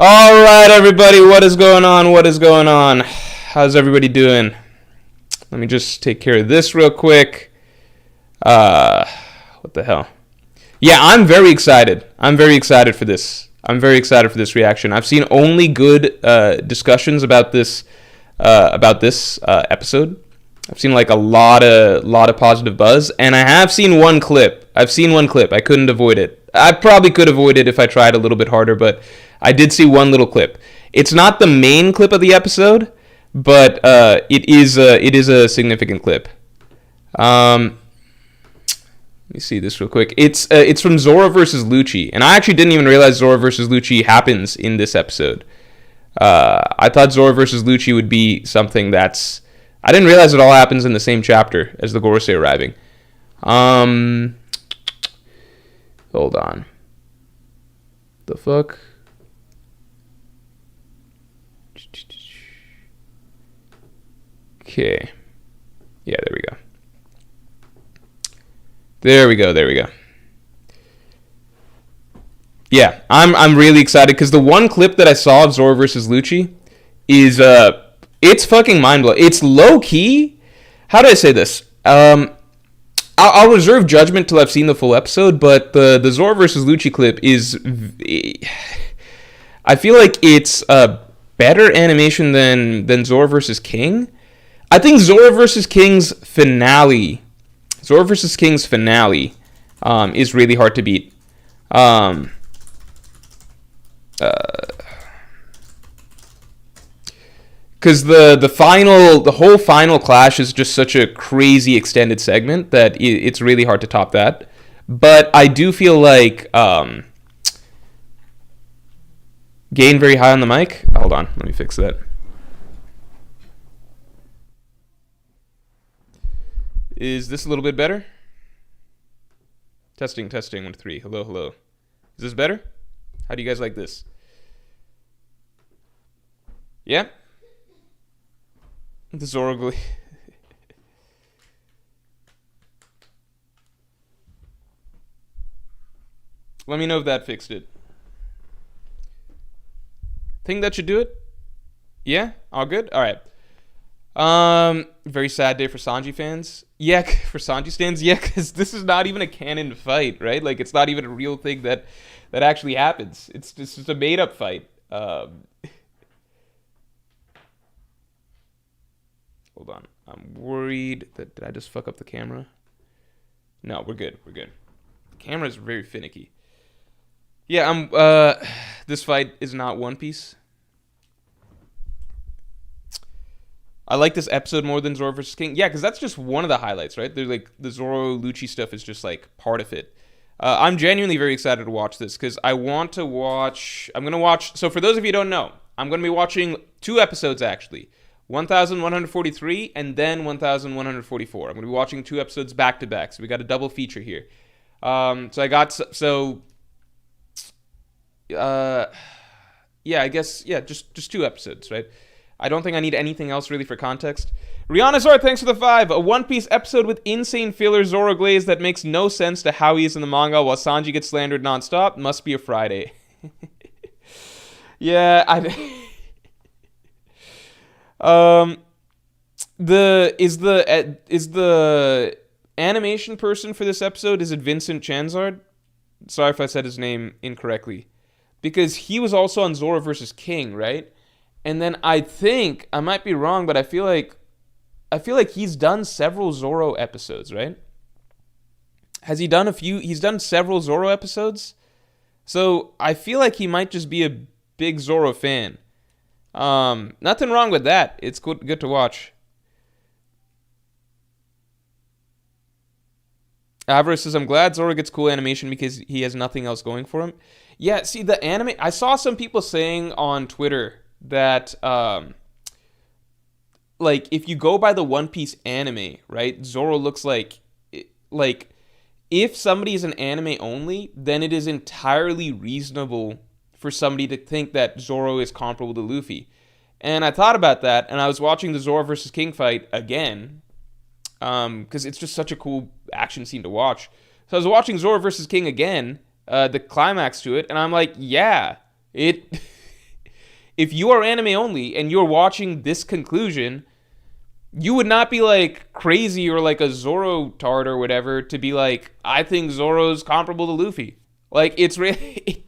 All right, everybody, what is going on? What is going on? How's everybody doing? Let me just take care of this real quick. What the hell? Yeah, I'm very excited. I'm very excited for this. I'm very excited for this reaction. I've seen only good discussions about this episode. I've seen like a lot of positive buzz, and I have seen one clip. I couldn't avoid it. I probably could avoid it if I tried a little bit harder, but I did see one little clip. It's not the main clip of the episode, but it is a significant clip. Let me see this real quick. It's from Zoro versus Lucci, and I actually didn't even realize Zoro versus Lucci happens in this episode. I thought Zoro versus Lucci would be something that's... I didn't realize it all happens in the same chapter as the Gorosei arriving. Hold on. The fuck? Okay. Yeah, there we go. There we go. Yeah, I'm really excited because the one clip that I saw of Zoro versus Lucci is it's fucking mind blowing. It's low key. How do I say this? I'll reserve judgment till I've seen the full episode, but the Zoro versus Lucci clip is... I feel like it's a better animation than Zoro versus King. I think Zoro versus King's finale is really hard to beat. Because the whole final clash is just such a crazy extended segment that it's really hard to top that. But I do feel like gain very high on the mic. Hold on, let me fix that. Is this a little bit better? Testing 1 3. Hello. Is this better? How do you guys like this? Yeah. The Zoro. Let me know if that fixed it. Think that should do it? Yeah? All good? Alright. Very sad day for Sanji fans. Yeah, for Sanji stands. Yeah, because this is not even a canon fight, right? Like, it's not even a real thing that actually happens. It's just a made-up fight. Hold on. I'm worried that... Did I just fuck up the camera? No, we're good. The camera is very finicky. Yeah, this fight is not One Piece. I like this episode more than Zoro vs. King. Yeah, because that's just one of the highlights, right? There's like the Zoro Lucci stuff is just like part of it. I'm genuinely very excited to watch this because I want to watch... I'm going to watch... So for those of you who don't know, I'm going to be watching 2 episodes actually. 1143 and then 1144. I'm going to be watching 2 episodes back to back. So we got a double feature here. Yeah, I guess, yeah, just 2 episodes, right? I don't think I need anything else really for context. Rihanna Zor, thanks for the 5. A One Piece episode with insane filler Zoro glaze that makes no sense to how he is in the manga while Sanji gets slandered nonstop. Must be a Friday. Yeah, is the animation person for this episode, is it Vincent Chanzard? Sorry if I said his name incorrectly. Because he was also on Zoro vs. King, right? And then I think, I might be wrong, but I feel like he's done several Zoro episodes, right? Has he done a few? He's done several Zoro episodes. So I feel like he might just be a big Zoro fan. Nothing wrong with that. It's good to watch. Avarice says, I'm glad Zoro gets cool animation because he has nothing else going for him. Yeah, see, the anime... I saw some people saying on Twitter that, like, if you go by the One Piece anime, right, Zoro looks like, if somebody is an anime only, then it is entirely reasonable for somebody to think that Zoro is comparable to Luffy. And I thought about that, and I was watching the Zoro versus King fight again, because it's just such a cool action scene to watch. So I was watching Zoro versus King again, the climax to it, and I'm like, yeah, it If you are anime only and you're watching this conclusion, you would not be like crazy or like a Zoro tard or whatever to be like, I think Zoro's comparable to Luffy. Like, it's really,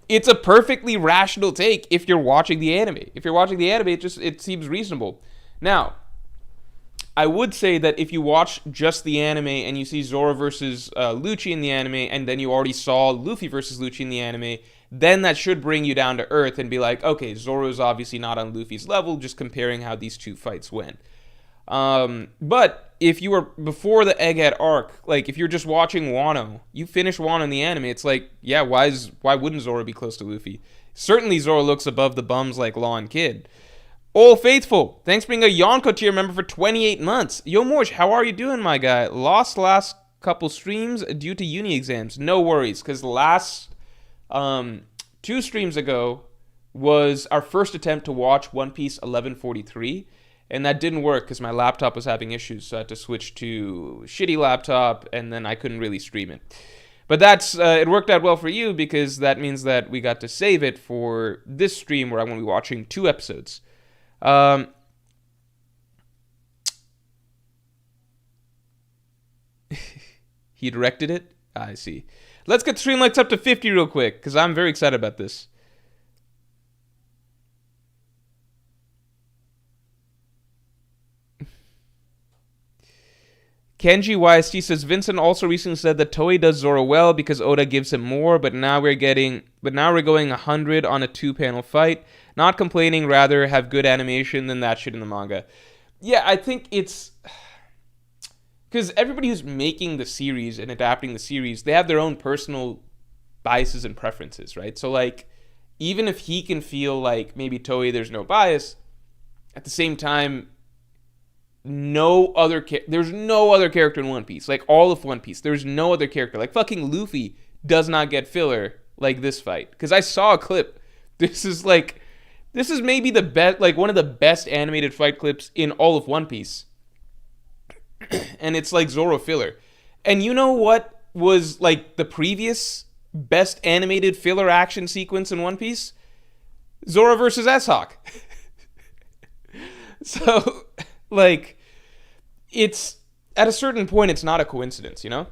it's a perfectly rational take if you're watching the anime. If you're watching the anime, it seems reasonable. Now, I would say that if you watch just the anime and you see Zoro versus Lucci in the anime, and then you already saw Luffy versus Lucci in the anime, then that should bring you down to earth and be like, okay, Zoro's obviously not on Luffy's level, just comparing how these two fights went. But if you were before the Egghead arc, like if you're just watching Wano, you finish Wano in the anime, it's like, yeah, why wouldn't Zoro be close to Luffy? Certainly Zoro looks above the bums like Law and Kid. All Faithful, thanks for being a Yonko tier member for 28 months. Yo, Morj, how are you doing, my guy? Lost last couple streams due to uni exams. No worries, because last 2 streams ago was our first attempt to watch One Piece 1143, and that didn't work because my laptop was having issues, so I had to switch to shitty laptop, and then I couldn't really stream it. But that's it worked out well for you because that means that we got to save it for this stream where I'm going to be watching 2 episodes. He directed it? I see. Let's get stream likes up to 50 real quick, because I'm very excited about this. Kenji YST says Vincent also recently said that Toei does Zoro well because Oda gives him more, but now we're going 100 on a 2-panel fight. Not complaining, rather have good animation than that shit in the manga. Yeah, I think it's because everybody who's making the series and adapting the series, they have their own personal biases and preferences, right? So like, even if he can feel like maybe Toei there's no bias, at the same time, there's no other character in One Piece. Like all of One Piece, there's no other character. Like fucking Luffy does not get filler like this fight. Because I saw a clip. This is maybe the best, like one of the best animated fight clips in all of One Piece. And it's like Zoro filler. And you know what was like the previous best animated filler action sequence in One Piece? Zoro versus S-Hawk. So, like, it's at a certain point, it's not a coincidence, you know?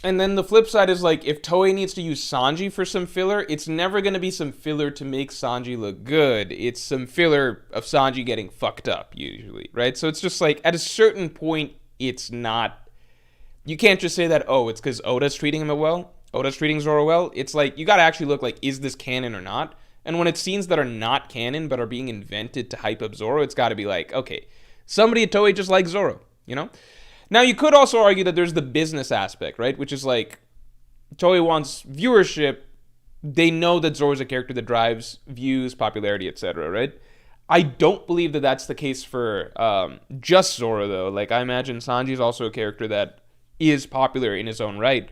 And then the flip side is like, if Toei needs to use Sanji for some filler, it's never going to be some filler to make Sanji look good. It's some filler of Sanji getting fucked up, usually, right? So it's just like, at a certain point, it's not... You can't just say that, oh, it's because Oda's treating him well. Oda's treating Zoro well. It's like, you got to actually look like, is this canon or not? And when it's scenes that are not canon, but are being invented to hype up Zoro, it's got to be like, okay, somebody at Toei just likes Zoro, you know? Now, you could also argue that there's the business aspect, right? Which is like, Toei wants viewership. They know that Zoro's a character that drives views, popularity, etc., right? I don't believe that that's the case for just Zoro, though. Like, I imagine Sanji's also a character that is popular in his own right.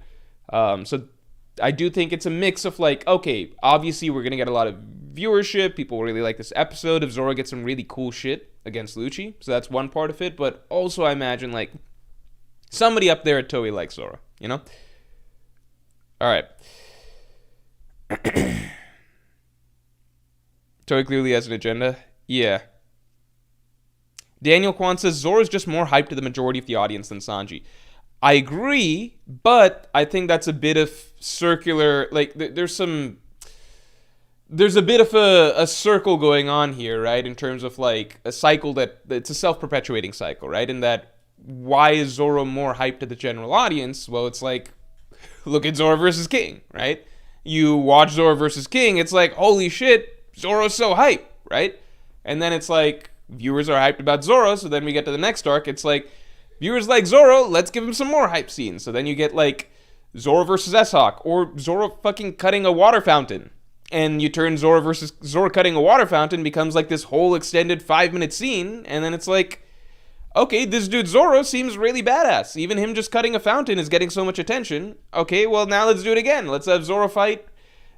So I do think it's a mix of like, okay, obviously we're going to get a lot of viewership. People really like this episode. If Zoro gets some really cool shit against Lucci. So that's one part of it. But also I imagine like, somebody up there at Toei likes Zoro, you know? All right. Toei clearly has an agenda. Yeah. Daniel Kwan says Zoro's just more hyped to the majority of the audience than Sanji. I agree, but I think that's a bit of circular, like there's a bit of a circle going on here, right? In terms of like a cycle it's a self-perpetuating cycle, right? In that, why is Zoro more hyped to the general audience? Well, it's like, look at Zoro versus King, right? You watch Zoro versus King, it's like, holy shit, Zoro's so hype, right? And then it's like, viewers are hyped about Zoro, so then we get to the next arc, it's like, viewers like Zoro, let's give him some more hype scenes. So then you get like, Zoro versus S-Hawk, or Zoro fucking cutting a water fountain. And you turn Zoro cutting a water fountain becomes like this whole extended 5-minute scene, and then it's like, okay, this dude Zoro seems really badass. Even him just cutting a fountain is getting so much attention. Okay, well, now let's do it again. Let's have Zoro fight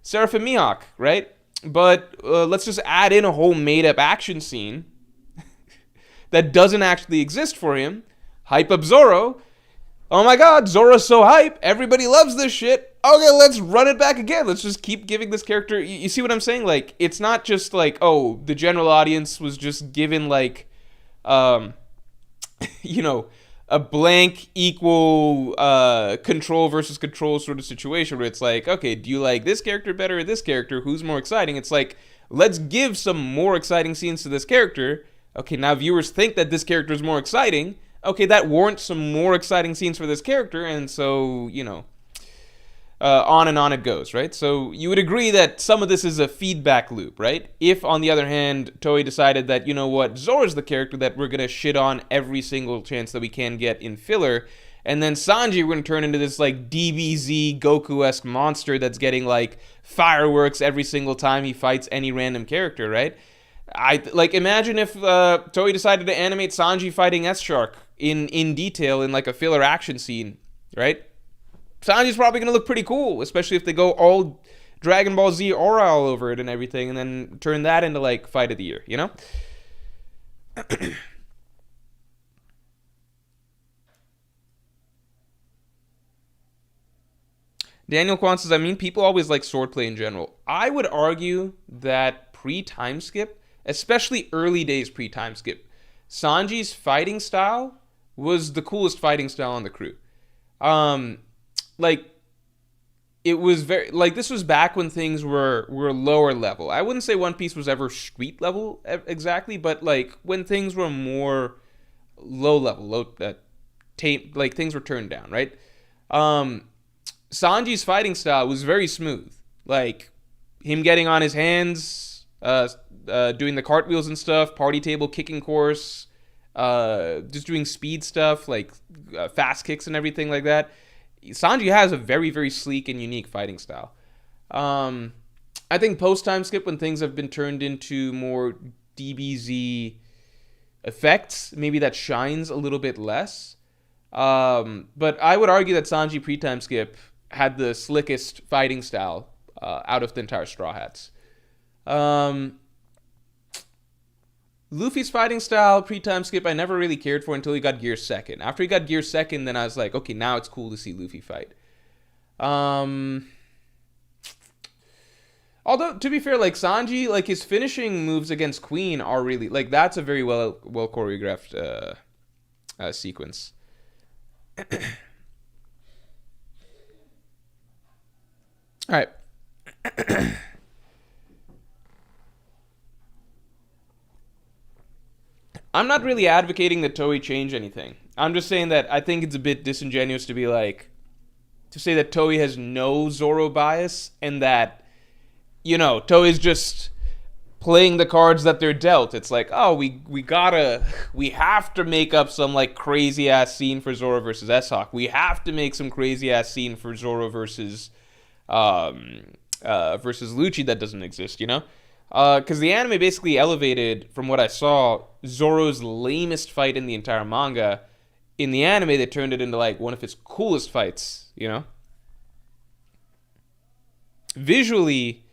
Seraphim Mihawk, right? But let's just add in a whole made-up action scene that doesn't actually exist for him. Hype up Zoro. Oh my god, Zoro's so hype. Everybody loves this shit. Okay, let's run it back again. Let's just keep giving this character. You see what I'm saying? Like, it's not just like, oh, the general audience was just given like, um, you know, a blank equal control versus control sort of situation where it's like, okay, do you like this character better or this character? Who's more exciting? It's like, let's give some more exciting scenes to this character. Okay, now viewers think that this character is more exciting. Okay, that warrants some more exciting scenes for this character, and so, on and on it goes, right? So you would agree that some of this is a feedback loop, right? If, on the other hand, Toei decided that, you know what, Zora's the character that we're going to shit on every single chance that we can get in filler, and then Sanji we're going to turn into this, like, DBZ Goku-esque monster that's getting, like, fireworks every single time he fights any random character, right? Imagine if Toei decided to animate Sanji fighting S-Shark in detail in, like, a filler action scene, right? Sanji's probably going to look pretty cool, especially if they go all Dragon Ball Z aura all over it and everything, and then turn that into, like, fight of the year, you know? Daniel Kwan says, I mean, people always like swordplay in general. I would argue that pre-time skip, especially early days pre-time skip, Sanji's fighting style was the coolest fighting style on the crew. Like, it was very, like, this was back when things were lower level. I wouldn't say One Piece was ever street level exactly, but, like, when things were more low level, like, things were turned down, right? Sanji's fighting style was very smooth. Like, him getting on his hands, doing the cartwheels and stuff, party table kicking course, just doing speed stuff, like fast kicks and everything like that. Sanji has a very, very sleek and unique fighting style. I think post-time skip, when things have been turned into more DBZ effects, maybe that shines a little bit less. But I would argue that Sanji pre-time skip had the slickest fighting style out of the entire Straw Hats. Luffy's fighting style pre-time skip I never really cared for until he got Gear 2nd. After he got Gear 2nd, then I was like, okay, now it's cool to see Luffy fight. Although, to be fair, like, Sanji, like, his finishing moves against Queen are really, like, that's a very well choreographed sequence. All right. I'm not really advocating that Toei change anything. I'm just saying that I think it's a bit disingenuous to be like, to say that Toei has no Zoro bias and that, Toei's just playing the cards that they're dealt. It's like, oh, we have to make up some, like, crazy ass scene for Zoro versus S-Hawk. We have to make some crazy ass scene for Zoro versus Lucci that doesn't exist, because the anime basically elevated, from what I saw, Zoro's lamest fight in the entire manga. In the anime, they turned it into, like, one of his coolest fights, Visually,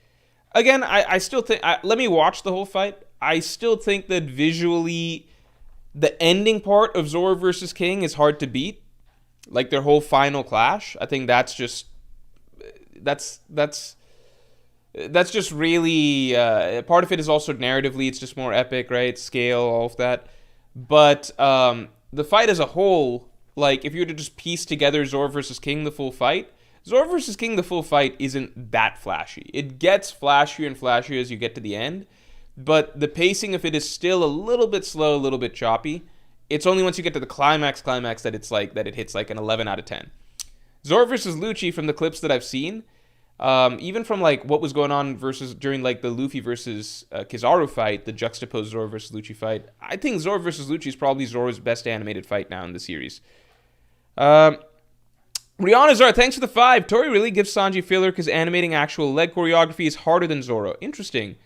again, I still think, let me watch the whole fight. I still think that visually, the ending part of Zoro versus King is hard to beat. Like, their whole final clash. I think that's just really part of it is also narratively, it's just more epic, right? Scale, all of that. But the fight as a whole, like, if you were to just piece together Zoro versus King, the full fight, Zoro versus King, the full fight isn't that flashy. It gets flashier and flashier as you get to the end, but the pacing of it is still a little bit slow, a little bit choppy. It's only once you get to the climax that it's like, that it hits like an 11 out of 10. Zoro versus Lucci, from the clips that I've seen, even from, like, what was going on during, like, the Luffy versus Kizaru fight, the juxtaposed Zoro versus Lucci fight, I think Zoro versus Lucci is probably Zoro's best animated fight now in the series. Rihanna Zara, thanks for the 5. Tori really gives Sanji filler because animating actual leg choreography is harder than Zoro. Interesting.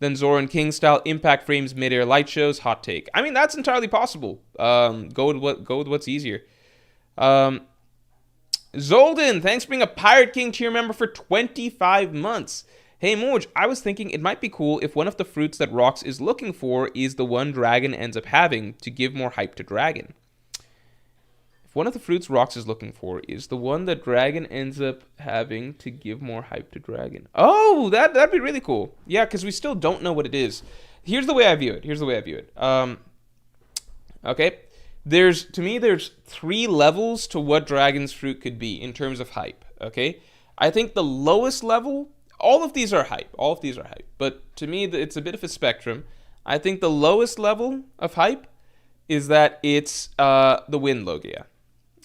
Than Zoro and King style impact frames, mid-air light shows. Hot take. I mean, that's entirely possible. Go with what's easier. Zolden, thanks for being a Pirate King tier member for 25 months. Hey, Morj, I was thinking it might be cool if one of the fruits that Rox is looking for is the one Dragon ends up having to give more hype to Dragon. one of the fruits Rox is looking for is the one that Dragon ends up having to give more hype to Dragon. Oh, that'd be really cool. Yeah, because we still don't know what it is. Here's the way I view it. Okay. There's 3 levels to what Dragon's fruit could be in terms of hype. Okay. I think the lowest level, all of these are hype. But to me, it's a bit of a spectrum. I think the lowest level of hype is that it's the Wind Logia.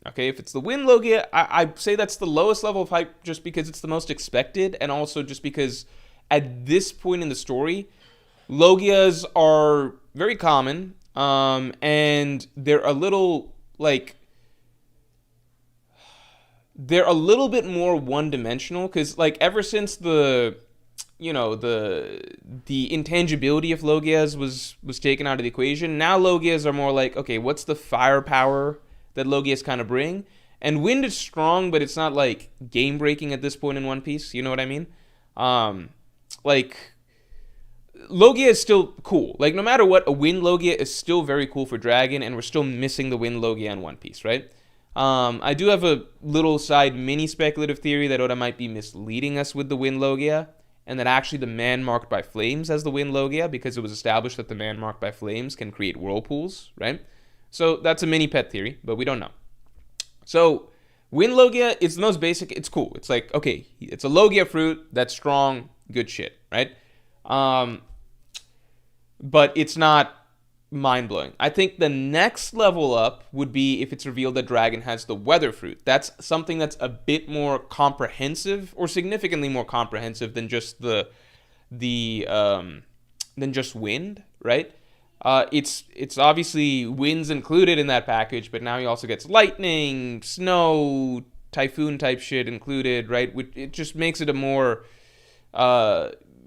Okay, if it's the Wind Logia, I say that's the lowest level of hype just because it's the most expected, and also just because at this point in the story, Logias are very common, and they're a little bit more one-dimensional, because ever since the intangibility of Logias was taken out of the equation, now Logias are more like, okay, what's the firepower that Logias kind of bring? And Wind is strong, but it's not game breaking at this point in One Piece. You know what I mean? Logia is still cool. No matter what, a Wind Logia is still very cool for Dragon, and we're still missing the Wind Logia in One Piece, right? I do have a little side mini speculative theory that Oda might be misleading us with the Wind Logia, and that actually the man marked by flames has the Wind Logia, because it was established that the man marked by flames can create whirlpools, right? So that's a mini pet theory, but we don't know. So Wind Logia is the most basic. It's cool. It's okay, it's a Logia fruit that's strong, good shit, right? But it's not mind-blowing. I think the next level up would be if it's revealed that Dragon has the weather fruit. That's something that's a bit more comprehensive, or significantly more comprehensive than just than just wind, right? It's obviously wind's included in that package, but now he also gets lightning, snow, typhoon type shit included, right? It just makes it a more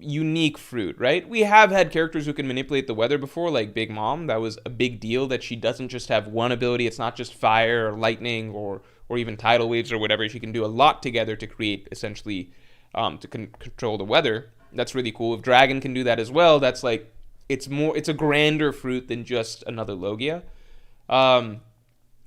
unique fruit, right? We have had characters who can manipulate the weather before, like Big Mom. That was a big deal, that she doesn't just have one ability. It's not just fire or lightning or even tidal waves or whatever. She can do a lot together to create, essentially, to control the weather. That's really cool. If Dragon can do that as well, that's it's a grander fruit than just another Logia.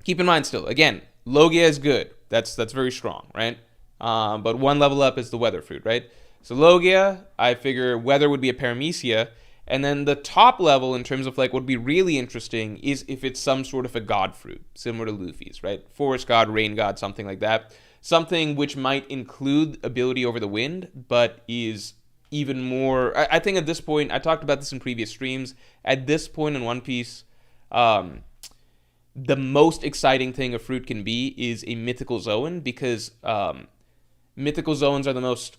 Keep in mind still, again, Logia is good. That's very strong, right? But one level up is the weather fruit, right? So Logia, I figure weather would be a Paramecia. And then the top level in terms of what would be really interesting is if it's some sort of a god fruit, similar to Luffy's, right? Forest god, rain god, something like that. Something which might include ability over the wind, but is even more... I think at this point, I talked about this in previous streams, at this point in One Piece, the most exciting thing a fruit can be is a mythical Zoan, because mythical Zoans are the most...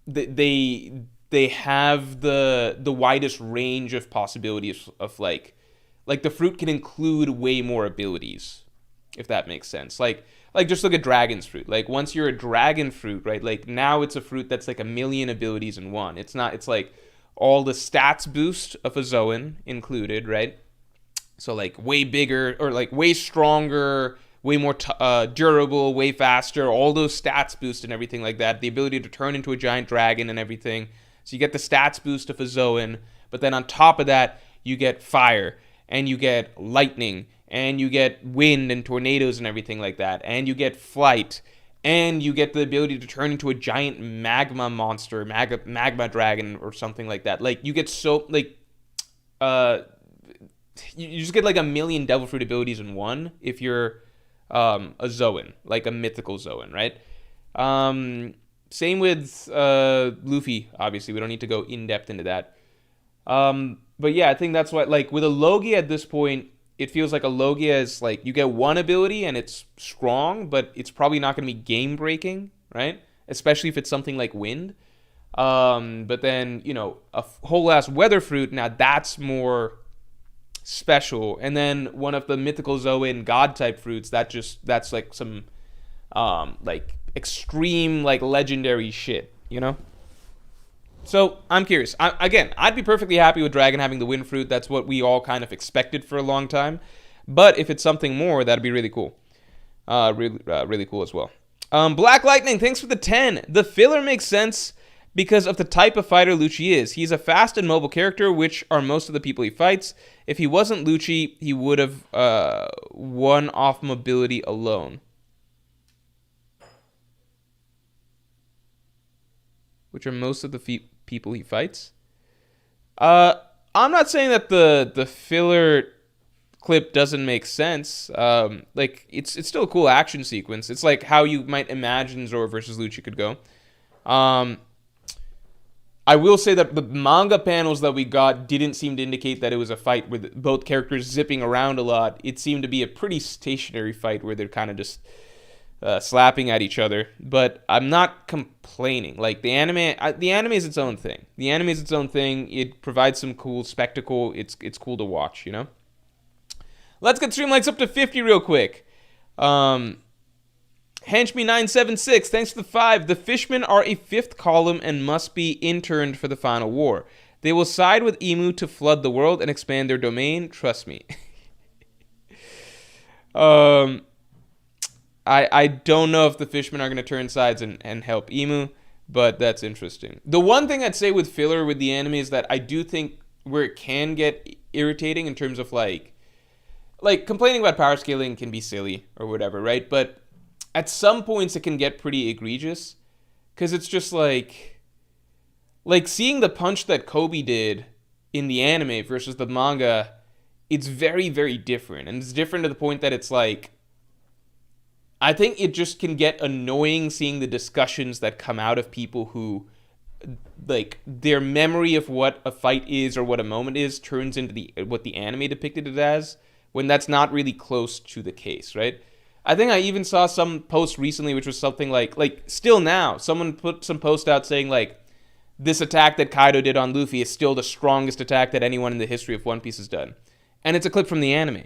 They have the widest range of possibilities of the fruit can include way more abilities, if that makes sense. Just look at Dragon's fruit. Once you're a dragon fruit, right? Now it's a fruit that's a million abilities in one. It's all the stats boost of a Zoan included, right? So way bigger, or way stronger, way more durable, way faster, all those stats boost and everything like that. The ability to turn into a giant dragon and everything. So you get the stats boost of a Zoan, but then on top of that, you get fire, and you get lightning, and you get wind and tornadoes and everything like that, and you get flight, and you get the ability to turn into a giant magma monster, magma dragon or something like that. You get so, you just get a million devil fruit abilities in one if you're a Zoan, a mythical Zoan, right? Same with Luffy, obviously. We don't need to go in-depth into that. But yeah, I think that's why, with a Logia at this point, it feels like a Logia is, you get one ability and it's strong, but it's probably not going to be game-breaking, right? Especially if it's something like Wind. But then, a whole-ass Weather Fruit, now that's more special. And then one of the mythical Zoan God-type fruits, that's some... extreme legendary shit, So I'm curious. I'd be perfectly happy with Dragon having the wind fruit. That's what we all kind of expected for a long time. But if it's something more, that'd be really cool. Really cool as well. Black Lightning, thanks for the 10. The filler makes sense because of the type of fighter Lucci is. He's a fast and mobile character, which are most of the people he fights. If he wasn't Lucci, he would have won off mobility alone. Which are most of the people he fights. I'm not saying that the filler clip doesn't make sense. Like it's still a cool action sequence. It's like how you might imagine Zoro versus Lucci could go. I will say that the manga panels that we got didn't seem to indicate that it was a fight with both characters zipping around a lot. It seemed to be a pretty stationary fight where they're kind of just slapping at each other. But I'm not complaining. Like the anime is its own thing. The anime is its own thing. It provides some cool spectacle. It's cool to watch, you know? Let's get stream likes up to 50 real quick. Henchme976, thanks for the 5. The Fishmen are a 5th column and must be interned for the final war. They will side with Emu to flood the world and expand their domain. Trust me. I don't know if the Fishmen are going to turn sides and help Emu, but that's interesting. The one thing I'd say with filler with the anime is that I do think where it can get irritating in terms of like complaining about power scaling can be silly or whatever, right? But at some points it can get pretty egregious because it's just like seeing the punch that Kobe did in the anime versus the manga, it's very, very different. And it's different to the point that it's like, I think it just can get annoying seeing the discussions that come out of people who, like, their memory of what a fight is or what a moment is turns into what the anime depicted it as, when that's not really close to the case, right? I think I even saw some post recently which was something like still now, someone put some post out saying like, this attack that Kaido did on Luffy is still the strongest attack that anyone in the history of One Piece has done. And it's a clip from the anime.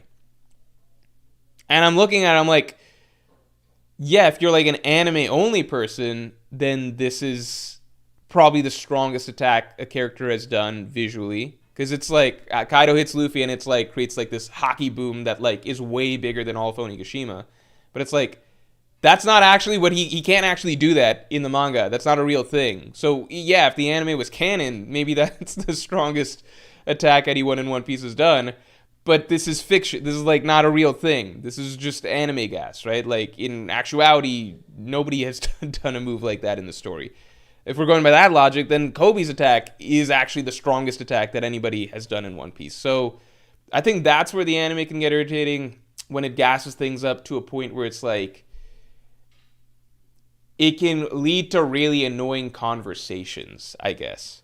And I'm looking at it, I'm like, yeah, if you're like an anime-only person, then this is probably the strongest attack a character has done visually. Because it's like, Kaido hits Luffy and it's like, creates like this hockey boom that like is way bigger than all of Onigashima. But it's like, that's not actually what he can't actually do that in the manga. That's not a real thing. So yeah, if the anime was canon, maybe that's the strongest attack anyone in One Piece has done. But this is fiction. This is like not a real thing. This is just anime gas, right? Like in actuality, nobody has done a move like that in the story. If we're going by that logic, then Kobe's attack is actually the strongest attack that anybody has done in One Piece. So I think that's where the anime can get irritating, when it gasses things up to a point where it's like, it can lead to really annoying conversations, I guess.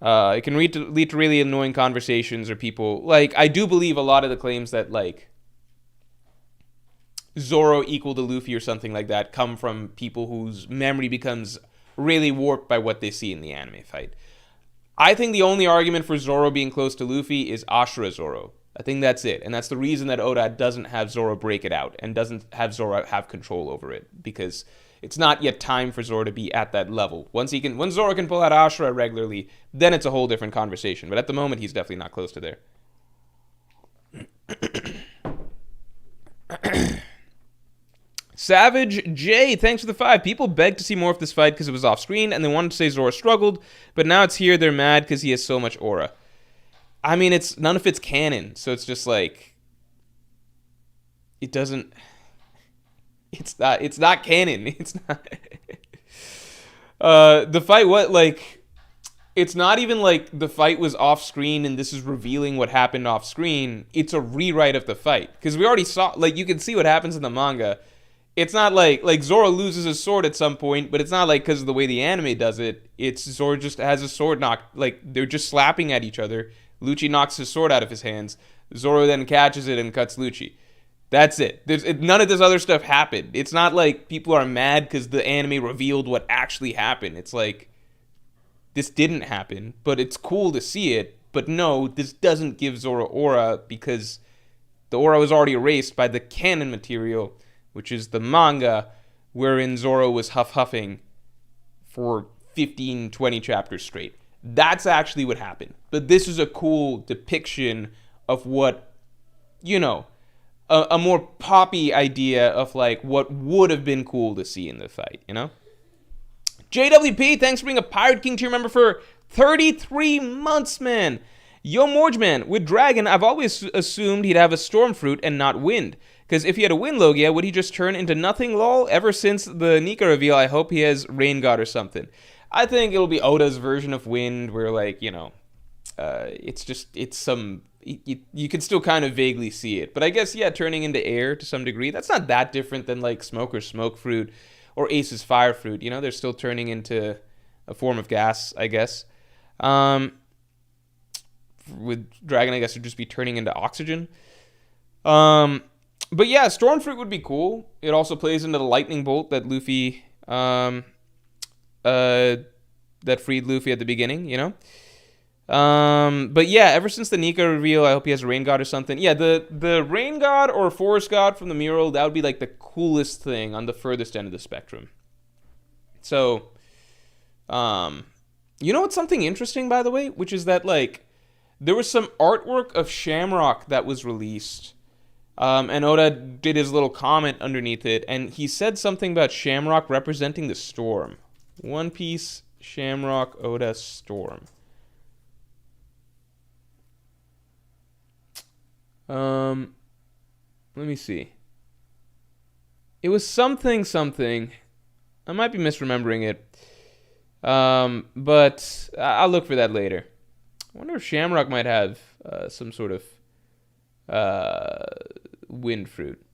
It can lead to really annoying conversations, or people, like, I do believe a lot of the claims that, like, Zoro equal to Luffy or something like that come from people whose memory becomes really warped by what they see in the anime fight. I think the only argument for Zoro being close to Luffy is Ashura Zoro. I think that's it. And that's the reason that Oda doesn't have Zoro break it out and doesn't have Zoro have control over it, because it's not yet time for Zoro to be at that level. Once Zoro can pull out Ashura regularly, then it's a whole different conversation. But at the moment, he's definitely not close to there. Savage J, thanks for the 5. People begged to see more of this fight because it was off screen, and they wanted to say Zoro struggled, but now it's here, they're mad because he has so much aura. I mean, none of it's canon, so it's just like, it doesn't, it's not canon. It's not. The fight, it's not even like the fight was off screen and this is revealing what happened off screen. It's a rewrite of the fight, because we already saw, like, you can see what happens in the manga. It's not like Zoro loses his sword at some point, but it's not like because of the way the anime does it. It's Zoro just has his sword knocked, like, they're just slapping at each other. Lucci knocks his sword out of his hands. Zoro then catches it and cuts Lucci. That's it. None of this other stuff happened. It's not like people are mad because the anime revealed what actually happened. It's like, this didn't happen, but it's cool to see it. But no, this doesn't give Zoro aura, because the aura was already erased by the canon material, which is the manga, wherein Zoro was huffing for 15, 20 chapters straight. That's actually what happened. But this is a cool depiction of what, you know, a more poppy idea of like what would have been cool to see in the fight, you know? JWP, thanks for being a Pirate King tier member for 33 months, man. Yo, Morj, man, with Dragon, I've always assumed he'd have a Storm Fruit and not Wind. Because if he had a Wind Logia, would he just turn into nothing, lol? Ever since the Nika reveal, I hope he has Rain God or something. I think it'll be Oda's version of Wind, where, like, you know, it's some... You can still kind of vaguely see it. But I guess, yeah, turning into air to some degree, that's not that different than, like, Smoker's Smoke Fruit or Ace's Fire Fruit. You know, they're still turning into a form of gas, I guess. With Dragon, I guess, it'd just be turning into oxygen. But yeah, Storm Fruit would be cool. It also plays into the Lightning Bolt that Luffy, that freed Luffy at the beginning, you know? But yeah, ever since the Nika reveal, I hope he has a Rain God or something. Yeah, the Rain God or Forest God from the mural, that would be like the coolest thing on the furthest end of the spectrum. So, you know what's something interesting, by the way? Which is that, like, there was some artwork of Shamrock that was released. And Oda did his little comment underneath it, and he said something about Shamrock representing the storm. One Piece, Shamrock, Oda, Storm. Let me see. It was something. I might be misremembering it. But I'll look for that later. I wonder if Shamrock might have some sort of wind fruit.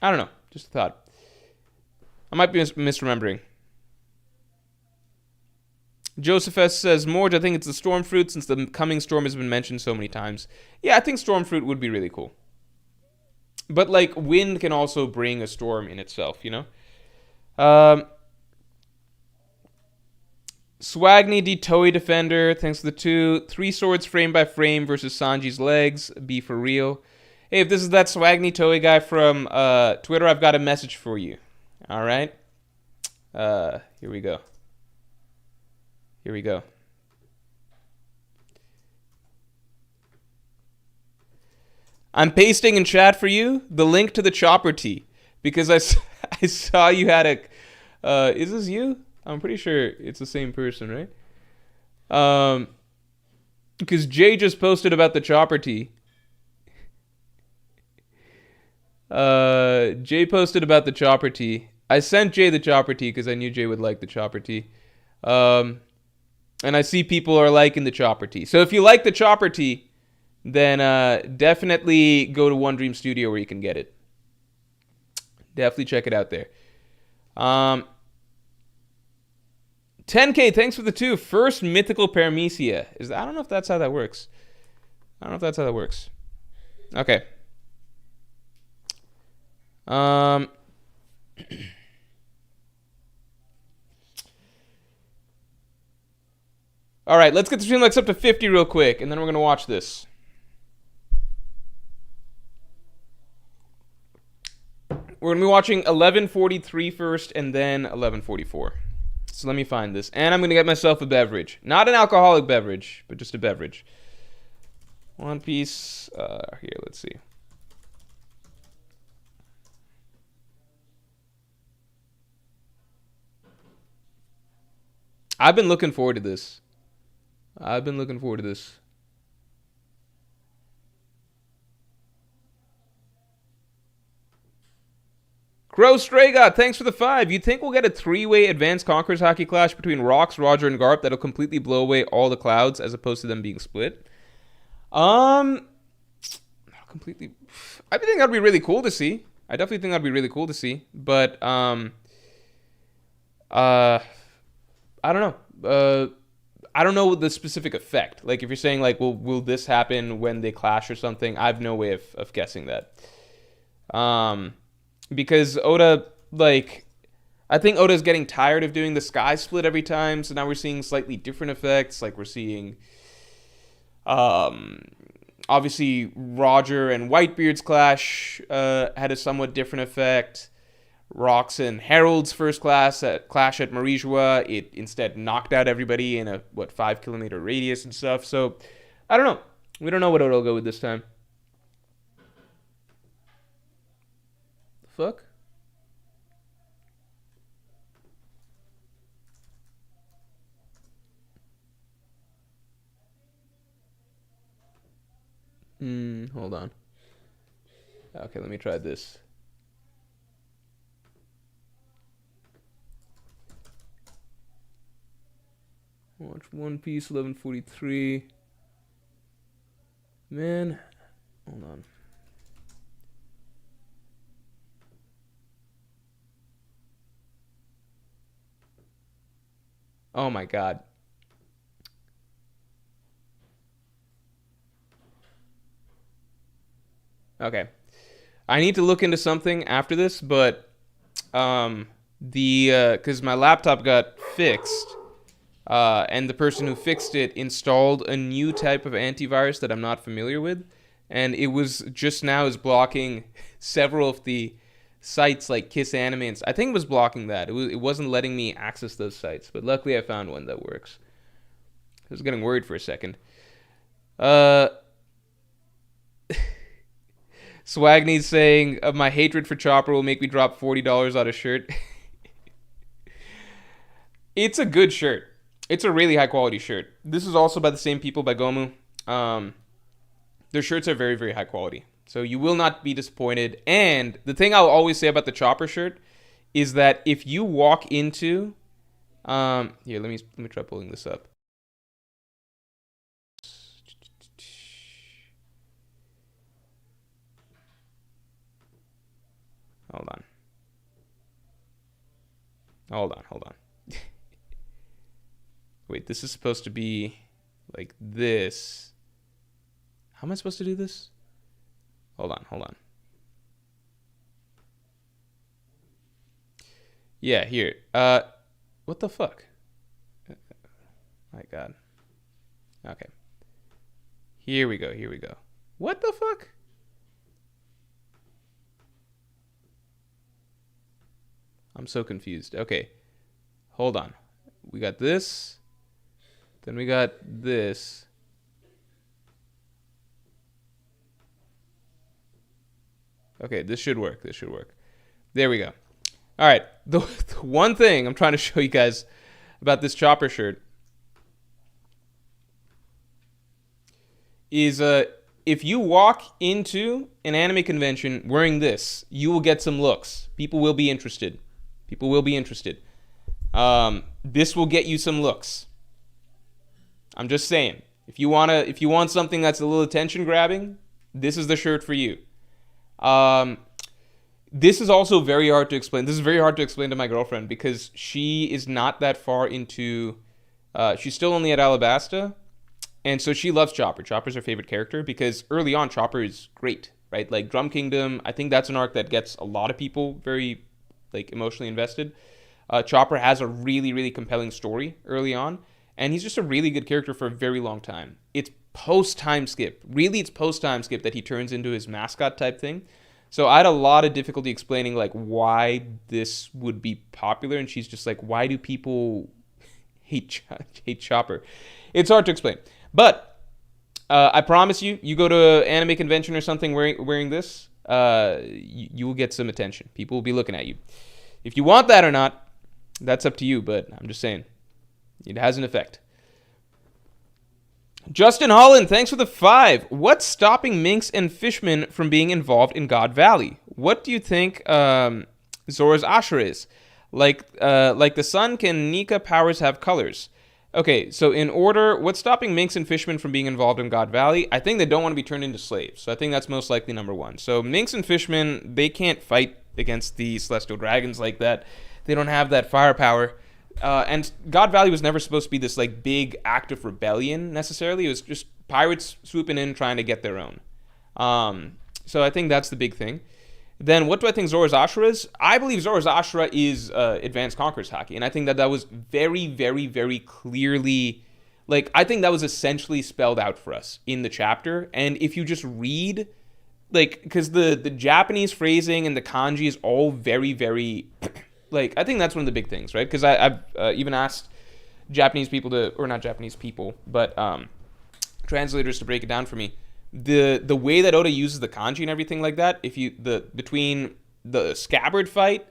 I don't know. Just a thought. I might be misremembering. Joseph S. says, Morj, I think it's the storm fruit since the coming storm has been mentioned so many times. Yeah, I think storm fruit would be really cool. But, like, wind can also bring a storm in itself, you know? Swagny D. Toei Defender, thanks for the 2. 3 swords frame by frame versus Sanji's legs. Be for real. Hey, if this is that Swagny Toei guy from Twitter, I've got a message for you. All right? Here we go. I'm pasting in chat for you the link to the chopper tee because I saw you had a... is this you? I'm pretty sure it's the same person, right? Because Jay just posted about the chopper tee. Jay posted about the chopper tee. I sent Jay the chopper tee because I knew Jay would like the chopper tee. And I see people are liking the chopper tee. So if you like the chopper tee, then definitely go to One Dream Studio where you can get it. Definitely check it out there. 10K, thanks for the 2. First mythical Paramecia. I don't know if that's how that works. Okay. All right, let's get the stream likes up to 50 real quick, and then we're going to watch this. We're going to be watching 11:43 first, and then 11:44. So let me find this. And I'm going to get myself a beverage. Not an alcoholic beverage, but just a beverage. One Piece. Here, let's see. I've been looking forward to this. Crow Stray God, thanks for the 5. You think we'll get a 3-way Advanced Conquerors hockey clash between Rocks, Roger, and Garp that'll completely blow away all the clouds as opposed to them being split? Completely. I think that'd be really cool to see. But I don't know. I don't know the specific effect. Like, if you're saying, like, will this happen when they clash or something? I have no way of guessing that. Because Oda, like, I think Oda's getting tired of doing the sky split every time, so now we're seeing slightly different effects. Like, we're seeing, obviously, Roger and Whitebeard's clash had a somewhat different effect. Rocks and Harold's first clash at Marijua, it instead knocked out everybody in a 5-kilometer radius and stuff. So I don't know. We don't know what Oda will go with this time. The fuck? Hold on. Okay, let me try this. Watch One Piece 1143. Man, hold on. Oh my god. Okay. I need to look into something after this, but because my laptop got fixed, and the person who fixed it installed a new type of antivirus that I'm not familiar with, and it was just now is blocking several of the sites like Kiss Anime. I think it was blocking that. It wasn't letting me access those sites, but luckily I found one that works. I was getting worried for a second. Uh, Swagny's saying, my hatred for Chopper will make me drop $40 on a shirt. It's a good shirt. It's a really high quality shirt. This is also by the same people, by Gomu. Their shirts are very, very high quality. So you will not be disappointed. And the thing I'll always say about the Chopper shirt is that if you walk into... here, let me try pulling this up. Hold on. Wait, this is supposed to be like this. How am I supposed to do this? Hold on. Yeah, here. What the fuck? My god. Okay. Here we go. What the fuck? I'm so confused. Okay. Hold on. We got this. Then we got this. Okay, this should work. There we go. All right. The one thing I'm trying to show you guys about this Chopper shirt is if you walk into an anime convention wearing this, you will get some looks. People will be interested. This will get you some looks. I'm just saying. If you want something that's a little attention grabbing, this is the shirt for you. This is also very hard to explain. This is very hard to explain to my girlfriend because she is not that far into. She's still only at Alabasta, and so she loves Chopper. Chopper's her favorite character because early on Chopper is great, right? Like Drum Kingdom, I think that's an arc that gets a lot of people very like emotionally invested. Chopper has a really, really compelling story early on, and he's just a really good character for a very long time. It's post-time skip. Really, it's post-time skip that he turns into his mascot type thing. So I had a lot of difficulty explaining like why this would be popular, and she's just like, why do people hate Chopper? It's hard to explain. But I promise you, you go to an anime convention or something wearing this, you will get some attention. People will be looking at you. If you want that or not, that's up to you, but I'm just saying. It has an effect. Justin Holland, thanks for the 5. What's stopping Minx and Fishman from being involved in God Valley? What do you think Zora's Ashra is? Like the sun, can Nika powers have colors? Okay, so in order, what's stopping Minx and Fishman from being involved in God Valley? I think they don't want to be turned into slaves. So I think that's most likely number one. So Minx and Fishman, they can't fight against the Celestial Dragons like that. They don't have that firepower. And God Valley was never supposed to be this like big act of rebellion necessarily. It was just pirates swooping in trying to get their own. So I think that's the big thing. Then what do I think Zora's Ashra is? I believe Zora's Ashra is Advanced Conquerors Haki. And I think that was very, very, very clearly... Like, I think that was essentially spelled out for us in the chapter. And if you just read... Like, because the Japanese phrasing and the kanji is all very, very... Like, I think that's one of the big things, right? Because I've even asked Japanese people to... Or not Japanese people, but translators to break it down for me. The way that Oda uses the kanji and everything like that, if you between the Scabbard fight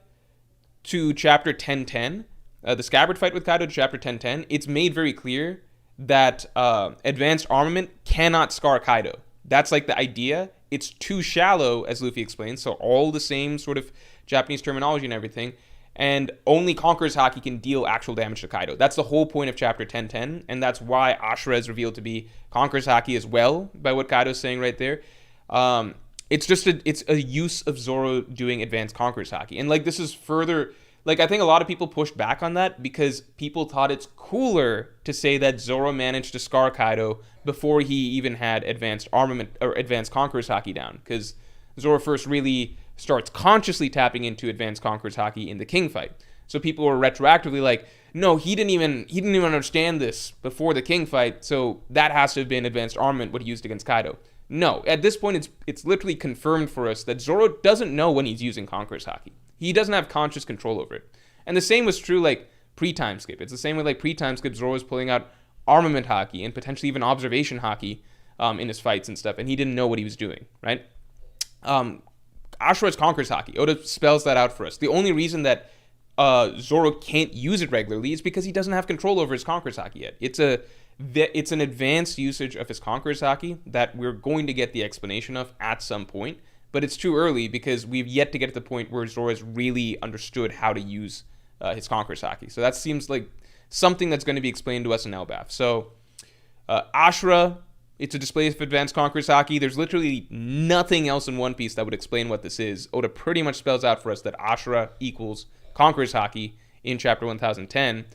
to chapter 1010, the Scabbard fight with Kaido to chapter 1010, it's made very clear that advanced armament cannot scar Kaido That's like the idea. It's too shallow, as Luffy explains, so all the same sort of Japanese terminology and everything, and only Conqueror's Haki can deal actual damage to Kaido. That's the whole point of chapter 1010, and that's why Ashura is revealed to be Conqueror's Haki as well, by what Kaido's saying right there. It's a use of Zoro doing advanced Conqueror's Haki. And like this is further, like I think a lot of people pushed back on that because people thought it's cooler to say that Zoro managed to scar Kaido before he even had advanced armament or advanced Conqueror's Haki down, because Zoro first really starts consciously tapping into advanced Conqueror's Haki in the King fight. So people were retroactively like, no, he didn't even understand this before the King fight, so that has to have been advanced armament what he used against Kaido. No, at this point it's literally confirmed for us that Zoro doesn't know when he's using Conqueror's Haki. He doesn't have conscious control over it. And the same was true like pre-time skip. It's the same with like pre-time skip, Zoro was pulling out armament Haki and potentially even observation Haki in his fights and stuff, and he didn't know what he was doing, right? Ashura's Conqueror's Haki. Oda spells that out for us. The only reason that Zoro can't use it regularly is because he doesn't have control over his Conqueror's Haki yet. It's an advanced usage of his Conqueror's Haki that we're going to get the explanation of at some point, but it's too early because we've yet to get to the point where Zoro has really understood how to use his Conqueror's Haki. So that seems like something that's going to be explained to us in Elbaf. So Ashura, it's a display of advanced Conqueror's Haki. There's literally nothing else in One Piece that would explain what this is. Oda pretty much spells out for us that Ashura equals Conqueror's Haki in chapter 1010.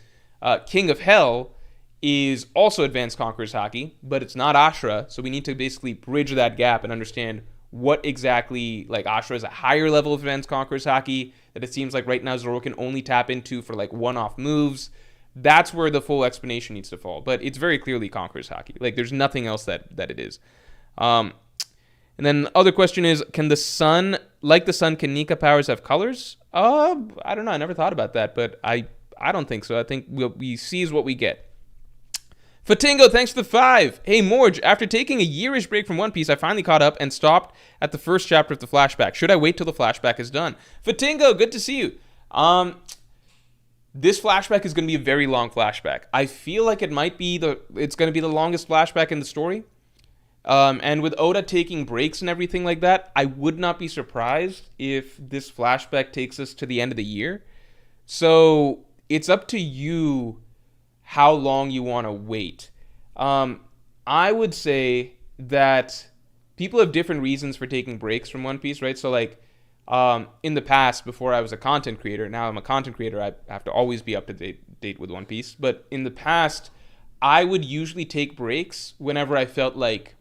King of Hell is also advanced Conqueror's Haki, but it's not Ashura, so we need to basically bridge that gap and understand what exactly, like Ashura is a higher level of advanced Conqueror's Haki that it seems like right now Zoro can only tap into for like one-off moves. That's where the full explanation needs to fall, but it's very clearly Conqueror's Haki. Like there's nothing else that it is. And then the other question is, can the sun, can Nika powers have colors? I don't know, I never thought about that, but I don't think so. I think what we see is what we get. Fatingo, thanks for the 5. Hey, Morj, after taking a yearish break from One Piece, I finally caught up and stopped at the first chapter of the flashback. Should I wait till the flashback is done? Fatingo, good to see you. This flashback is going to be a very long flashback. I feel like it's going to be the longest flashback in the story. And with Oda taking breaks and everything like that, I would not be surprised if this flashback takes us to the end of the year. So it's up to you how long you want to wait. I would say that people have different reasons for taking breaks from One Piece, right? So like in the past, before I was a content creator, now I'm a content creator, I have to always be up to date with One Piece. But in the past, I would usually take breaks whenever I felt like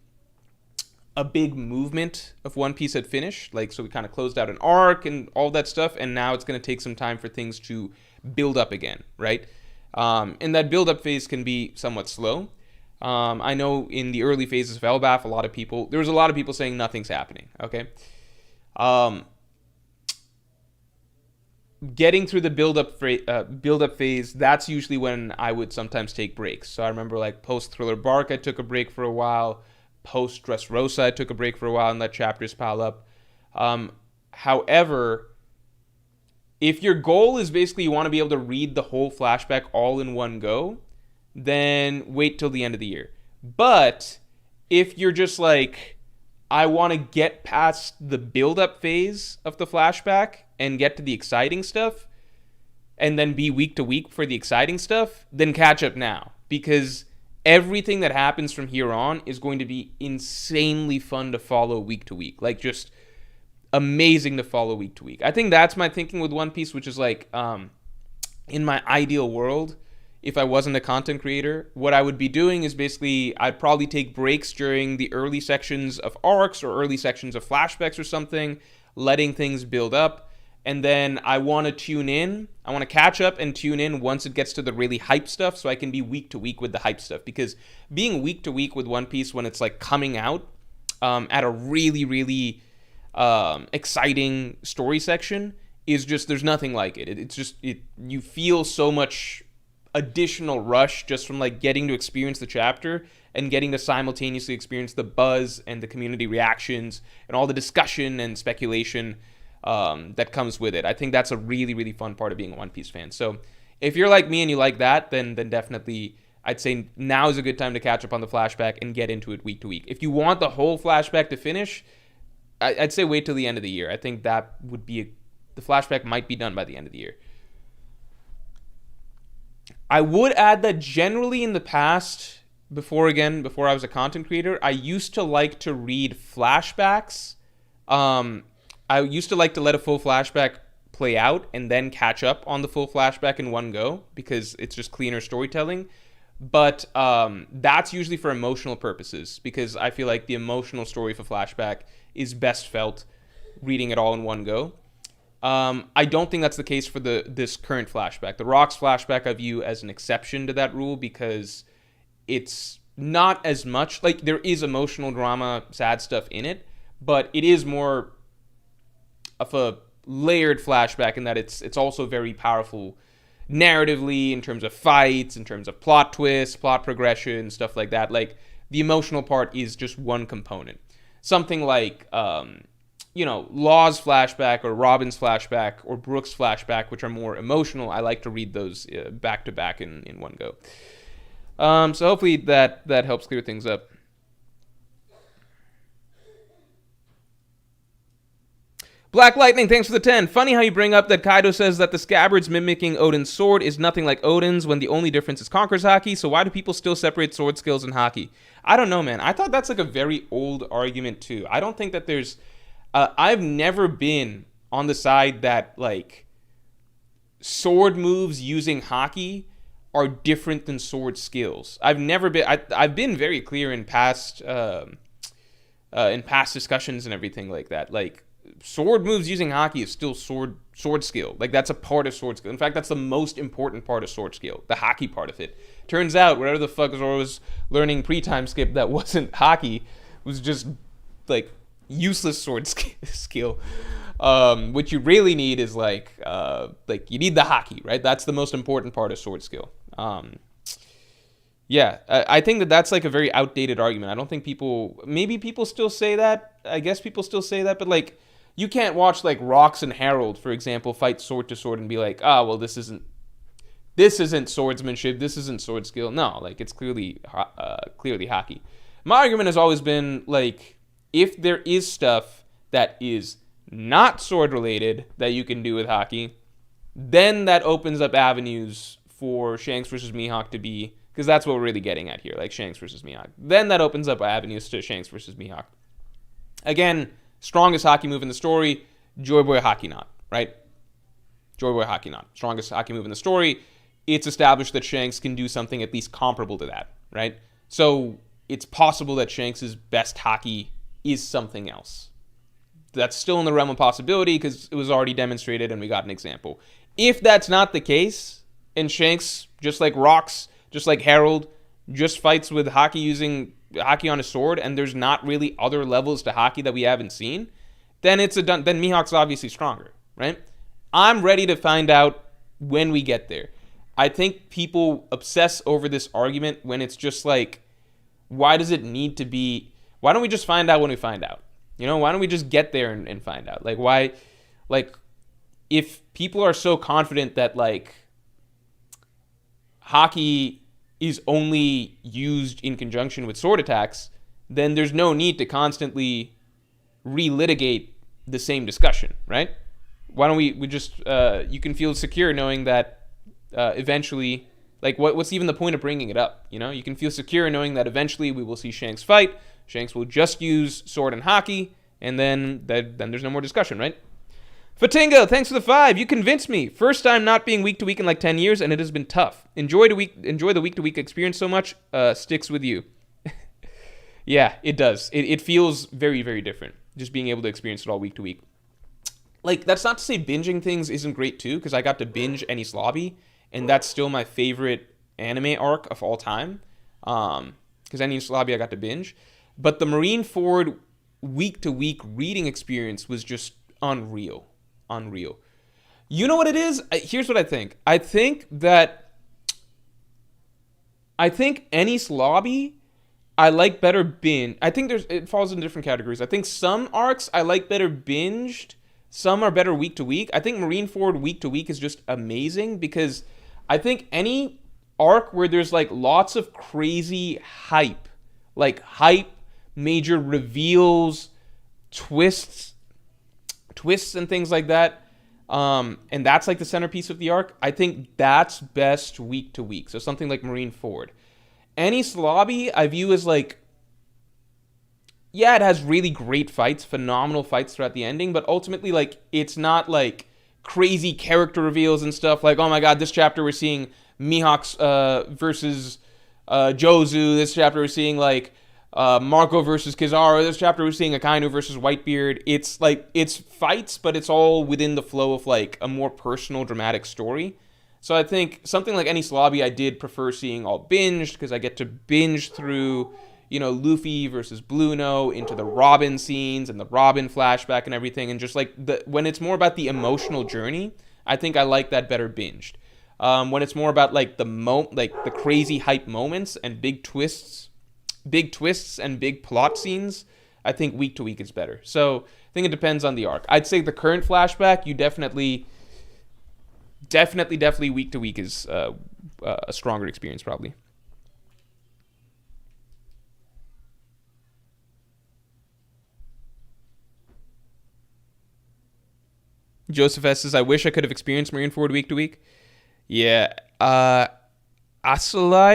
a big movement of One Piece had finished. Like, so we kind of closed out an arc and all that stuff, and now it's going to take some time for things to build up again, right? And that build-up phase can be somewhat slow. I know in the early phases of Elbaf, there was a lot of people saying nothing's happening, okay? Getting through the build-up phase, that's usually when I would sometimes take breaks. So I remember like post-Thriller Bark, I took a break for a while. Post-Dressrosa, I took a break for a while and let chapters pile up. However, if your goal is basically you want to be able to read the whole flashback all in one go, then wait till the end of the year. But if you're just like, I want to get past the build-up phase of the flashback and get to the exciting stuff, and then be week to week for the exciting stuff, then catch up now. Because everything that happens from here on is going to be insanely fun to follow week to week. Like, just amazing to follow week to week. I think that's my thinking with One Piece, which is like, in my ideal world, if I wasn't a content creator, what I would be doing is basically, I'd probably take breaks during the early sections of arcs or early sections of flashbacks or something, letting things build up. And then I want to tune in. I want to catch up and tune in once it gets to the really hype stuff, so I can be week to week with the hype stuff. Because being week to week with One Piece when it's like coming out at a really, really exciting story section is just, there's nothing like it. It's just, you feel so much additional rush just from like getting to experience the chapter and getting to simultaneously experience the buzz and the community reactions and all the discussion and speculation that comes with it. I think that's a really, really fun part of being a One Piece fan. So if you're like me and you like that, then definitely I'd say now is a good time to catch up on the flashback and get into it week to week. If you want the whole flashback to finish, I'd say wait till the end of the year. I think that would be the flashback might be done by the end of the year. I would add that generally in the past, before I was a content creator, I used to like to read flashbacks. I used to like to let a full flashback play out and then catch up on the full flashback in one go because it's just cleaner storytelling. But that's usually for emotional purposes because I feel like the emotional story for flashback is best felt reading it all in one go. I don't think that's the case for this current flashback. The Rocks flashback I view as an exception to that rule because it's not as much, like there is emotional drama, sad stuff in it, but it is more of a layered flashback in that it's also very powerful narratively in terms of fights, in terms of plot twists, plot progression, stuff like that. Like the emotional part is just one component. Something like Law's flashback or Robin's flashback or Brooke's flashback, which are more emotional, I like to read those back to back in one go. So hopefully that helps clear things up. Black Lightning, thanks for the 10. Funny how you bring up that Kaido says that the scabbards mimicking Odin's sword is nothing like Odin's when the only difference is Conqueror's Haki, so why do people still separate sword skills and Haki? I don't know, man. I thought that's like a very old argument, too. I don't think that there's... I've never been on the side that, like, sword moves using Haki are different than sword skills. I've never been... I've been very clear in past discussions and everything like that. Like, sword moves using Haki is still sword skill. Like, that's a part of sword skill. In fact, that's the most important part of sword skill, the Haki part of it. Turns out, whatever the fuck Zoro was learning pre-time skip that wasn't Haki was just, like, useless sword skill. What you really need is, like, you need the Haki, right? That's the most important part of sword skill. Yeah, I think that's, like, a very outdated argument. I don't think maybe people still say that. I guess people still say that, but, like, you can't watch, like, Rox and Harold, for example, fight sword to sword and be like, well, this isn't swordsmanship, this isn't sword skill. No, like, it's clearly Haki. My argument has always been, like, if there is stuff that is not sword related that you can do with Haki, then that opens up avenues for Shanks versus Mihawk to be, because that's what we're really getting at here, like Shanks versus Mihawk. Then that opens up avenues to Shanks versus Mihawk. Again, strongest Haki move in the story, Joy Boy Haki Knot, right? Joy Boy Haki Knot. Strongest Haki move in the story. It's established that Shanks can do something at least comparable to that, right? So it's possible that Shanks' best Haki is something else. That's still in the realm of possibility because it was already demonstrated and we got an example. If that's not the case, and Shanks, just like Rox, just like Harold, just fights with Haki using Haki on a sword, and there's not really other levels to Haki that we haven't seen, then then Mihawk's obviously stronger, right? I'm ready to find out when we get there. I think people obsess over this argument when it's just like, why does it need to be... Why don't we just find out when we find out? Why don't we just get there and find out? Like, why... Like, if people are so confident that, like, Haki is only used in conjunction with sword attacks, then there's no need to constantly relitigate the same discussion, right? Why don't we just... you can feel secure knowing that eventually... Like, what's even the point of bringing it up? You can feel secure knowing that eventually we will see Shanks fight. Shanks will just use sword and Haki, and then there's no more discussion, right? Fatingo, thanks for the 5. You convinced me. First time not being week to week in like 10 years, and it has been tough. Enjoy the week to week experience so much. Sticks with you. Yeah, it does. It feels very, very different. Just being able to experience it all week to week. Like, that's not to say binging things isn't great too, because I got to binge Enies Lobby, and that's still my favorite anime arc of all time. Because Enies Lobby I got to binge. But the Marineford week-to-week reading experience was just unreal. You know what it is? Here's what I think. I think Enies Lobby, I like better binge. I think it falls into different categories. I think some arcs I like better binged. Some are better week-to-week. I think Marineford week-to-week is just amazing because I think any arc where there's like lots of crazy hype, like hype, major reveals, twists, and things like that. And that's like the centerpiece of the arc. I think that's best week to week. So something like Marine Ford. Enies Lobby, I view as like, yeah, it has really great fights, phenomenal fights throughout the ending, but ultimately, like, it's not like crazy character reveals and stuff. Like, oh my god, this chapter we're seeing Mihawk's versus Jozu. This chapter we're seeing like Marco versus Kizaru. This chapter we're seeing Akainu versus Whitebeard. It's like, it's fights, but it's all within the flow of like a more personal, dramatic story. So I think something like Enies Lobby, I did prefer seeing all binged because I get to binge through, you know, Luffy versus Blueno into the Robin scenes and the Robin flashback and everything, and just like when it's more about the emotional journey, I think I like that better binged. When it's more about like like the crazy hype moments and big twists and big plot scenes, I think week to week is better. So I think it depends on the arc. I'd say the current flashback, you definitely week to week is a stronger experience probably. Joseph S says, I wish I could have experienced Marineford week to week. Yeah. Asalai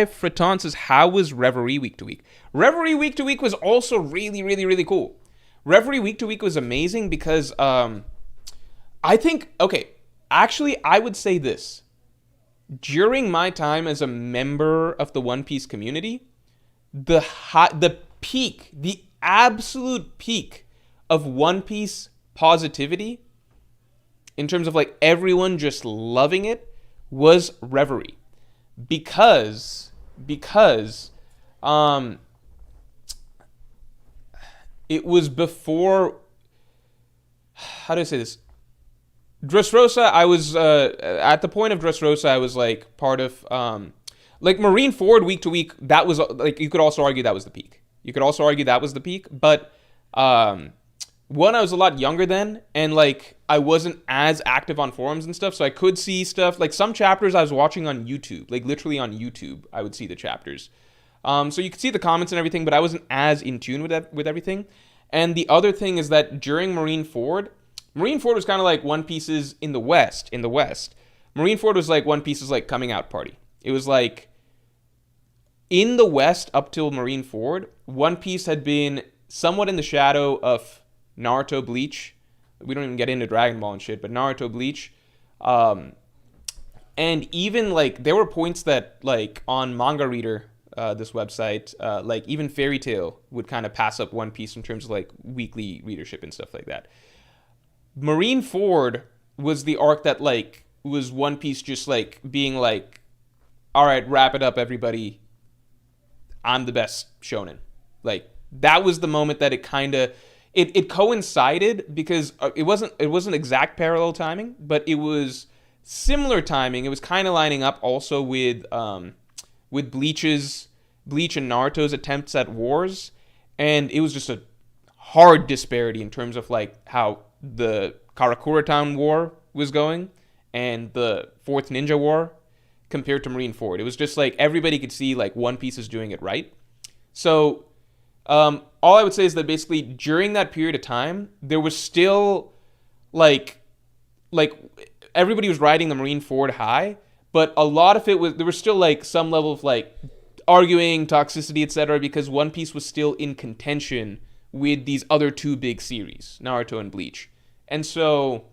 Freton says, how was Reverie week to week? Reverie week to week was also really, really, really cool. Reverie week to week was amazing because I think, okay, actually, I would say this. During my time as a member of the One Piece community, the peak, the absolute peak of One Piece positivity, in terms of like everyone just loving it, was Reverie. Because it was before, how do I say this? Dressrosa, I was, at the point of Dressrosa, I was like part of, like Marine Ford week to week, that was, like, you could also argue that was the peak. But, one, I was a lot younger then, and like, I wasn't as active on forums and stuff, so I could see stuff, like some chapters I was watching on YouTube, like literally on YouTube, I would see the chapters. So you could see the comments and everything, but I wasn't as in tune with everything. And the other thing is that during Marine Ford was kind of like One Piece's in the West. Marine Ford was like One Piece's like coming out party. It was like, in the West up till Marine Ford, One Piece had been somewhat in the shadow of Naruto, Bleach. We don't even get into Dragon Ball and shit, but Naruto, Bleach. And even like, there were points that like on Manga Reader, this website, like even Fairy Tail would kind of pass up One Piece in terms of like weekly readership and stuff like that. Marine Ford was the arc that like was One Piece just like being like, all right, wrap it up, everybody. I'm the best shonen. Like, that was the moment that it kind of, it coincided because it wasn't exact parallel timing, but it was similar timing. It was kind of lining up also with Bleach and Naruto's attempts at wars, and it was just a hard disparity in terms of like how the Karakura Town War was going and the Fourth Ninja War compared to Marine Ford. It was just like everybody could see like One Piece is doing it right. So all I would say is that basically during that period of time, there was still like everybody was riding the Marine Ford high, but a lot of it was, there was still like some level of like arguing, toxicity, etc., because One Piece was still in contention with these other two big series, Naruto and Bleach. And so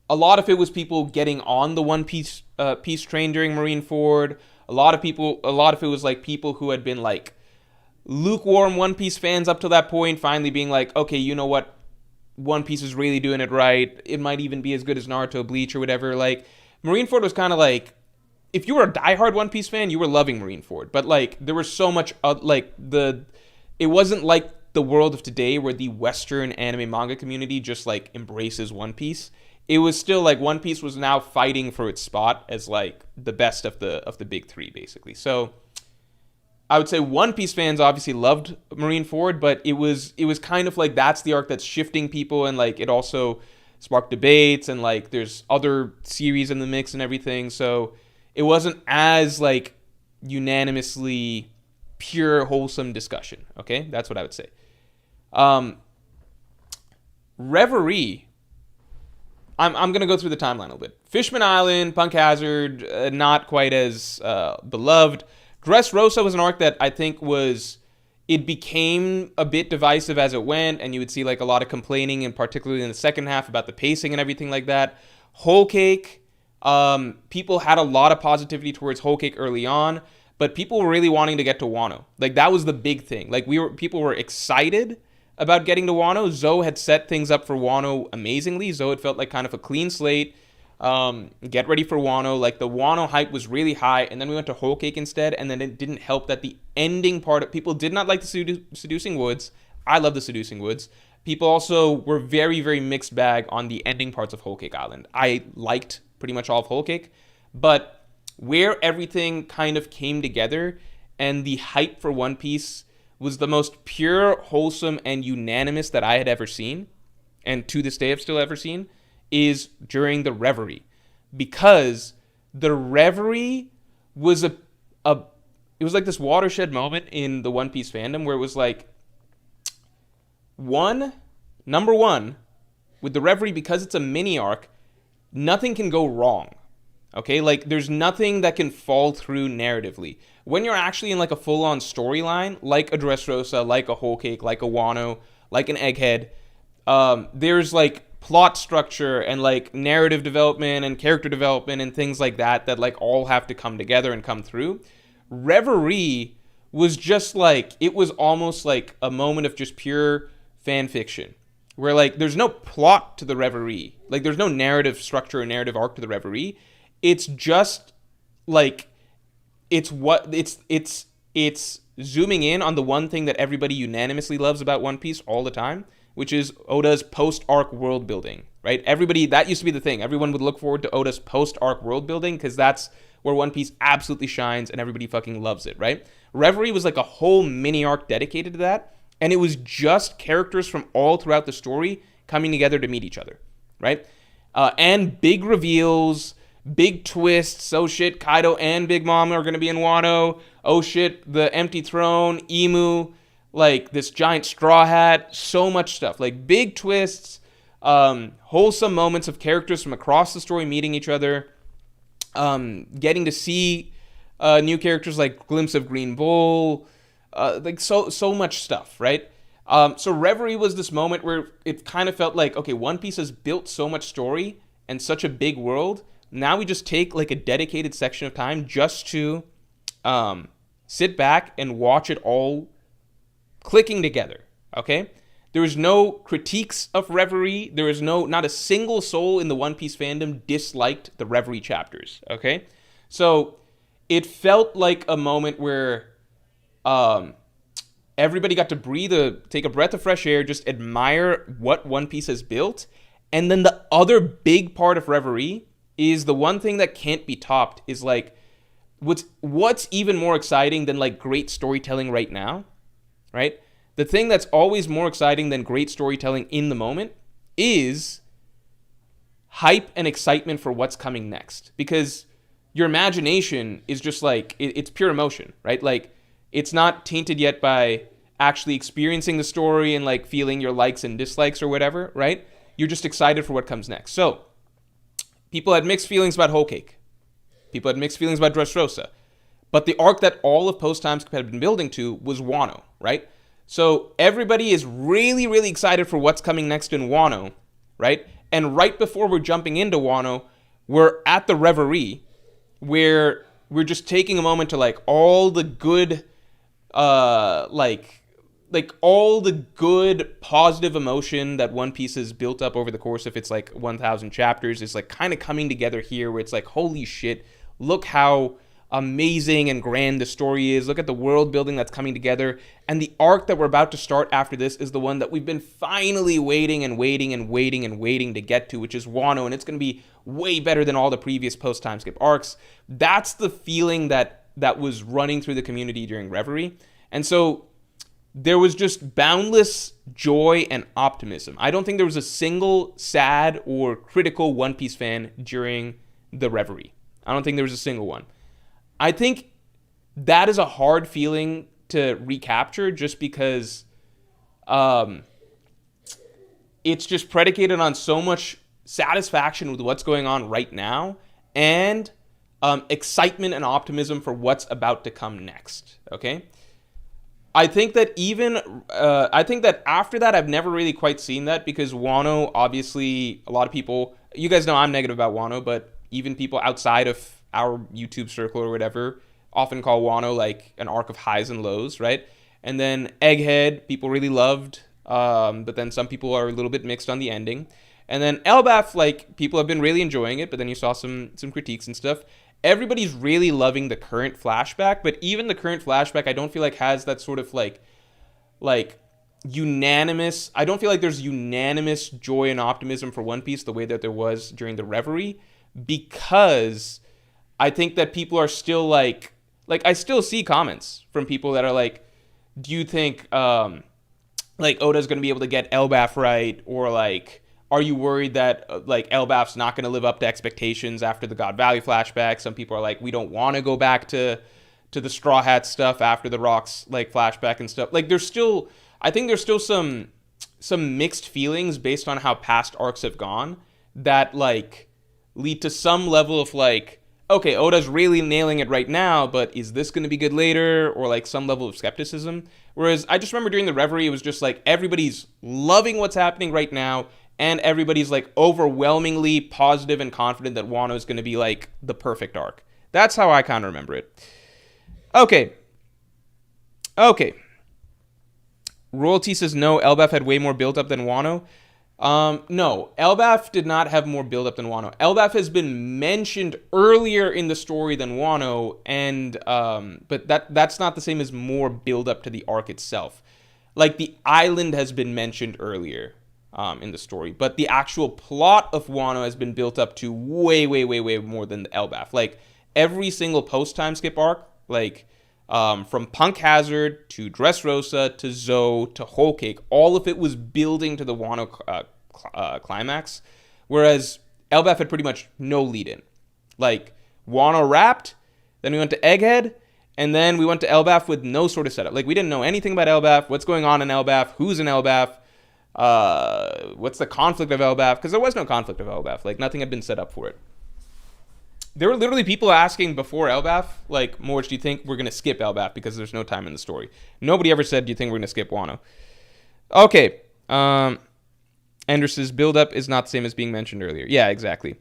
a lot of it was people getting on the One Piece peace train during Marine Ford. A lot of it was like people who had been like lukewarm One Piece fans up to that point, finally being like, okay, you know what? One Piece is really doing it right. It might even be as good as Naruto, Bleach, or whatever. Like, Marine Ford was kind of like, if you were a diehard One Piece fan, you were loving Marine Ford. But like, there was so much it wasn't like the world of today where the Western anime manga community just like embraces One Piece. It was still like One Piece was now fighting for its spot as like the best of the big three, basically. So I would say One Piece fans obviously loved Marine Ford, but it was kind of like that's the arc that's shifting people, and like it also sparked debates, and like there's other series in the mix and everything. So it wasn't as like unanimously pure wholesome discussion. Okay, that's what I would say. Reverie. I'm gonna go through the timeline a little bit. Fishman Island, Punk Hazard, not quite as beloved. Dressrosa was an arc that I think it became a bit divisive as it went, and you would see like a lot of complaining, and particularly in the second half about the pacing and everything like that. Whole Cake, people had a lot of positivity towards Whole Cake early on, but people were really wanting to get to Wano. Like that was the big thing. Like people were excited about getting to Wano. Zoe had set things up for Wano amazingly. Zoe had felt like kind of a clean slate. Get ready for Wano. Like the Wano hype was really high, and then we went to Whole Cake instead, and then it didn't help that the ending part of people did not like the Seducing Woods. I love the Seducing Woods. People also were very, very mixed bag on the ending parts of Whole Cake Island. I liked pretty much all of Whole Cake, but where everything kind of came together and the hype for One Piece was the most pure, wholesome, and unanimous that I had ever seen, and to this day I've still ever seen, is during the Reverie. Because the Reverie was it was like this watershed moment in the One Piece fandom where it was like, number one, with the Reverie, because it's a mini arc, nothing can go wrong. Okay, like there's nothing that can fall through narratively. When you're actually in like a full-on storyline, like a Dressrosa, like a Whole Cake, like a Wano, like an Egghead, there's like plot structure and like narrative development and character development and things like that like all have to come together and come through. Reverie was just like, it was almost like a moment of just pure fan fiction, where like there's no plot to the Reverie, like there's no narrative structure or narrative arc to the Reverie. It's just like it's zooming in on the one thing that everybody unanimously loves about One Piece all the time, which is Oda's post-arc world building, right? Everybody, that used to be the thing. Everyone would look forward to Oda's post-arc world building because that's where One Piece absolutely shines and everybody fucking loves it, right? Reverie was like a whole mini arc dedicated to that, and it was just characters from all throughout the story coming together to meet each other, right? And big reveals, big twists. Oh shit, Kaido and Big Mom are going to be in Wano. Oh shit, the empty throne, Emu, like this giant straw hat, so much stuff. Like big twists, wholesome moments of characters from across the story meeting each other, getting to see new characters like Glimpse of Green Bull, like so much stuff, right? So Reverie was this moment where it kind of felt like, okay, One Piece has built so much story and such a big world. Now we just take like a dedicated section of time just to sit back and watch it all clicking together, okay? There was no critiques of Reverie. There was not a single soul in the One Piece fandom disliked the Reverie chapters, okay? So it felt like a moment where everybody got to take a breath of fresh air, just admire what One Piece has built. And then the other big part of Reverie is the one thing that can't be topped is like, what's even more exciting than like great storytelling right now, right? The thing that's always more exciting than great storytelling in the moment is hype and excitement for what's coming next. Because your imagination is just like, it's pure emotion, right? Like, it's not tainted yet by actually experiencing the story and like feeling your likes and dislikes or whatever, right? You're just excited for what comes next. So, people had mixed feelings about Whole Cake. People had mixed feelings about Dressrosa. But the arc that all of Post Time Skip had been building to was Wano, right? So everybody is really, really excited for what's coming next in Wano, right? And right before we're jumping into Wano, we're at the Reverie, where we're just taking a moment to like all the good, like all the good positive emotion that One Piece has built up over the course of its like 1,000 chapters is like kind of coming together here, where it's like, holy shit, look how amazing and grand the story is. Look at the world building that's coming together. And the arc that we're about to start after this is the one that we've been finally waiting to get to, which is Wano. And it's going to be way better than all the previous post-time skip arcs. That's the feeling that was running through the community during Reverie. And so there was just boundless joy and optimism. I don't think there was a single sad or critical One Piece fan during the Reverie. I don't think there was a single one. I think that is a hard feeling to recapture just because it's just predicated on so much satisfaction with what's going on right now and excitement and optimism for what's about to come next. Okay? I think that I think that after that, I've never really quite seen that because Wano, obviously, a lot of people, you guys know I'm negative about Wano, but even people outside of our YouTube circle or whatever often call Wano like an arc of highs and lows, right? And then Egghead, people really loved, but then some people are a little bit mixed on the ending. And then Elbaf, like, people have been really enjoying it, but then you saw some critiques and stuff. Everybody's really loving the current flashback, but even the current flashback, I don't feel like has that sort of like unanimous. I don't feel like there's unanimous joy and optimism for One Piece the way that there was during the Reverie, because I think that people are still like I still see comments from people that are like, do you think like Oda's gonna be able to get Elbaf right, or like, are you worried that like Elbaf's not going to live up to expectations after the God Valley flashback? Some people are like, we don't want to go back to the Straw Hat stuff after the Rocks like flashback and stuff. Like I think there's still some mixed feelings based on how past arcs have gone that like lead to some level of like, okay, Oda's really nailing it right now, but is this going to be good later? Or like some level of skepticism. Whereas I just remember during the Reverie, it was just like everybody's loving what's happening right now. And everybody's like overwhelmingly positive and confident that Wano is going to be like the perfect arc. That's how I kind of remember it. Okay. Royalty says no, Elbaf had way more build-up than Wano. No, Elbaf did not have more build-up than Wano. Elbaf has been mentioned earlier in the story than Wano, and but that's not the same as more build-up to the arc itself. Like the island has been mentioned earlier. In the story, but the actual plot of Wano has been built up to way more than the Elbaf. Like every single post-time skip arc, like from Punk Hazard to Dressrosa to Zoe to Whole Cake, all of it was building to the Wano climax, whereas Elbaf had pretty much no lead-in. Like Wano wrapped, then we went to Egghead, and then we went to Elbaf with no sort of setup. Like we didn't know anything about Elbaf, what's going on in Elbaf, who's in Elbaf. What's the conflict of Elbaf? Because there was no conflict of Elbaf. Like, nothing had been set up for it. There were literally people asking before Elbaf, like, Morj, do you think we're going to skip Elbaf because there's no time in the story? Nobody ever said, do you think we're going to skip Wano? Okay. Enders's build-up is not the same as being mentioned earlier. Yeah, exactly.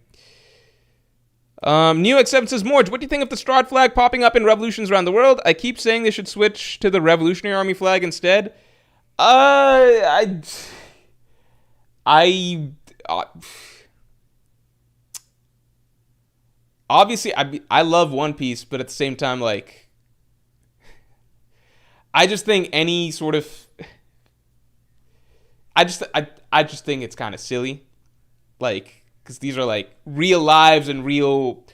Neo-X7 says, Morj, what do you think of the Strahd flag popping up in revolutions around the world? I keep saying they should switch to the Revolutionary Army flag instead. Obviously I love One Piece, but at the same time, like, I just think any sort of I just think it's kind of silly, like, because these are like real lives and real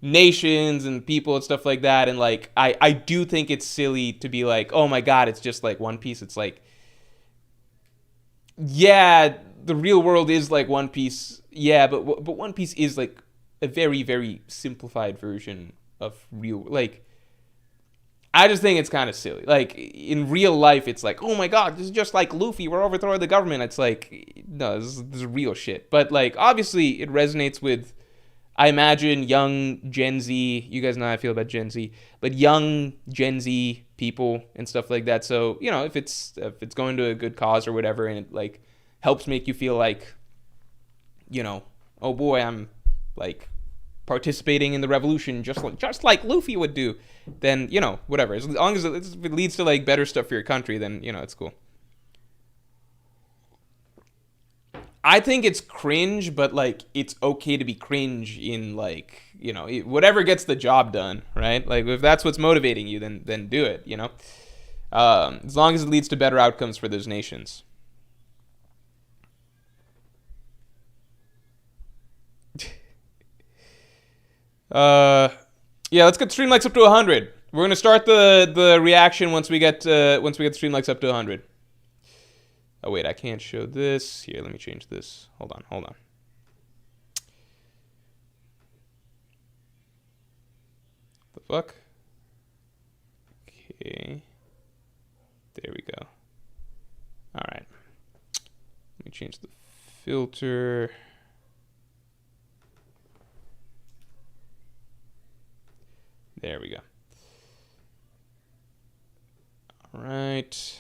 nations and people and stuff like that, and like I do think it's silly to be like, oh my god, it's just like One Piece. It's like, yeah, the real world is like One Piece, yeah, but One Piece is like a very, very simplified version of real, like, I just think it's kind of silly. Like, in real life, it's like, oh my god, this is just like Luffy, we're overthrowing the government. It's like, no, this is real shit. But, like, obviously, it resonates with, I imagine, young Gen Z, you guys know how I feel about Gen Z, but young Gen Z people and stuff like that. So, you know, if it's going to a good cause or whatever, and it, like, helps make you feel like, you know, oh boy, I'm, like, participating in the revolution just like Luffy would do, then, you know, whatever. As long as it leads to, like, better stuff for your country, then, you know, it's cool. I think it's cringe, but, like, it's okay to be cringe in, like, you know, whatever gets the job done, right? Like, if that's what's motivating you, then do it, you know? As long as it leads to better outcomes for those nations. Yeah, let's get stream likes up to 100. We're gonna start the reaction once we get stream likes up to 100. Oh wait, I can't show this. Here, let me change this. Hold on. fuck? Okay. There we go. All right. Let me change the filter. There we go. All right.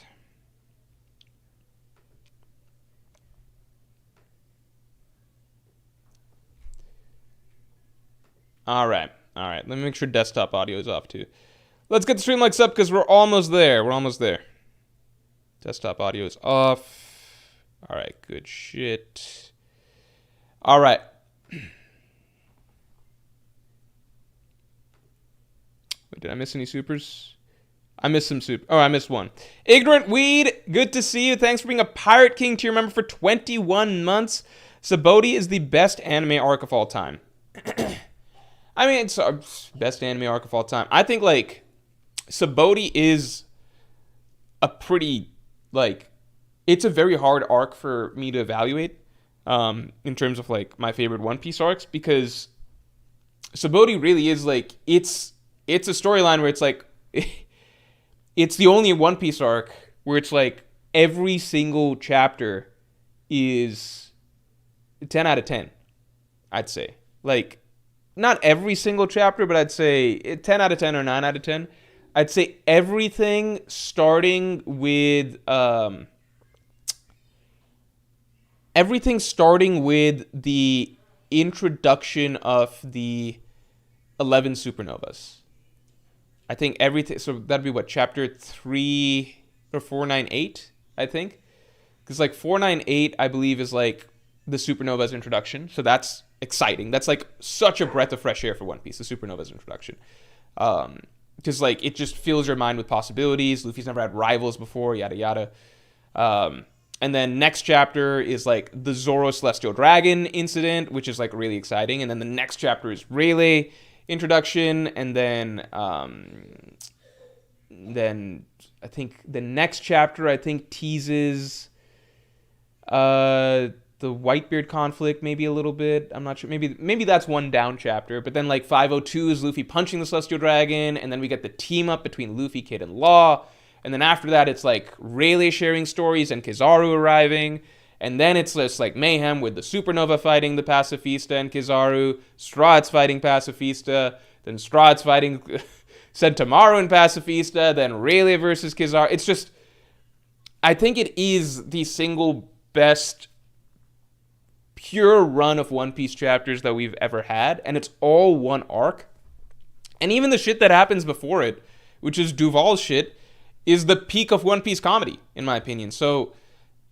All right. All right. Let me make sure desktop audio is off too. Let's get the stream lights up because we're almost there. We're almost there. Desktop audio is off. All right. Good shit. All right. Wait, did I miss any supers? I missed some super. Oh, I missed one. Ignorant Weed, good to see you. Thanks for being a Pirate King tier member for 21 months. Saboti is the best anime arc of all time. I mean, it's best anime arc of all time. I think, like, Saboti is a pretty, like, it's a very hard arc for me to evaluate in terms of, like, my favorite One Piece arcs, because Saboti really is, like, it's a storyline where it's, like, it's the only One Piece arc where it's, like, every single chapter is 10 out of 10, I'd say. Like, not every single chapter, but I'd say 10 out of 10 or 9 out of 10. I'd say everything starting with the introduction of the 11 supernovas. I think everything, so that'd be what, chapter 3 or 498, I think? Because, like, 498, I believe, is, like, the supernova's introduction. So that's exciting. That's, like, such a breath of fresh air for One Piece, the supernova's introduction. Because, like, it just fills your mind with possibilities. Luffy's never had rivals before, yada, yada. And then next chapter is, like, the Zoro Celestial Dragon incident, which is, like, really exciting. And then the next chapter is Rayleigh introduction. And then I think the next chapter, I think, teases the Whitebeard conflict maybe a little bit. I'm not sure. Maybe that's one down chapter. But then, like, 502 is Luffy punching the Celestial Dragon. And then we get the team up between Luffy, Kid, and Law. And then after that, it's, like, Rayleigh sharing stories and Kizaru arriving. And then it's just, like, mayhem with the Supernova fighting the Pacifista and Kizaru. Strahd's fighting Pacifista. Then Strahd's fighting Sentomaru and Pacifista. Then Rayleigh versus Kizaru. It's just, I think it is the single best pure run of One Piece chapters that we've ever had, and it's all one arc. And even the shit that happens before it, which is Duval's shit, is the peak of One Piece comedy, in my opinion. So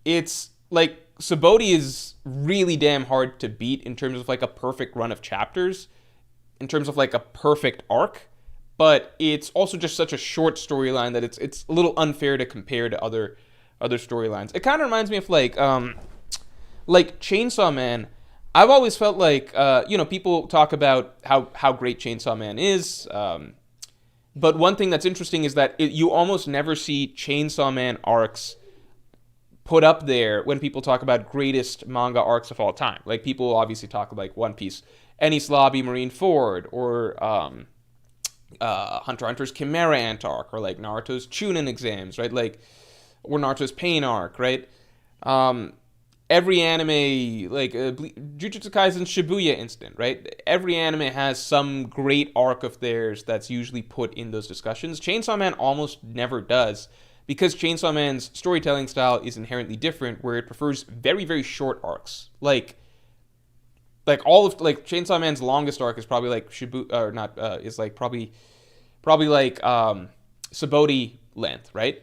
it's like, Saboti is really damn hard to beat in terms of, like, a perfect run of chapters, in terms of, like, a perfect arc, but it's also just such a short storyline that it's a little unfair to compare to other storylines. It kind of reminds me of, like Chainsaw Man. I've always felt like, people talk about how great Chainsaw Man is, but one thing that's interesting is that you almost never see Chainsaw Man arcs put up there when people talk about greatest manga arcs of all time. Like, people obviously talk like One Piece, Enies Lobby, Marineford, or Hunter x Hunter's Chimera Ant arc, or, like, Naruto's Chunin exams, right? Like, or Naruto's Pain arc, right? Every anime, like Jujutsu Kaisen's Shibuya incident, right? Every anime has some great arc of theirs that's usually put in those discussions. Chainsaw Man almost never does, because Chainsaw Man's storytelling style is inherently different, where it prefers very, very short arcs. Like all of, like, Chainsaw Man's longest arc is probably like probably like Saboti length, right?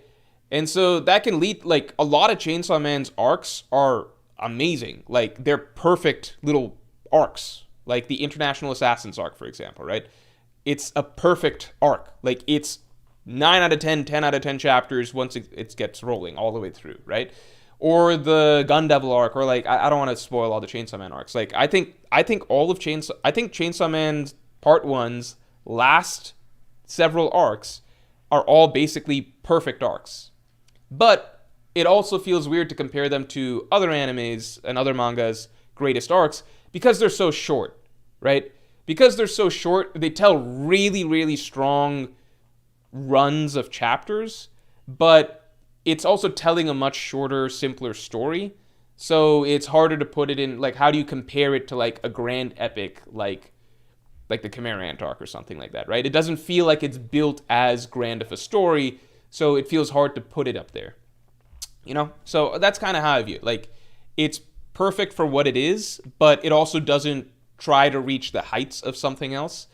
And so that can lead, like, a lot of Chainsaw Man's arcs are amazing. Like, they're perfect little arcs. Like the International Assassins arc, for example, right? It's a perfect arc. Like, it's 9 out of 10, 10 out of 10 chapters once it gets rolling all the way through, right? Or the Gun Devil arc, or, like, I don't want to spoil all the Chainsaw Man arcs. Like, I think Chainsaw Man's Part 1's last several arcs are all basically perfect arcs. But it also feels weird to compare them to other animes and other mangas' greatest arcs, because they're so short, right? because they're so short, they tell really, really strong runs of chapters, but it's also telling a much shorter, simpler story. So it's harder to put it in, like, how do you compare it to, like, a grand epic, like the Chimera Ant arc or something like that, right? It doesn't feel like it's built as grand of a story, so it feels hard to put it up there. You know? So that's kind of how I view it. Like, it's perfect for what it is, but it also doesn't try to reach the heights of something else.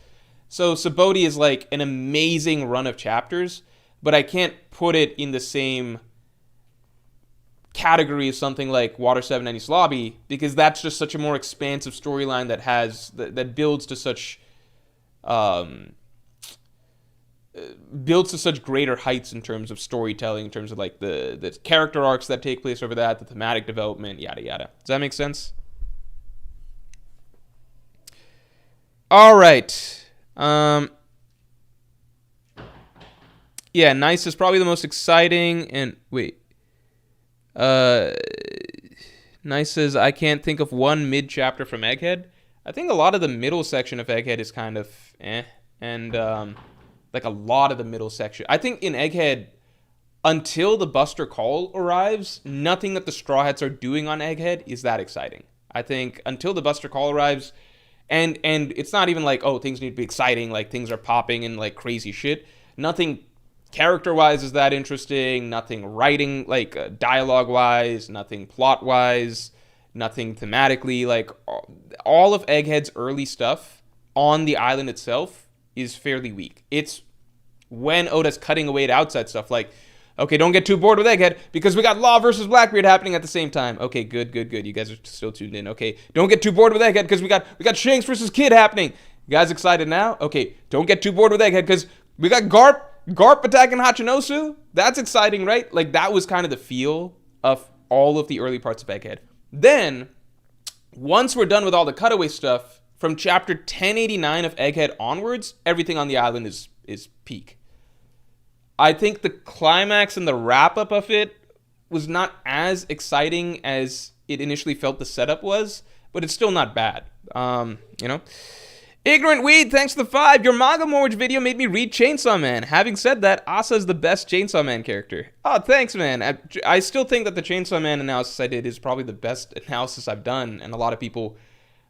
So Sabaody is like an amazing run of chapters, but I can't put it in the same category as something like Water 7 Enies Lobby, because that's just such a more expansive storyline that builds to such greater heights in terms of storytelling, in terms of like the character arcs that take place over that, the thematic development, yada yada. Does that make sense? All right. Yeah, Nice is probably the most exciting. And wait, Nice says, I can't think of one mid chapter from Egghead. I think a lot of the middle section of Egghead is kind of and like a lot of the middle section. I think in Egghead, until the Buster Call arrives, nothing that the Straw Hats are doing on Egghead is that exciting. I think until the Buster Call arrives, and it's not even like, oh, things need to be exciting, like things are popping and like crazy shit. Nothing character-wise is that interesting, nothing writing, like dialogue-wise, nothing plot-wise, nothing thematically. Like, all of Egghead's early stuff on the island itself is fairly weak. It's when Oda's cutting away to outside stuff, like, okay, don't get too bored with Egghead, because we got Law versus Blackbeard happening at the same time. Okay, good. You guys are still tuned in. Okay, don't get too bored with Egghead, because we got Shanks versus Kid happening. You guys excited now? Okay, don't get too bored with Egghead, because we got Garp attacking Hachinosu. That's exciting, right? Like, that was kind of the feel of all of the early parts of Egghead. Then, once we're done with all the cutaway stuff, from chapter 1089 of Egghead onwards, everything on the island is peak. I think the climax and the wrap-up of it was not as exciting as it initially felt the setup was, but it's still not bad. You know? Ignorant Weed, thanks for the 5. Your Manga Morj video made me read Chainsaw Man. Having said that, Asa is the best Chainsaw Man character. Oh, thanks, man. I still think that the Chainsaw Man analysis I did is probably the best analysis I've done, and a lot of people...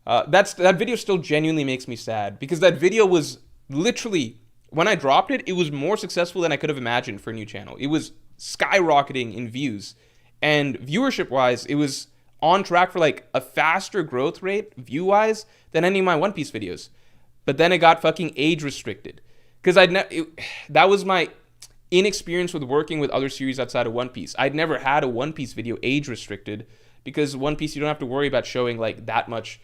that video still genuinely makes me sad, because that video was literally... When I dropped it, it was more successful than I could have imagined for a new channel. It was skyrocketing in views. And viewership-wise, it was on track for like a faster growth rate, view-wise, than any of my One Piece videos. But then it got fucking age-restricted. Because that was my inexperience with working with other series outside of One Piece. I'd never had a One Piece video age-restricted, because One Piece, you don't have to worry about showing like that much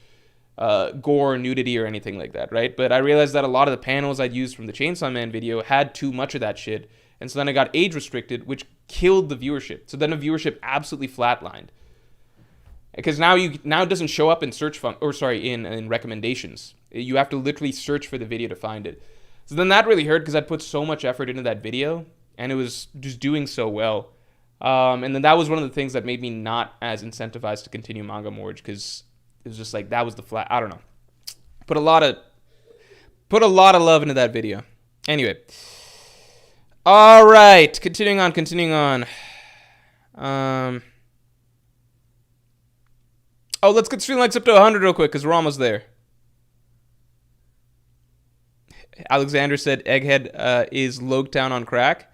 gore, nudity, or anything like that, right? But I realized that a lot of the panels I'd used from the Chainsaw Man video had too much of that shit, and so then I got age restricted, which killed the viewership. So then the viewership absolutely flatlined, because now it doesn't show up in in recommendations. You have to literally search for the video to find it. So then that really hurt, because I'd put so much effort into that video, and it was just doing so well. And then that was one of the things that made me not as incentivized to continue Manga Morj, because it was just like, that was the flat. I don't know. Put a lot of love into that video. Anyway. All right. Continuing on. Let's get stream likes up to 100 real quick, because we're almost there. Alexander said Egghead is Logetown on crack.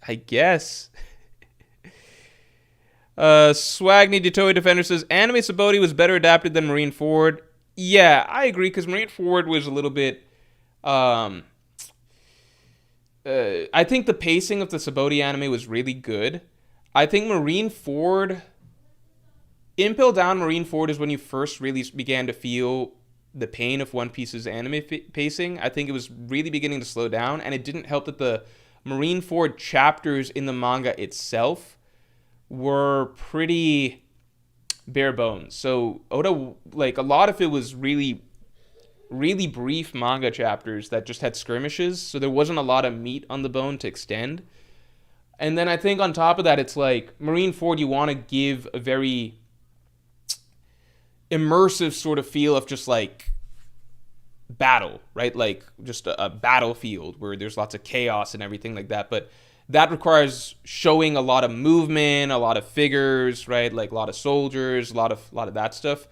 I guess. Swagny Toei Defender says Anime Sabaody was better adapted than Marine Forward. Yeah, I agree, because Marine Forward was a little bit... I think the pacing of the Sabaody anime was really good. I think Marine Forward... Impel Down Marine Forward is when you first really began to feel the pain of One Piece's anime pacing. I think it was really beginning to slow down, and it didn't help that the Marine Forward chapters in the manga itself were pretty bare bones. So Oda, like, a lot of it was really, really brief manga chapters that just had skirmishes, so there wasn't a lot of meat on the bone to extend. And then I think on top of that, it's like, Marine Forward, you want to give a very immersive sort of feel of just like battle, right? Like just a battlefield where there's lots of chaos and everything like that. But that requires showing a lot of movement, a lot of figures, right? Like a lot of soldiers, a lot of that stuff.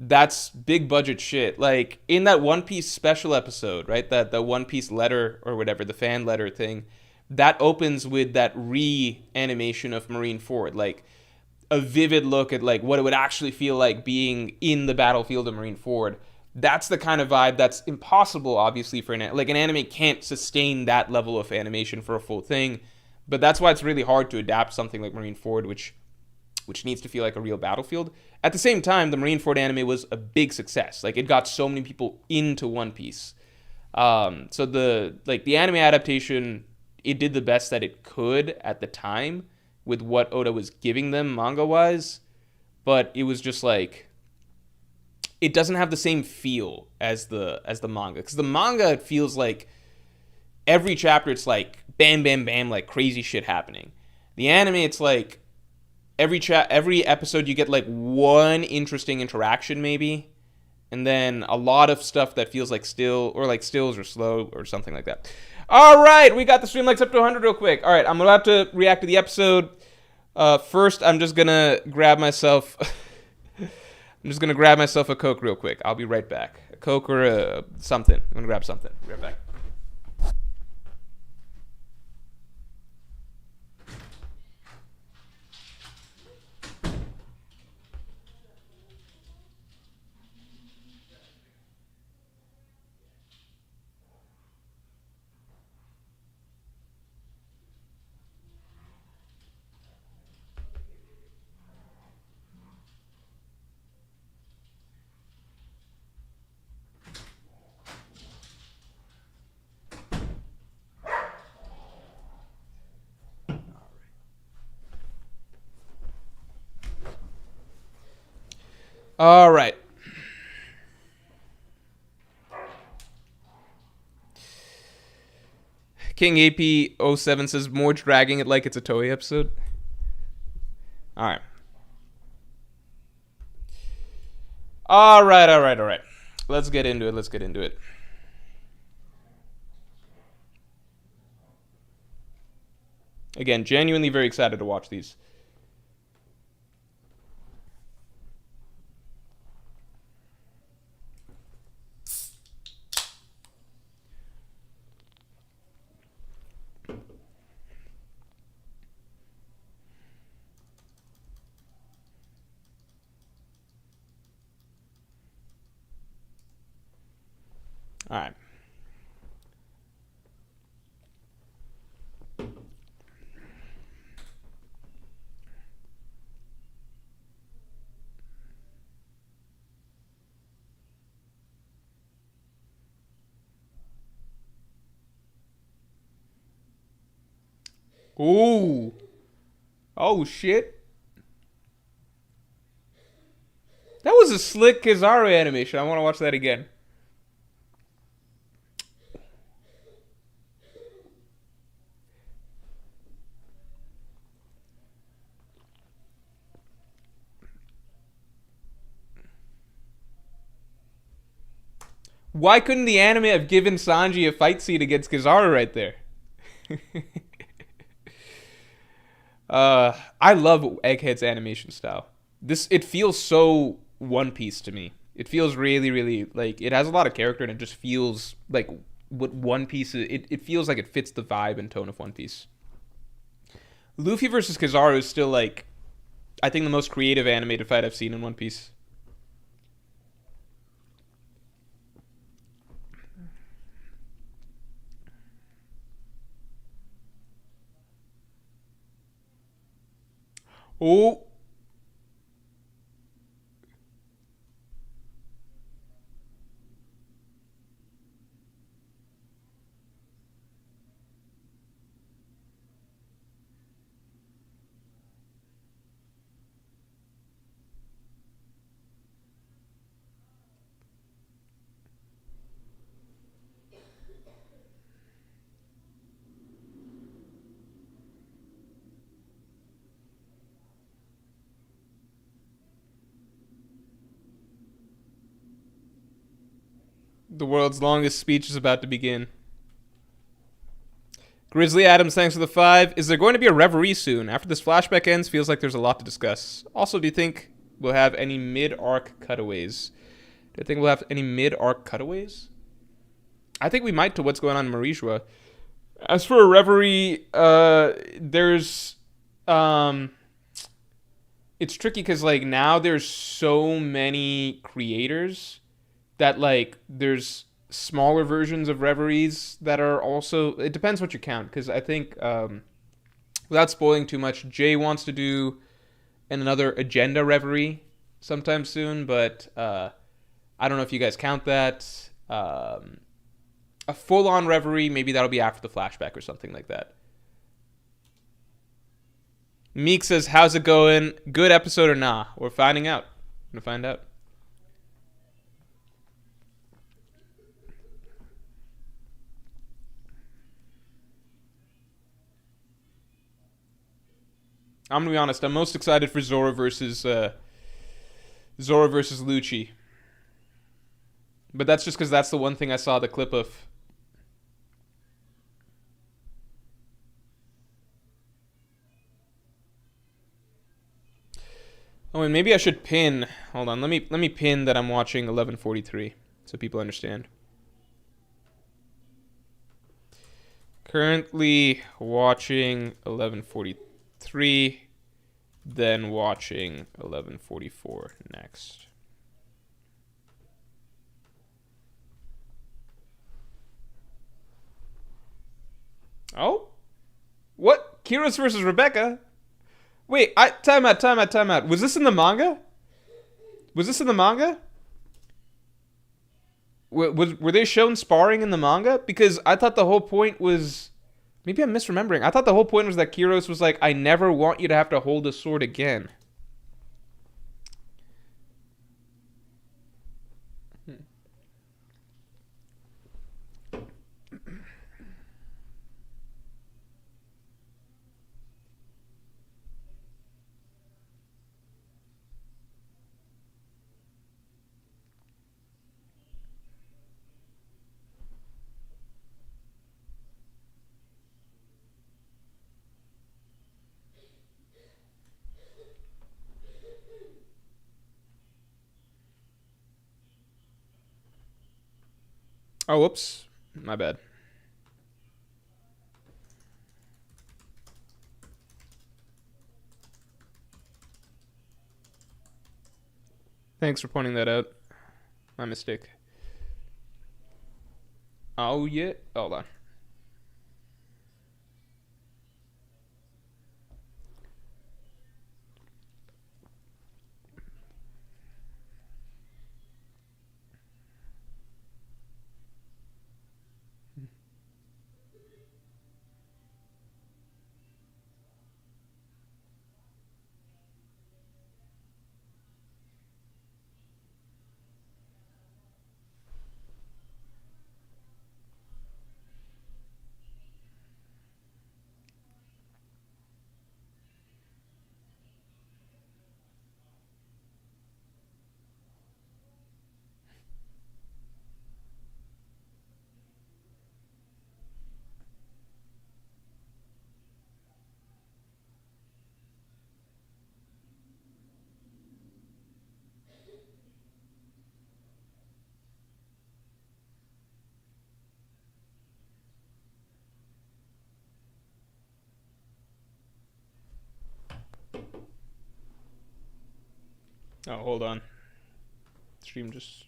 That's big budget shit. Like in that One Piece special episode, right? That the One Piece letter or whatever, the fan letter thing, that opens with that re-animation of Marineford, like a vivid look at like what it would actually feel like being in the battlefield of Marineford. That's the kind of vibe that's impossible, obviously, for an anime can't sustain that level of animation for a full thing. But that's why it's really hard to adapt something like Marineford, which needs to feel like a real battlefield. At the same time, the Marineford anime was a big success. Like it got so many people into One Piece. So the anime adaptation, it did the best that it could at the time with what Oda was giving them manga wise, but it was just like it doesn't have the same feel as the manga, because the manga, it feels like every chapter it's like bam bam bam, like crazy shit happening. The anime, it's like every episode you get like one interesting interaction maybe, and then a lot of stuff that feels like stills or slow or something like that. All right, we got the stream likes up to 100 real quick. All right, I'm about to react to the episode. First, I'm just gonna grab myself. I'm just gonna grab myself a Coke real quick. I'll be right back. A Coke or something. I'm gonna grab something. Be right back. All right. King AP07 says Morj dragging it like it's a Toei episode. All right. All right, all right, all right. Let's get into it. Let's get into it. Again, genuinely very excited to watch these. All right. Ooh. Oh, shit. That was a slick Kizaru animation. I want to watch that again. Why couldn't the anime have given Sanji a fight scene against Kizaru right there? I love Egghead's animation style. It feels so One Piece to me. It feels really, really like it has a lot of character, and it just feels like what One Piece is. It feels like it fits the vibe and tone of One Piece. Luffy versus Kizaru is still like, I think, the most creative animated fight I've seen in One Piece. Oh. The world's longest speech is about to begin. Grizzly Adams, thanks for the 5. Is there going to be a reverie soon? After this flashback ends, feels like there's a lot to discuss. Also, do you think we'll have any mid-arc cutaways? Do you think we'll have any mid-arc cutaways? I think we might to what's going on in Morj. As for a reverie, there's... It's tricky because, like, now there's so many creators that, like, there's smaller versions of reveries that are also, it depends what you count, because I think without spoiling too much, Jay wants to do another agenda reverie sometime soon, but I don't know if you guys count that. A full-on reverie, maybe that'll be after the flashback or something like that. Meek says, how's it going? Good episode or nah? We're finding out. We're gonna find out. I'm gonna be honest. I'm most excited for Zora versus Lucci, but that's just because that's the one thing I saw the clip of. Oh, and maybe I should pin. Hold on. Let me pin that I'm watching 11:43 so people understand. Currently watching 11:43, then watching 11:44 next. Oh? What? Kyros versus Rebecca? Wait, time out. Was this in the manga? Was this in the manga? Were they shown sparring in the manga? Because I thought the whole point was... Maybe I'm misremembering. I thought the whole point was that Kyros was like, I never want you to have to hold a sword again. Oh, whoops. My bad. Thanks for pointing that out. My mistake. Oh, yeah. Hold on. Oh, hold on. Stream just...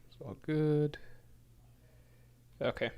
It's all good. Okay.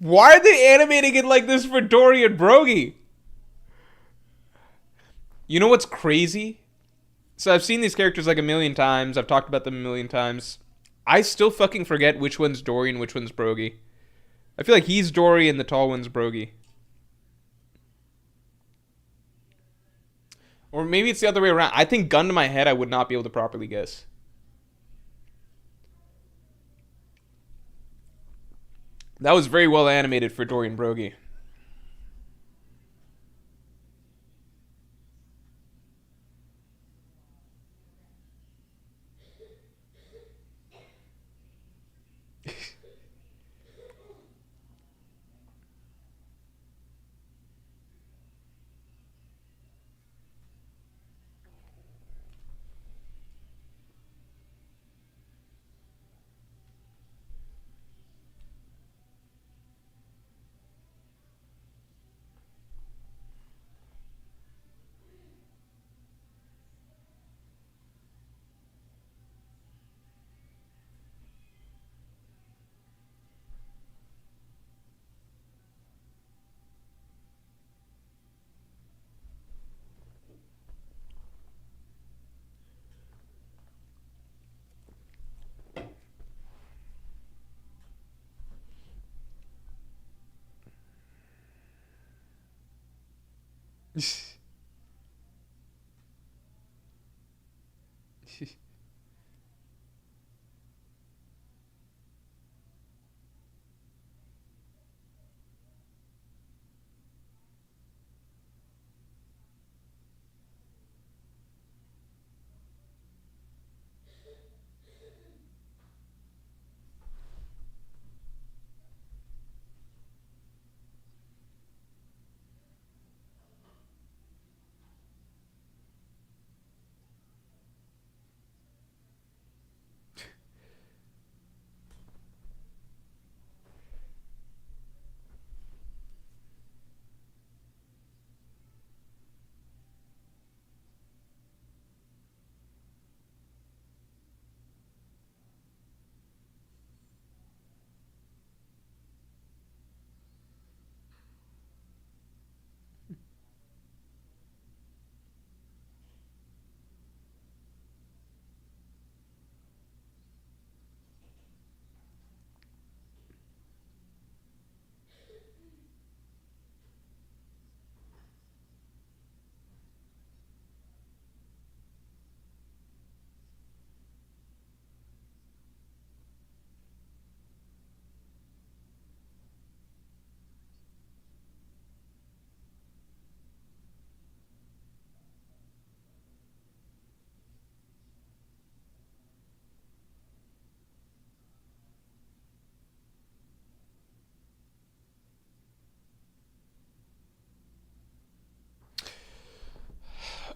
Why are they animating it like this for Dory and Brogy? You know what's crazy? So I've seen these characters like a million times. I've talked about them a million times. I still fucking forget which one's Dory and which one's Brogy. I feel like he's Dory and the tall one's Brogy. Or maybe it's the other way around. I think gun to my head, I would not be able to properly guess. That was very well animated for Dory and Brogy.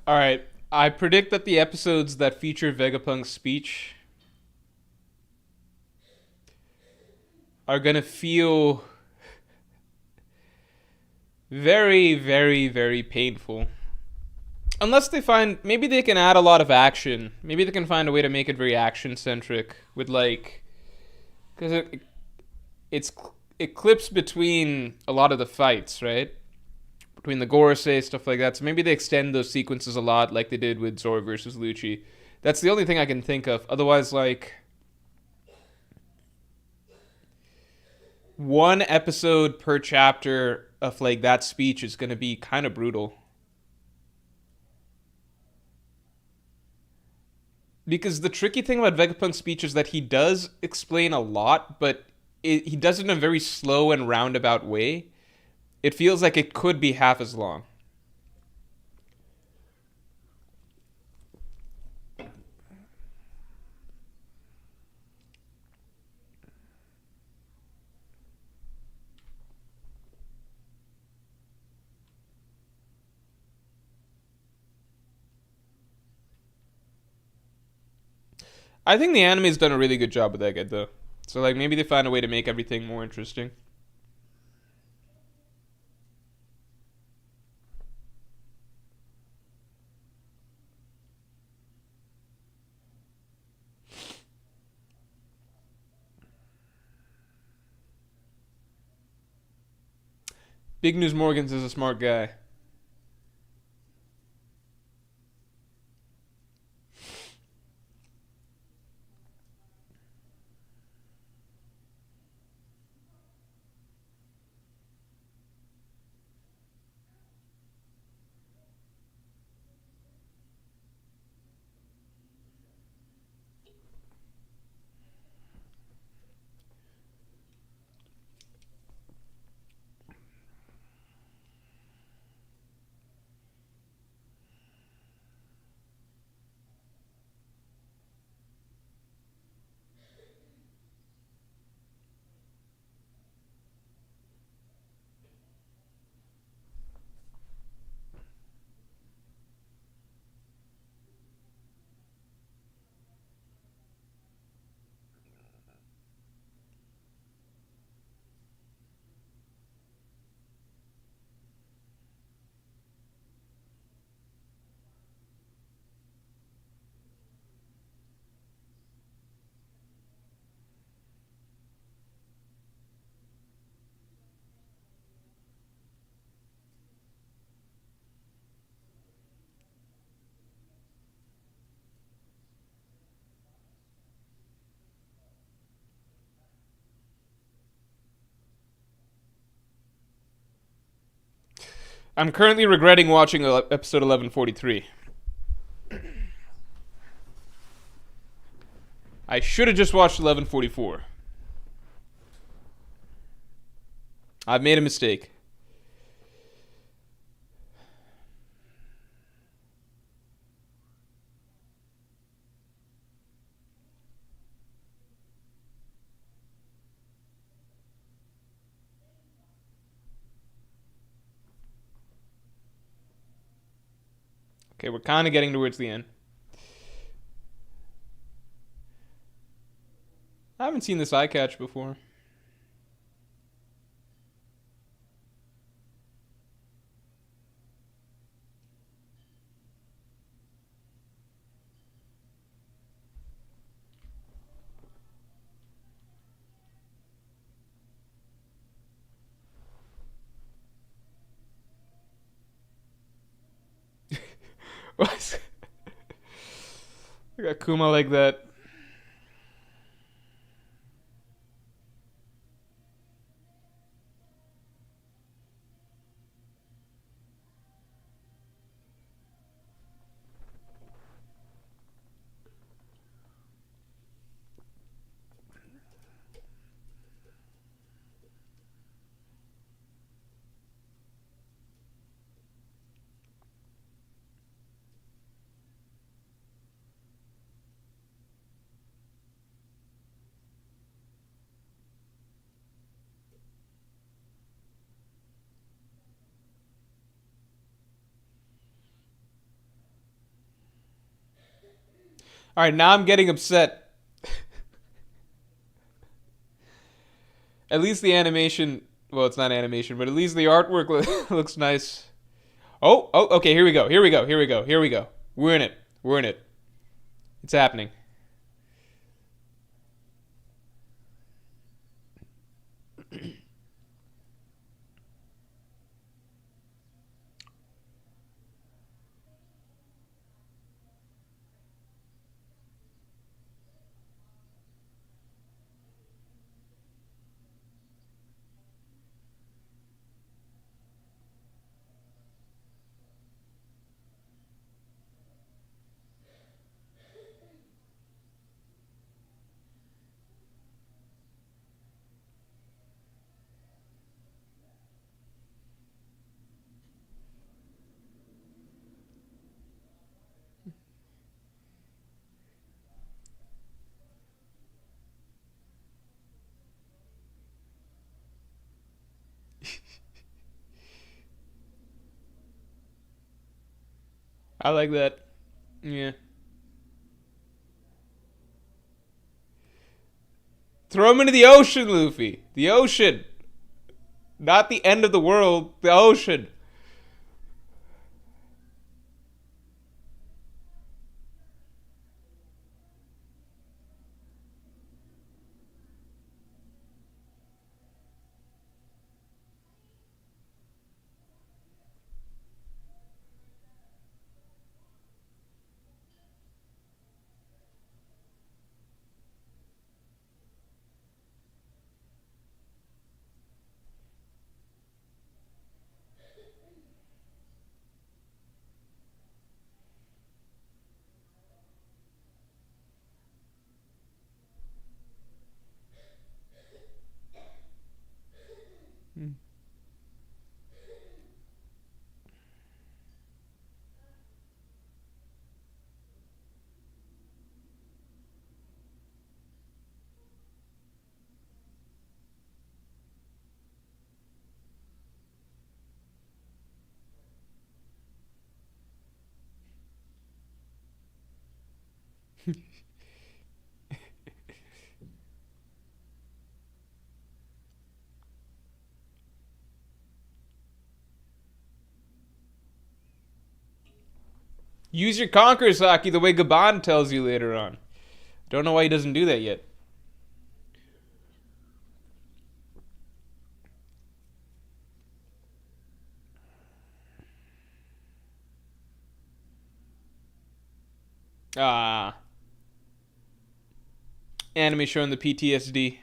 All right. I predict that the episodes that feature Vegapunk's speech are going to feel very, very, very painful. Unless they find, maybe they can add a lot of action. Maybe they can find a way to make it very action centric with like, because it's it clips between a lot of the fights, right? Between the Gorosei stuff like that. So maybe they extend those sequences a lot, like they did with Zoro versus Lucci. That's the only thing I can think of. Otherwise, like one episode per chapter of like that speech is going to be kind of brutal. Because the tricky thing about Vegapunk's speech is that he does explain a lot, but he does it in a very slow and roundabout way. It feels like it could be half as long. I think the anime's done a really good job with that, though. So like maybe they find a way to make everything more interesting. Big News Morgans is a smart guy. I'm currently regretting watching episode 1143. I should have just watched 1144. I've made a mistake. Okay, we're kind of getting towards the end. I haven't seen this eye catch before. What? I got Kuma like that. All right, now I'm getting upset. At least the animation. Well, it's not animation, but at least the artwork looks nice. Oh, okay. Here we go. Here we go. Here we go. Here we go. We're in it. We're in it. It's happening. I like that. Yeah. Throw him into the ocean, Luffy. The ocean. Not the end of the world. The ocean. Use your Conqueror Saki the way Gaban tells you later on. Don't know why he doesn't do that yet. Ah. Anime showing the PTSD.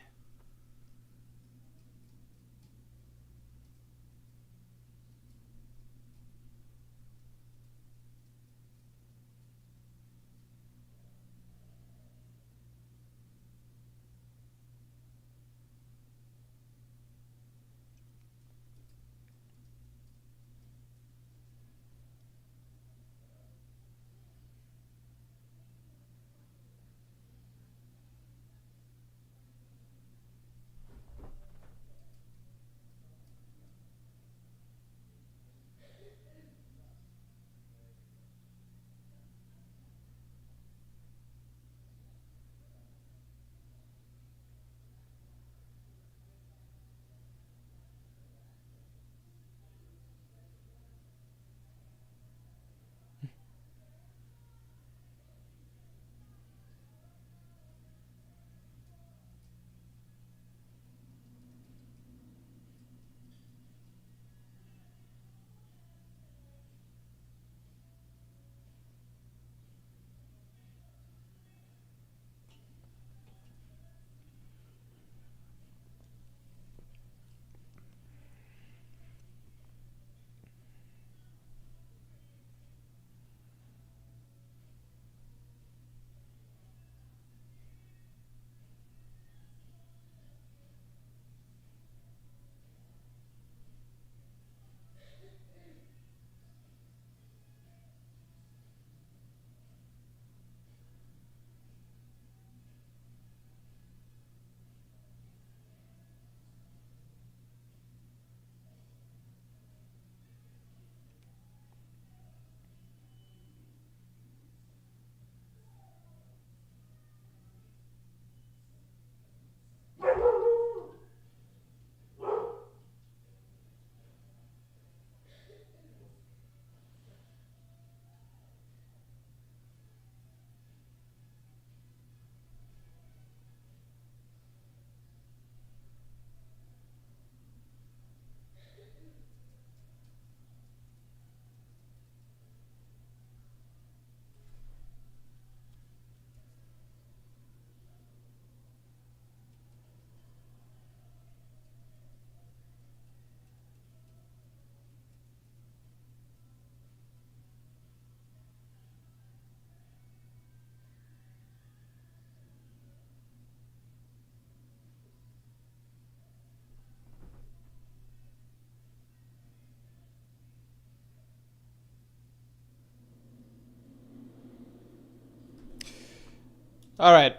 All right.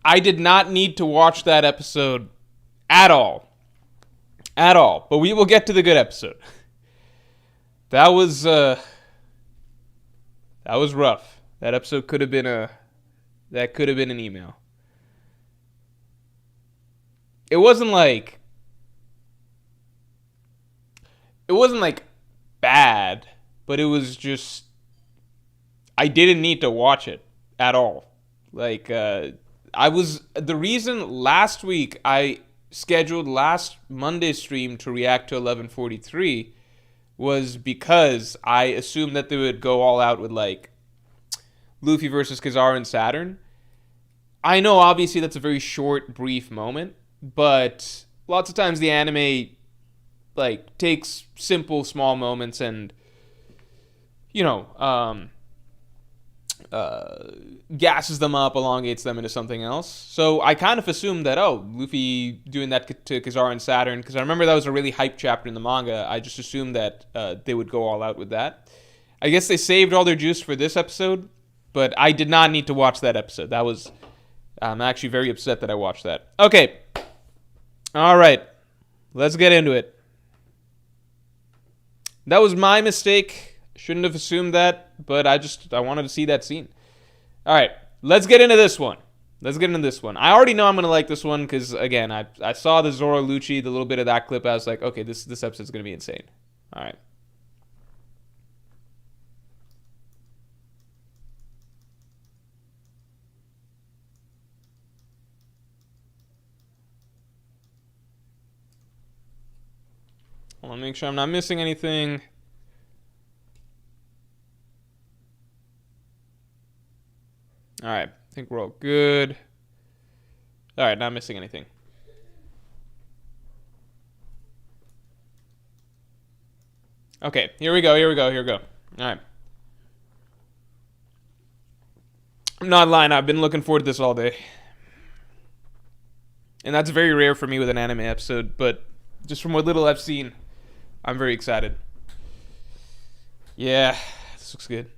I did not need to watch that episode at all. At all. But we will get to the good episode. That was rough. That episode could have been an email. It wasn't like bad, but it was just I didn't need to watch it at all. Like the reason last week I scheduled last Monday's stream to react to 1143 was because I assumed that they would go all out with like Luffy versus Kizaru and Saturn. I know obviously that's a very short, brief moment, but lots of times the anime like takes simple, small moments and gasses them up, elongates them into something else. So I kind of assumed that, Luffy doing that to Kizaru and Saturn, because I remember that was a really hype chapter in the manga. I just assumed that they would go all out with that. I guess they saved all their juice for this episode, but I did not need to watch that episode. I'm actually very upset that I watched that. Okay. All right. Let's get into it. That was my mistake. Shouldn't have assumed that, but I wanted to see that scene. All right, let's get into this one. I already know I'm going to like this one because, again, I saw the Zoro Lucci, the little bit of that clip. I was like, okay, this episode's going to be insane. All right. I'll make sure I'm not missing anything. All right, I think we're all good. All right, not missing anything. Okay, here we go. All right. I'm not lying. I've been looking forward to this all day. And that's very rare for me with an anime episode, but just from what little I've seen, I'm very excited. Yeah, this looks good.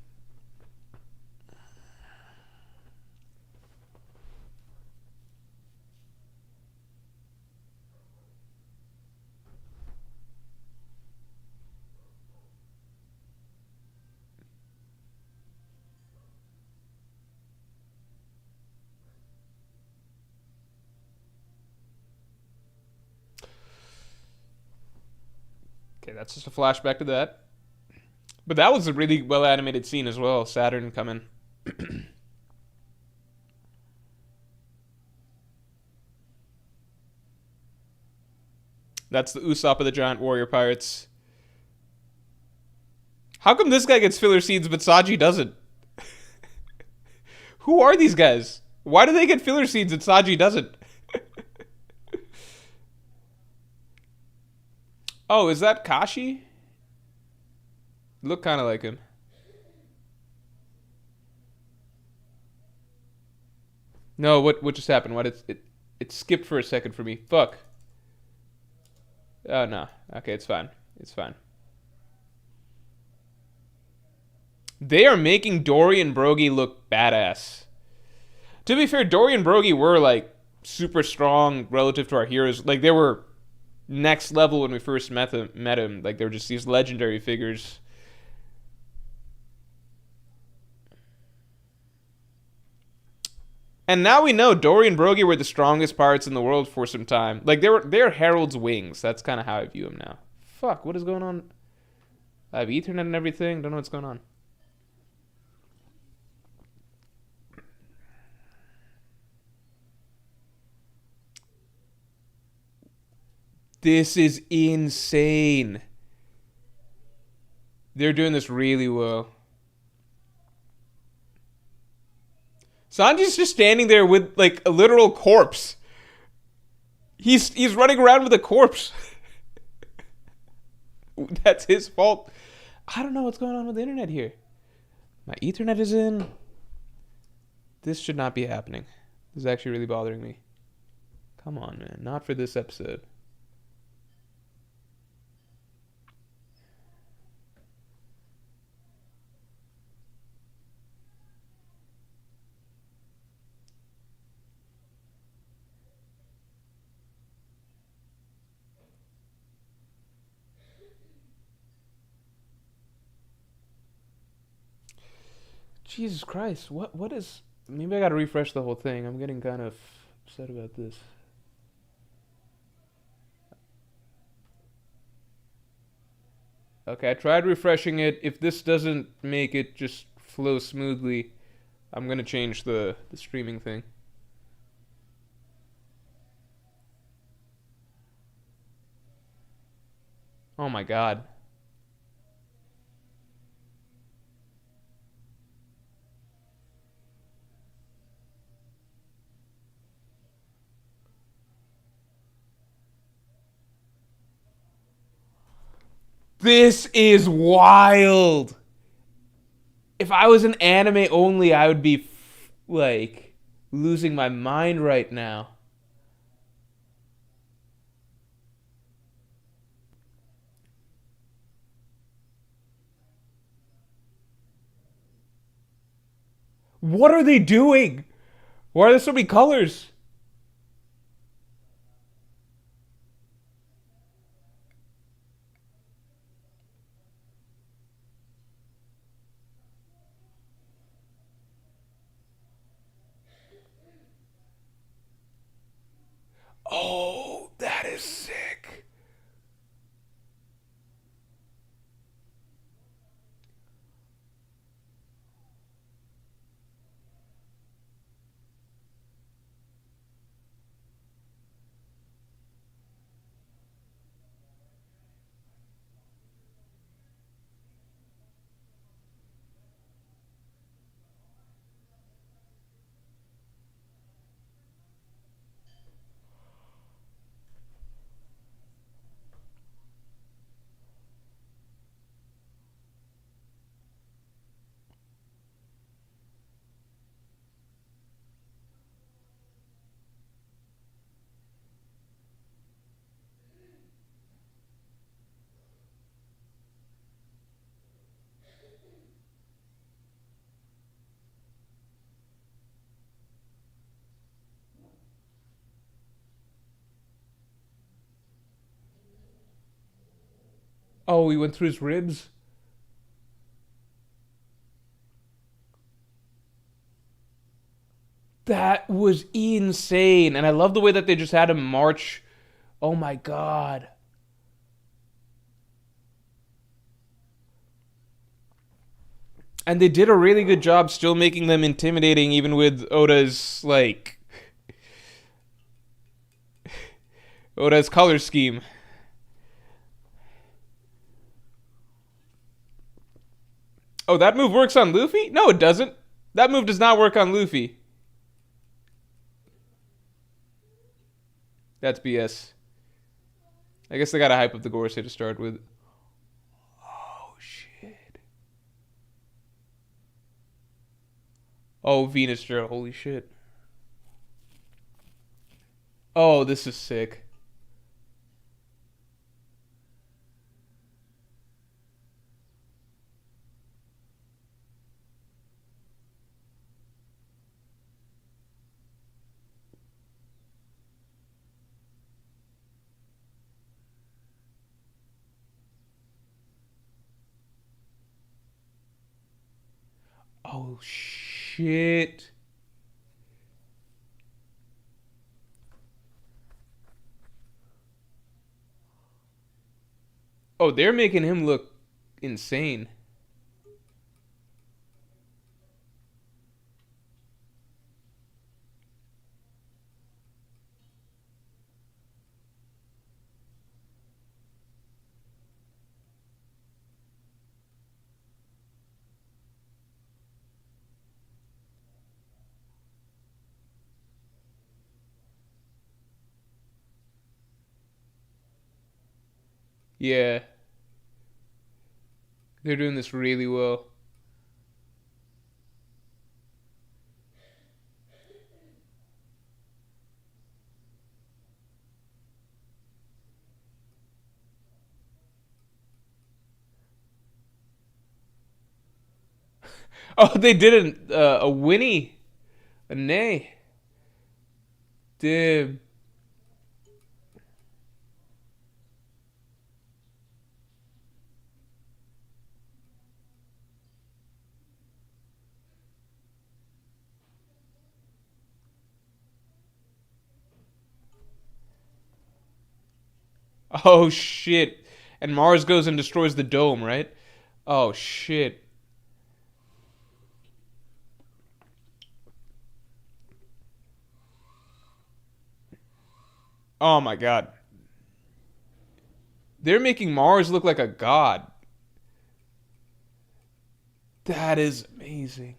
Okay, that's just a flashback to that. But that was a really well animated scene as well. Saturn coming. That's the Usopp of the Giant Warrior Pirates. How come this guy gets filler scenes but Saji doesn't? Who are these guys? Why do they get filler scenes and Saji doesn't? Oh, is that Kashi? Look kind of like him. No, what just happened? What it skipped for a second for me. Fuck. Oh no. Okay, it's fine. It's fine. They are making Dory and Brogy look badass. To be fair, Dory and Brogy were like super strong relative to our heroes. Like they were next level when we first met him. Like they were just these legendary figures. And now we know Dory and Brogy were the strongest pirates in the world for some time. Like they're Harold's wings. That's kind of how I view him now. Fuck, what is going on? I have Ethernet and everything. Don't know what's going on. This is insane. They're doing this really well. Sanji's just standing there with like a literal corpse. He's running around with a corpse. That's his fault. I don't know what's going on with the internet here. My Ethernet is in. This should not be happening. This is actually really bothering me. Come on, man. Not for this episode. Jesus Christ. What is... Maybe I gotta refresh the whole thing. I'm getting kind of upset about this. Okay, I tried refreshing it. If this doesn't make it just flow smoothly, I'm gonna change the streaming thing. Oh my god. This is wild. If I was an anime only, I would be like losing my mind right now. What are they doing? Why are there so many colors? Oh, that is sick. Oh, he went through his ribs? That was insane. And I love the way that they just had him march. Oh my god. And they did a really good job still making them intimidating, even with Oda's color scheme. Oh, that move works on Luffy? No, it doesn't. That move does not work on Luffy. That's BS. I guess they gotta hype up the Gorosei to start with. Oh shit. Oh, Venus Joe, holy shit. Oh, this is sick. Oh shit. Oh, they're making him look insane. Yeah, they're doing this really well. Oh, they did a Winnie, a nay. Damn. Oh shit. And Mars goes and destroys the dome, right? Oh shit. Oh my god. They're making Mars look like a god. That is amazing.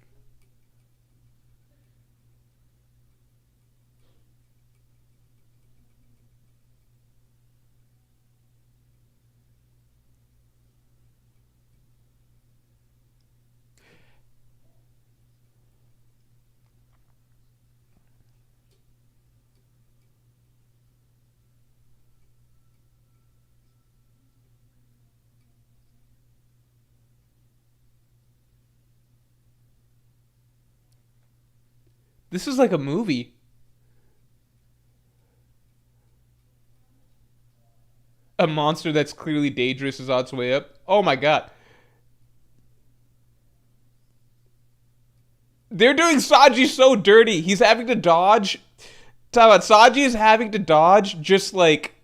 This is like a movie. A monster that's clearly dangerous is on its way up. Oh my god. They're doing Sanji so dirty. He's having to dodge. Talk about Sanji is having to dodge just like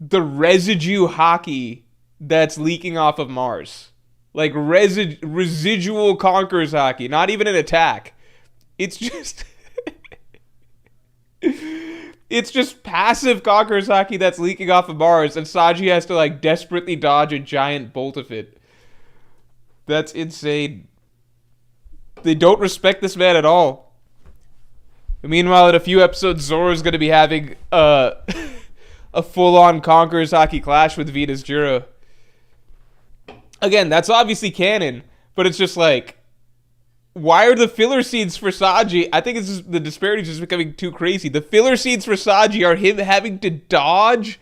the residue hockey that's leaking off of Mars. Like residual conquerors hockey. Not even an attack. It's just it's just passive conquerors hockey that's leaking off of Mars, and Sanji has to like desperately dodge a giant bolt of it. That's insane. They don't respect this man at all. Meanwhile, in a few episodes, Zoro's going to be having a full-on Conquerors Hockey clash with Venus Juro. Again, that's obviously canon, but it's just like, why are the filler scenes for Sanji? I think it's just, the disparity is just becoming too crazy. The filler scenes for Sanji are him having to dodge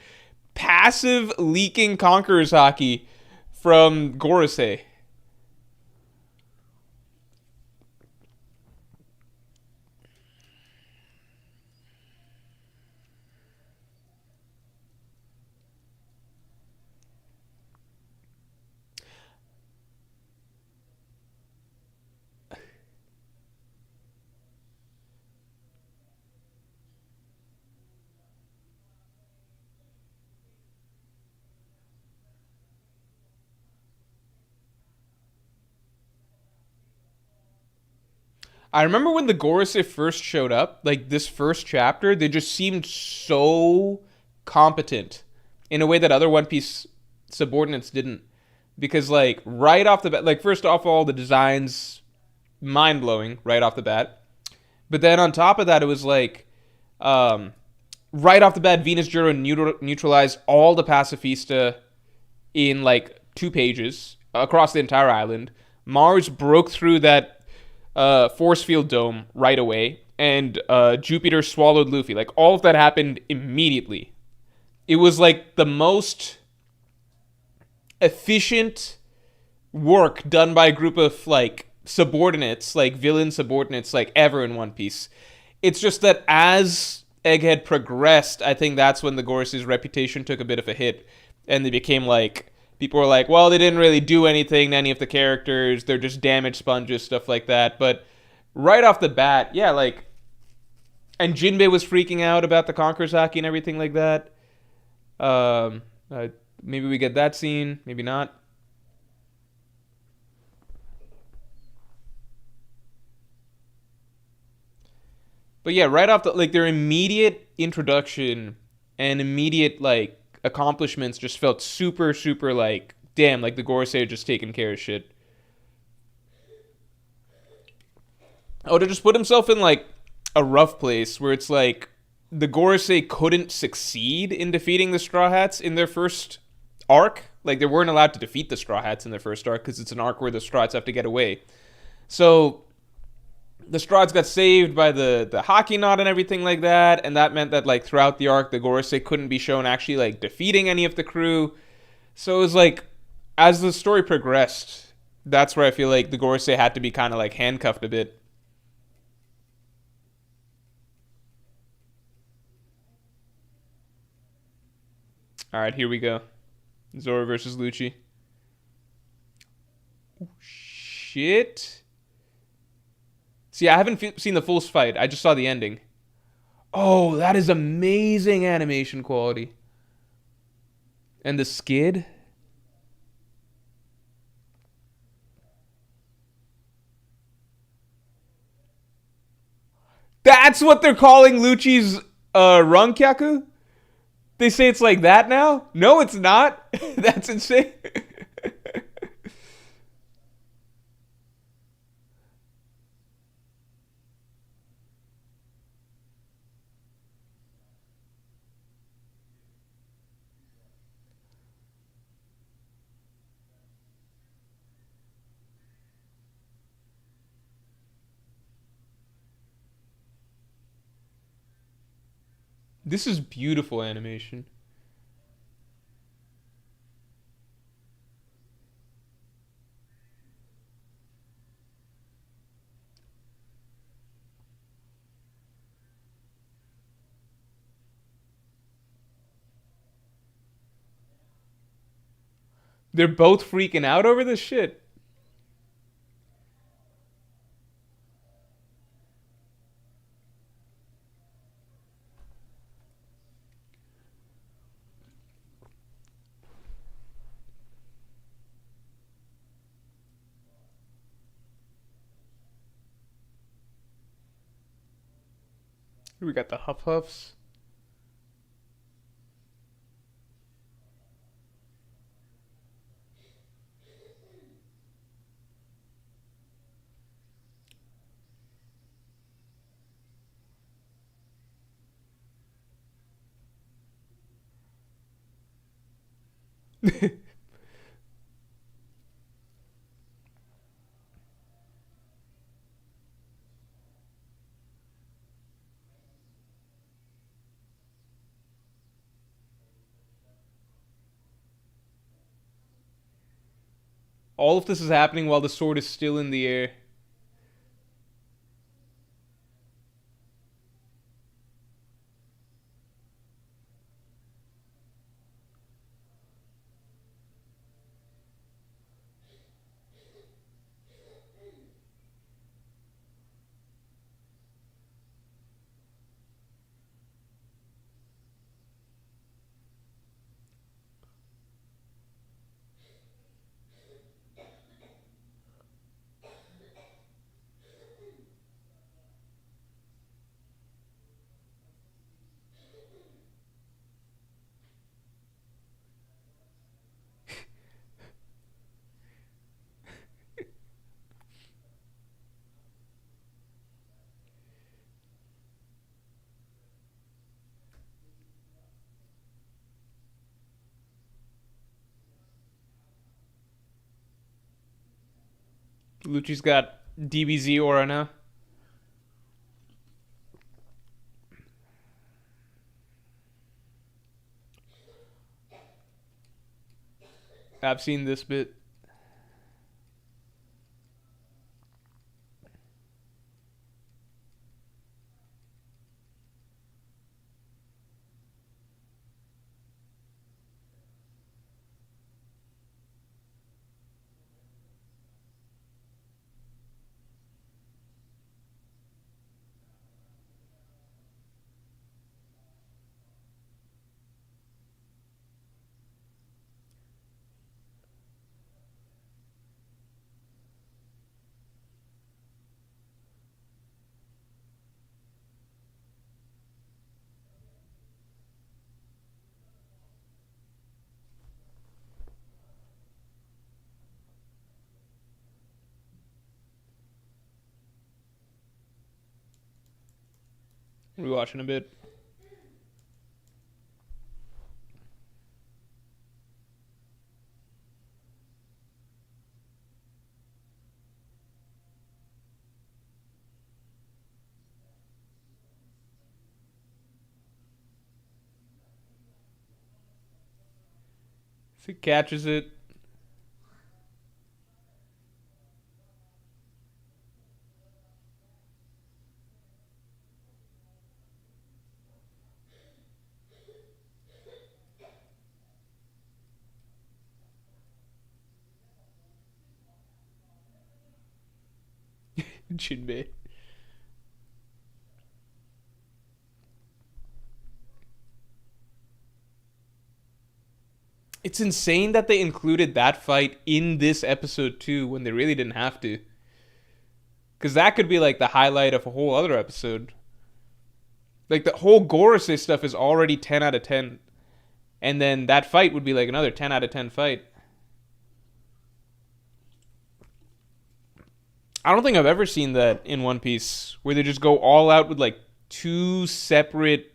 passive leaking Conquerors Hockey from Gorosei. I remember when the Gorosei first showed up, like this first chapter, they just seemed so competent in a way that other One Piece subordinates didn't. Because like right off the bat, like first off, all the designs mind blowing right off the bat. But then on top of that, it was like um, right off the bat, Venus Juro neutralized all the pacifista in like 2 pages across the entire island. Mars broke through that force field dome right away, and Jupiter swallowed Luffy. Like all of that happened immediately. It was like the most efficient work done by a group of like subordinates, like villain subordinates, like ever in One Piece. It's just that as Egghead progressed, I think that's when the Gorosei's reputation took a bit of a hit, and they became like people were like, well, they didn't really do anything to any of the characters. They're just damage sponges, stuff like that. But right off the bat, yeah, like, and Jinbei was freaking out about the Conqueror's Haki and everything like that. Um, uh, Maybe we get that scene, maybe not. But yeah, right off the like their immediate introduction and immediate like accomplishments just felt super super like damn like the Gorosei are just taking care of shit. Oh, to just put himself in like a rough place where it's like the Gorosei couldn't succeed in defeating the Straw Hats in their first arc. Like they weren't allowed to defeat the Straw Hats in their first arc because it's an arc where the Straw Hats have to get away. So the Strahds got saved by the hockey knot and everything like that, and that meant that like throughout the arc, the Gorosei couldn't be shown actually like defeating any of the crew. So it was like as the story progressed, that's where I feel like the Gorosei had to be kind of like handcuffed a bit. All right, here we go. Zoro versus Lucci. Oh, shit. See, I haven't seen the full fight. I just saw the ending. Oh, that is amazing animation quality. And the skid? That's what they're calling Lucci's Runkyaku? They say it's like that now? No, it's not. That's insane. This is beautiful animation. They're both freaking out over this shit. We got the Huff Huffs. All of this is happening while the sword is still in the air. Lucci's got DBZ aura now. I've seen this bit. Rewatching a bit. If he catches it. Jinbei. It's insane that they included that fight in this episode too when they really didn't have to. Because that could be like the highlight of a whole other episode. Like the whole Gorosei stuff is already 10 out of 10. And then that fight would be like another 10 out of 10 fight. I don't think I've ever seen that in One Piece where they just go all out with like two separate,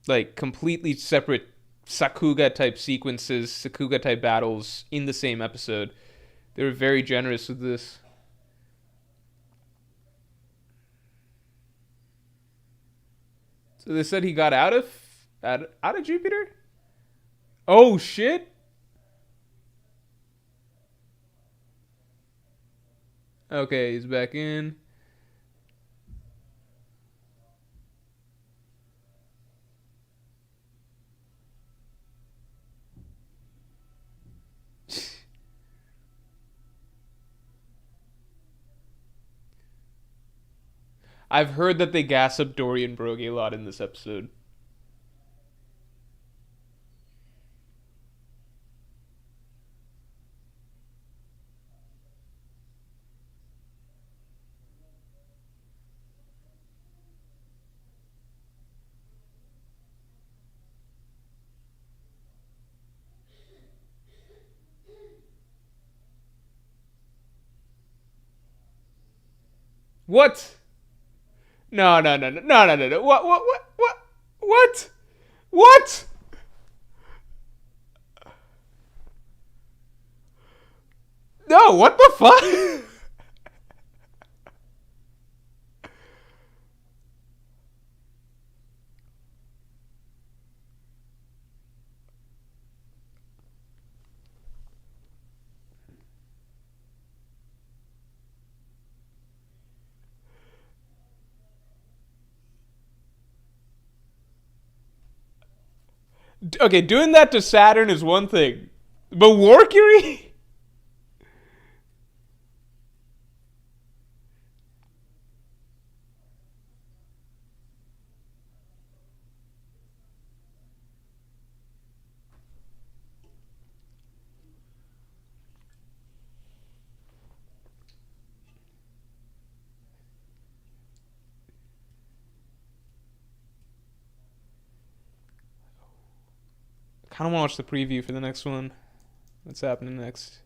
like completely separate Sakuga type sequences, Sakuga type battles in the same episode. They were very generous with this. So they said he got out of Jupiter? Oh shit. Okay, he's back in. I've heard that they gas up Dorian Brogy a lot in this episode. What? No, no, no, no, no, no, no, no. What? What? No, what the fuck? Okay, doing that to Saturn is one thing, but Warcury? I kind of want to watch the preview for the next one. What's happening next?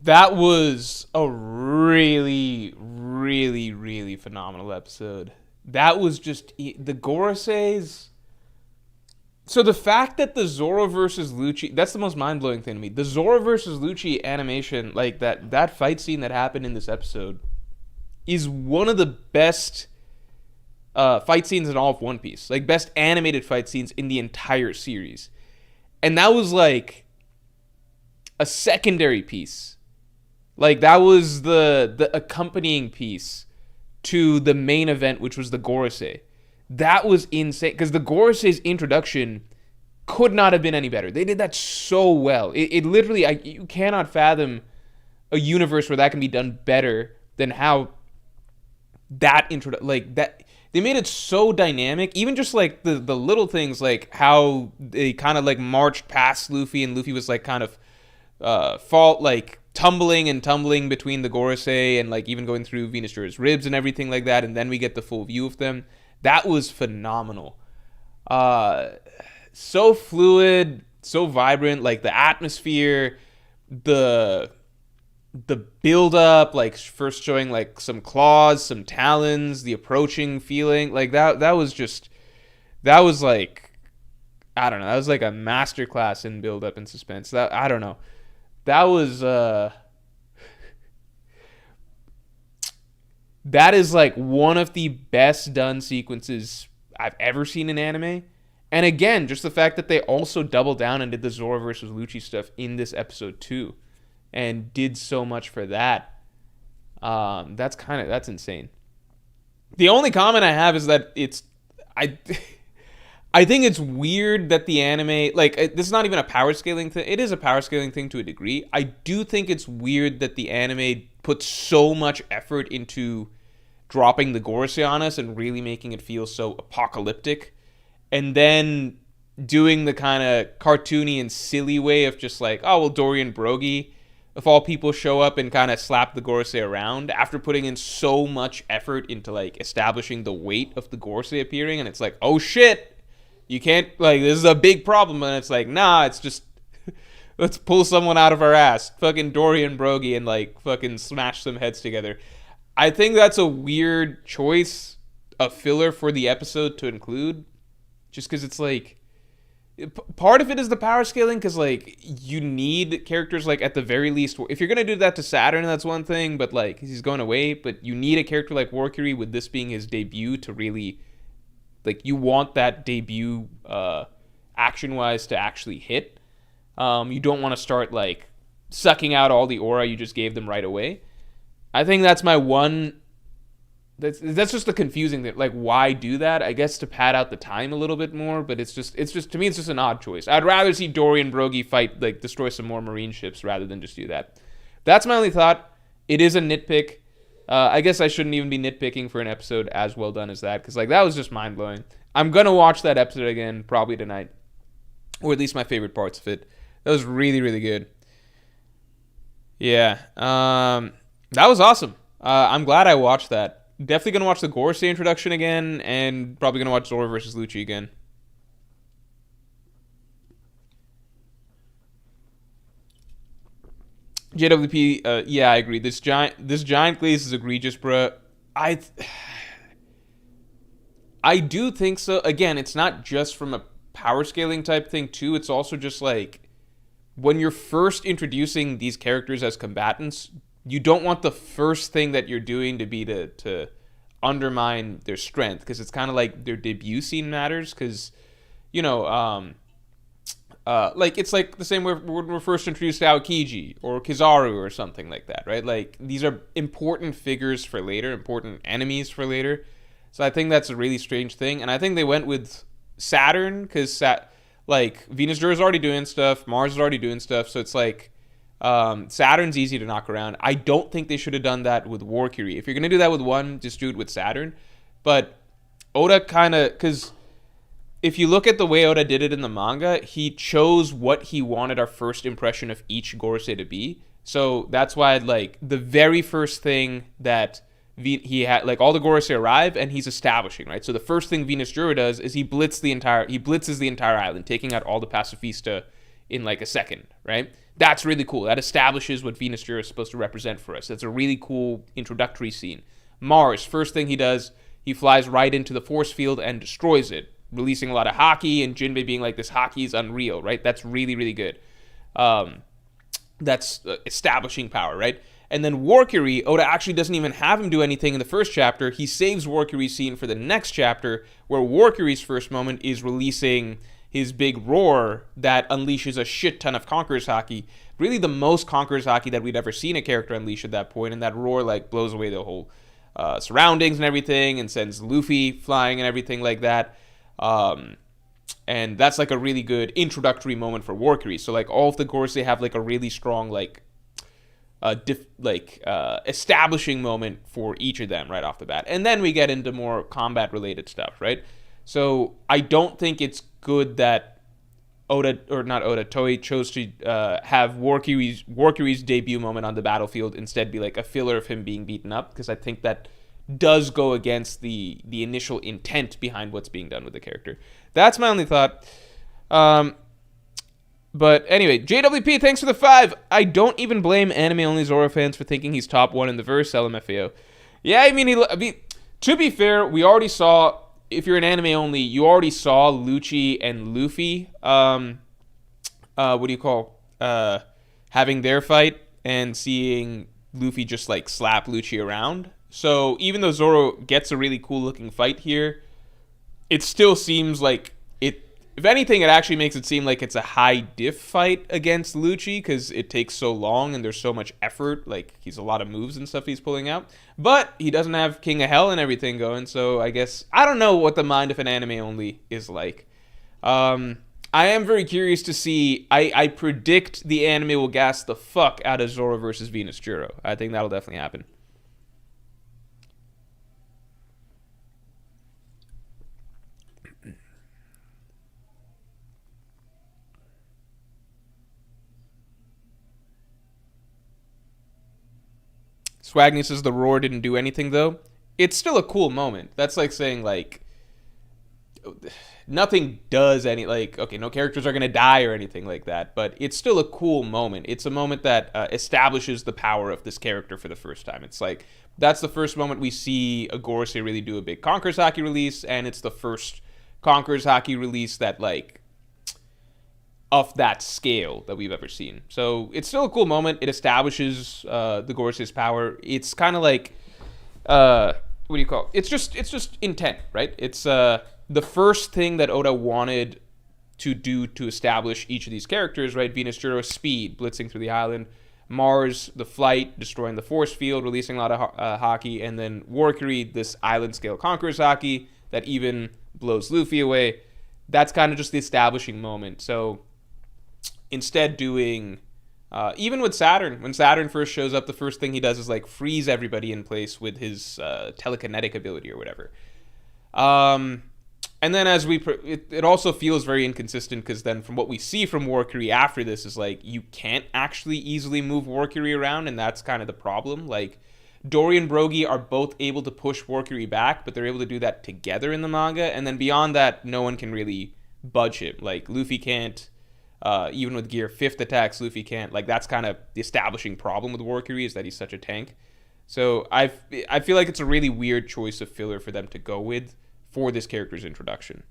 That was a really, really, really phenomenal episode. That was just the Goroseis. So the fact that the Zoro versus Lucci, that's the most mind-blowing thing to me. The Zoro versus Lucci animation, like that fight scene that happened in this episode, is one of the best fight scenes in all of One Piece. Like, best animated fight scenes in the entire series. And that was like a secondary piece. Like, that was the accompanying piece to the main event, which was the Gorosei. That was insane, because the Gorosei's introduction could not have been any better. They did that so well. It literally, you cannot fathom a universe where that can be done better than how that they made it so dynamic. Even just like the little things, like how they kind of like marched past Luffy, and Luffy was like kind of tumbling between the Gorosei, and like even going through Venus Jura's ribs and everything like that, and then we get the full view of them. That was phenomenal. So fluid, so vibrant, like the atmosphere, the build up, like first showing like some claws, some talons, the approaching feeling, like that was like, I don't know, that was like a masterclass in build up and suspense. That, I don't know. That was that is like one of the best done sequences I've ever seen in anime. And again, just the fact that they also doubled down and did the Zoro versus Lucci stuff in this episode too, and did so much for that. That's insane. The only comment I have is that I think it's weird that the anime, like, this is not even a power scaling thing. It is a power scaling thing to a degree. I do think it's weird that the anime puts so much effort into dropping the Gorosei on us and really making it feel so apocalyptic, and then doing the kind of cartoony and silly way of just like, oh, well, Dorian Brogy, if all people, show up and kind of slap the Gorosei around after putting in so much effort into like establishing the weight of the Gorosei appearing, and it's like, oh shit, you can't, like, this is a big problem. And it's like, nah, it's just, let's pull someone out of our ass, fucking Dorian Brogy, and like fucking smash some heads together. I think that's a weird choice of filler for the episode to include, just because it's like, part of it is the power scaling, because like you need characters, like at the very least, if you're gonna do that to Saturn, that's one thing, but like he's going away, but you need a character like Warcury, with this being his debut, to really, like, you want that debut action wise to actually hit. You don't want to start like sucking out all the aura you just gave them right away. I think that's my one. That's just the confusing thing. Like, why do that? I guess to pad out the time a little bit more, but it's just to me, it's just an odd choice. I'd rather see Dorian Brogy fight, like, destroy some more marine ships rather than just do that. That's my only thought. It is a nitpick. I guess I shouldn't even be nitpicking for an episode as well done as that, because like that was just mind blowing. I'm gonna watch that episode again probably tonight, or at least my favorite parts of it. That was really, really good. Yeah, that was awesome. I'm glad I watched that. Definitely gonna watch the Gorosei introduction again, and probably gonna watch Zoro versus Lucci again. JWP, yeah, I agree. This giant glaze is egregious, bruh. I do think so. Again, it's not just from a power scaling type thing too. It's also just like, when you're first introducing these characters as combatants, you don't want the first thing that you're doing to be to undermine their strength, because it's kind of like their debut scene matters, because, you know, like, it's like the same way when we're first introduced to Aokiji or Kizaru or something like that, right? Like, these are important figures for later, important enemies for later. So I think that's a really strange thing. And I think they went with Saturn, because like, Venus Jura is already doing stuff, Mars is already doing stuff, so it's like, Saturn's easy to knock around. I don't think they should have done that with Warcury. If you're going to do that with one, just do it with Saturn. But Oda kind of, because if you look at the way Oda did it in the manga, he chose what he wanted our first impression of each Gorosei to be. So that's why, like, the very first thing that he had, like, all the Gorosei arrive and he's establishing, right? So the first thing Venus Jura does is he blitzes the entire island, taking out all the Pacifista in like a second, right? That's really cool. That establishes what Venus Jura is supposed to represent for us. That's a really cool introductory scene. Morj, first thing he does, he flies right into the force field and destroys it, releasing a lot of haki, and Jinbei being like, this haki is unreal, right? That's really, really good. That's establishing power, right? And then Warcury, Oda actually doesn't even have him do anything in the first chapter. He saves Warcury's scene for the next chapter, where Warcury's first moment is releasing his big roar that unleashes a shit ton of Conqueror's haki. Really the most Conqueror's haki that we'd ever seen a character unleash at that point, and that roar like blows away the whole surroundings and everything, and sends Luffy flying and everything like that. And that's like a really good introductory moment for Warcury. So like all of the Gorosei have like a really strong like establishing moment for each of them right off the bat. And then we get into more combat related stuff, right? So I don't think it's good that Toei chose to have Warcury's debut moment on the battlefield instead be like a filler of him being beaten up, because I think that does go against the initial intent behind what's being done with the character. That's my only thought. But anyway, JWP, thanks for the 5. I don't even blame anime-only Zoro fans for thinking he's top 1 in the verse, LMFAO. Yeah, I mean, to be fair, we already saw, if you're an anime-only, you already saw Lucci and Luffy, having their fight, and seeing Luffy just, like, slap Lucci around. So even though Zoro gets a really cool-looking fight here, it still seems like if anything, it actually makes it seem like it's a high diff fight against Lucci, because it takes so long and there's so much effort. Like, he's a lot of moves and stuff he's pulling out. But he doesn't have King of Hell and everything going, so I guess I don't know what the mind of an anime only is like. I am very curious to see. I predict the anime will gas the fuck out of Zoro versus Venus Juro. I think that'll definitely happen. Swagney says the roar didn't do anything, though. It's still a cool moment. That's like saying, like, nothing does any, like, okay, no characters are going to die or anything like that, but it's still a cool moment. It's a moment that establishes the power of this character for the first time. It's like, that's the first moment we see a Gorosei really do a big Conqueror's Haki release, and it's the first Conqueror's Haki release that, like, of that scale that we've ever seen. So it's still a cool moment. It establishes the Gorosei's power. It's kind of like what do you call it? It's just intent, right? It's the first thing that Oda wanted to do to establish each of these characters, right? Venus Juro, speed, blitzing through the island. Mars, the flight, destroying the force field, releasing a lot of haki, and then Warcury, this island scale Conqueror's haki that even blows Luffy away. That's kind of just the establishing moment. So instead doing, even with Saturn, when Saturn first shows up, the first thing he does is like freeze everybody in place with his telekinetic ability or whatever. And then as it also feels very inconsistent, because then from what we see from Warcury after this is like you can't actually easily move Warcury around, and that's kind of the problem. Like Dory and Brogy are both able to push Warcury back, but they're able to do that together in the manga, and then beyond that, no one can really budge him. Like Luffy can't. Even with Gear 5th attacks, Luffy can't. Like, that's kind of the establishing problem with Warcury, is that he's such a tank. So I feel like it's a really weird choice of filler for them to go with for this character's introduction.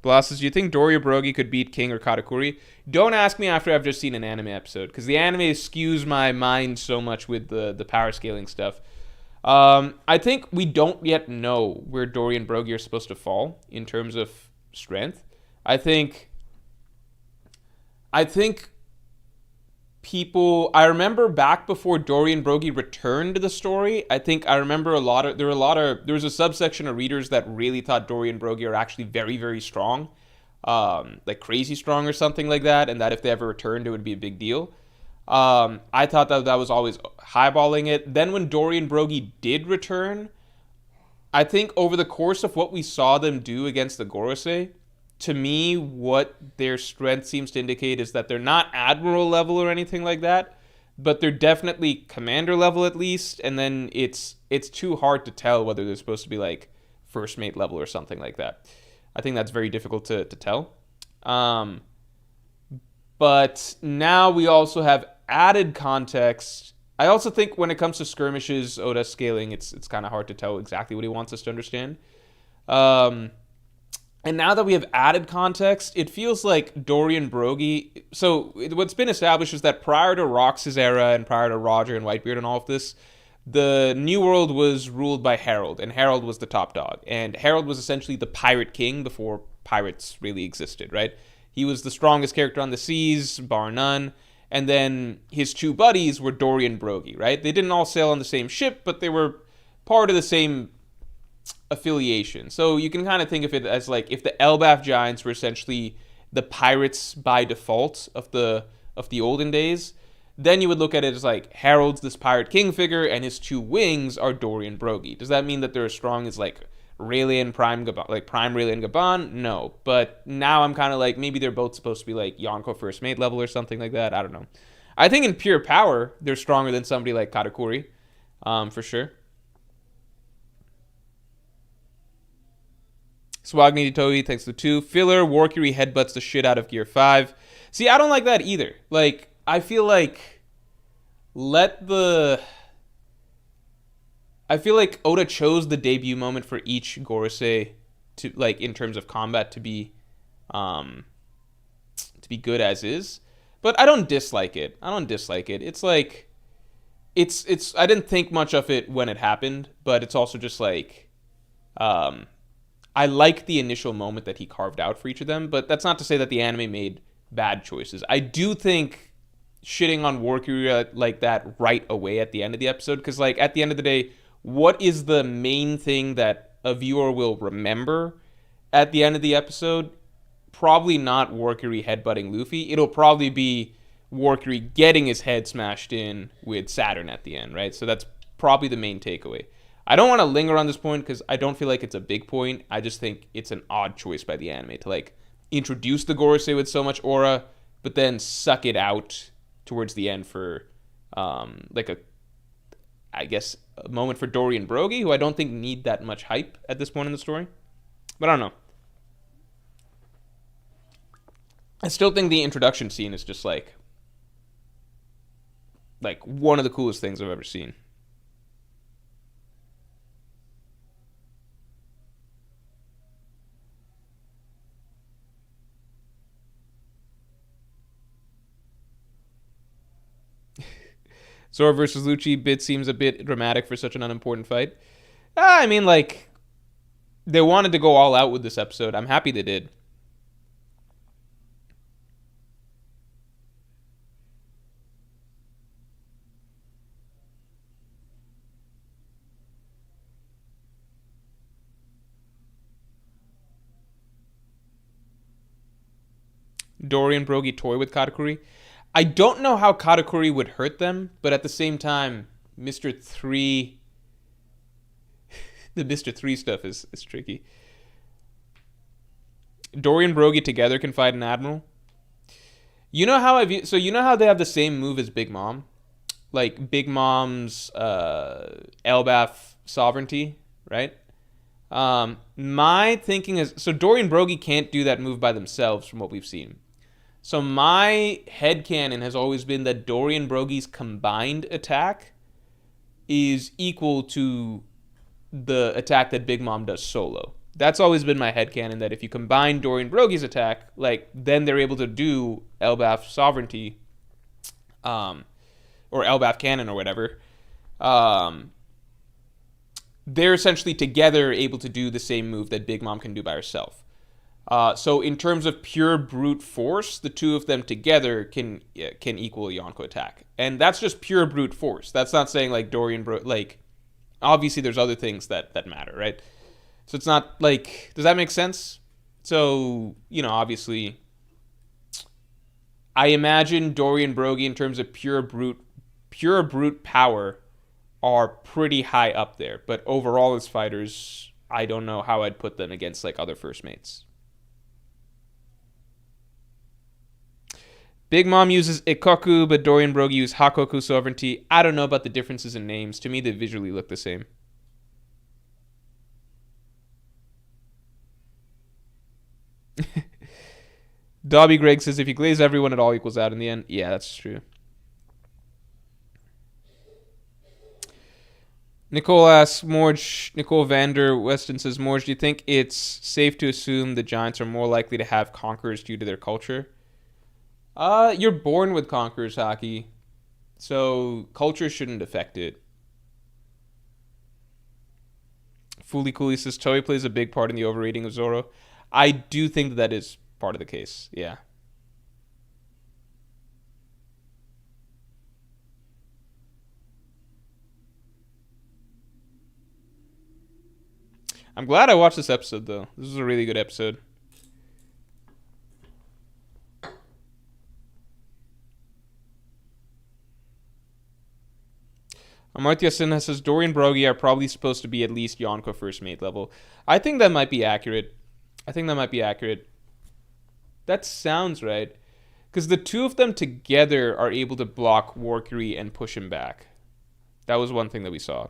Blosses, do you think Dory or Brogy could beat King or Katakuri? Don't ask me after I've just seen an anime episode, because the anime skews my mind so much with the power scaling stuff. I think we don't yet know where Dory and Brogy are supposed to fall in terms of strength. I think people, I remember back before Dory and Brogy returned to the story, I remember there was a subsection of readers that really thought Dory and Brogy are actually very, very strong, like crazy strong or something like that, and that if they ever returned, it would be a big deal. I thought that was always highballing it. Then when Dory and Brogy did return, I think over the course of what we saw them do against the Gorosei, to me, what their strength seems to indicate is that they're not Admiral level or anything like that, but they're definitely Commander level at least, and then it's too hard to tell whether they're supposed to be like First Mate level or something like that. I think that's very difficult to tell. Um, but now we also have added context. I also think when it comes to skirmishes, Oda's scaling, it's kind of hard to tell exactly what he wants us to understand. Um, and now that we have added context, it feels like Dorian Brogy. So what's been established is that prior to Rox's era and prior to Roger and Whitebeard and all of this, the New World was ruled by Harold, and Harold was the top dog. And Harold was essentially the pirate king before pirates really existed, right? He was the strongest character on the seas, bar none. And then his two buddies were Dorian Brogy, right? They didn't all sail on the same ship, but they were part of the same affiliation. So you can kind of think of it as like if the Elbaf giants were essentially the pirates by default of the olden days, then you would look at it as like Harold's this pirate king figure and his two wings are Dorian Brogy. Does that mean that they're as strong as like Rayleigh and Prime Gabon, like Prime Rayleigh and Gabon? No. But now I'm kind of like maybe they're both supposed to be like Yonko first mate level or something like that. I don't know. I think in pure power they're stronger than somebody like Katakuri, for sure. Swagni Toei, thanks to 2. Filler, Warcury headbutts the shit out of Gear 5. See, I don't like that either. Like, I feel like I feel like Oda chose the debut moment for each Gorosei to, like, in terms of combat to be good as is. But I don't dislike it. It's like it's I didn't think much of it when it happened, but it's also just like I like the initial moment that he carved out for each of them, but that's not to say that the anime made bad choices. I do think shitting on Warcury like that right away at the end of the episode, because like at the end of the day, what is the main thing that a viewer will remember at the end of the episode? Probably not Warcury headbutting Luffy. It'll probably be Warcury getting his head smashed in with Saturn at the end, right? So that's probably the main takeaway. I don't want to linger on this point because I don't feel like it's a big point. I just think it's an odd choice by the anime to like introduce the Gorosei with so much aura, but then suck it out towards the end for like a moment for Dorian Brogy, who I don't think need that much hype at this point in the story. But I don't know. I still think the introduction scene is just like one of the coolest things I've ever seen. Zoro versus Lucci bit seems a bit dramatic for such an unimportant fight. I mean, like, they wanted to go all out with this episode. I'm happy they did. Dorian Brogy toy with Katakuri. I don't know how Katakuri would hurt them, but at the same time, Mr. 3... the Mr. 3 stuff is tricky. Dorian Brogy together can fight an admiral. You know how you know how they have the same move as Big Mom? Like Big Mom's Elbaf sovereignty, right? My thinking is... So Dorian Brogy can't do that move by themselves from what we've seen. So my headcanon has always been that Dorian Brogy's combined attack is equal to the attack that Big Mom does solo. That's always been my headcanon, that if you combine Dorian Brogy's attack, like, then they're able to do Elbaf Sovereignty, or Elbaf Cannon or whatever. They're essentially together able to do the same move that Big Mom can do by herself. So in terms of pure brute force, the two of them together can equal a Yonko attack. And that's just pure brute force. That's not saying like like, obviously there's other things that matter, right? So it's not like, does that make sense? So, you know, obviously I imagine Dorian Brogy in terms of pure brute power are pretty high up there. But overall as fighters, I don't know how I'd put them against like other first mates. Big Mom uses Ikoku, but Dorian Brogy uses Hakoku sovereignty. I don't know about the differences in names. To me, they visually look the same. Dobby Greg says if you glaze everyone, it all equals out in the end. Yeah, that's true. Nicole asks Morj. Nicole Vander Weston says, Morj, do you think it's safe to assume the Giants are more likely to have conquerors due to their culture? You're born with conquerors hockey, so culture shouldn't affect it. Fooly Cooley says Toei plays a big part in the overrating of Zoro. I do think that is part of the case. Yeah. I'm glad I watched this episode, though. This was a really good episode. Amartya Sinha says Dorian Brogy are probably supposed to be at least Yonko first mate level. I think that might be accurate. That sounds right. Because the two of them together are able to block Warkiri and push him back. That was one thing that we saw.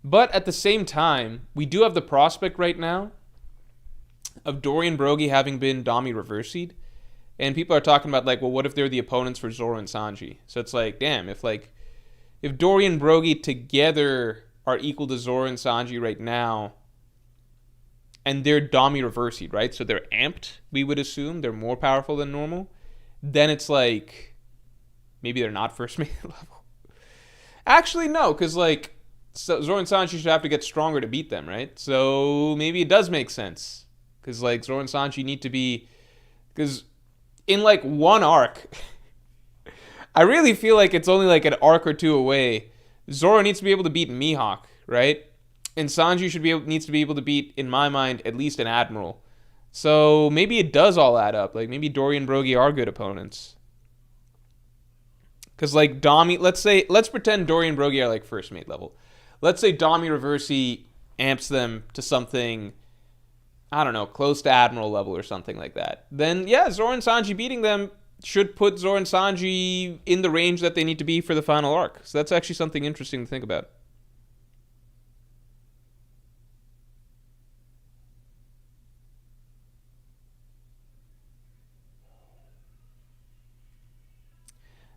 But at the same time, we do have the prospect right now of Dorian Brogy having been Dami reversied. And people are talking about, like, well, what if they're the opponents for Zoro and Sanji? So it's like, damn, if Dorian Brogy together are equal to Zoro and Sanji right now, and they're Dami reversied, right? So they're amped, we would assume. They're more powerful than normal. Then it's like, maybe they're not first mate level. Actually, no, because, like, so Zoro and Sanji should have to get stronger to beat them, right? So maybe it does make sense. Because, like, Zoro and Sanji need to be... Because in, like, one arc, I really feel like it's only, like, an arc or two away. Zoro needs to be able to beat Mihawk, right? And Sanji needs to be able to beat, in my mind, at least an Admiral. So maybe it does all add up. Like, maybe Dorian and Brogy are good opponents. Because, like, let's pretend Dorian and Brogy are, like, first mate level. Let's say Dami Reversi amps them to something, I don't know, close to Admiral level or something like that. Then, yeah, Zoro and Sanji beating them should put Zoro and Sanji in the range that they need to be for the final arc. So that's actually something interesting to think about.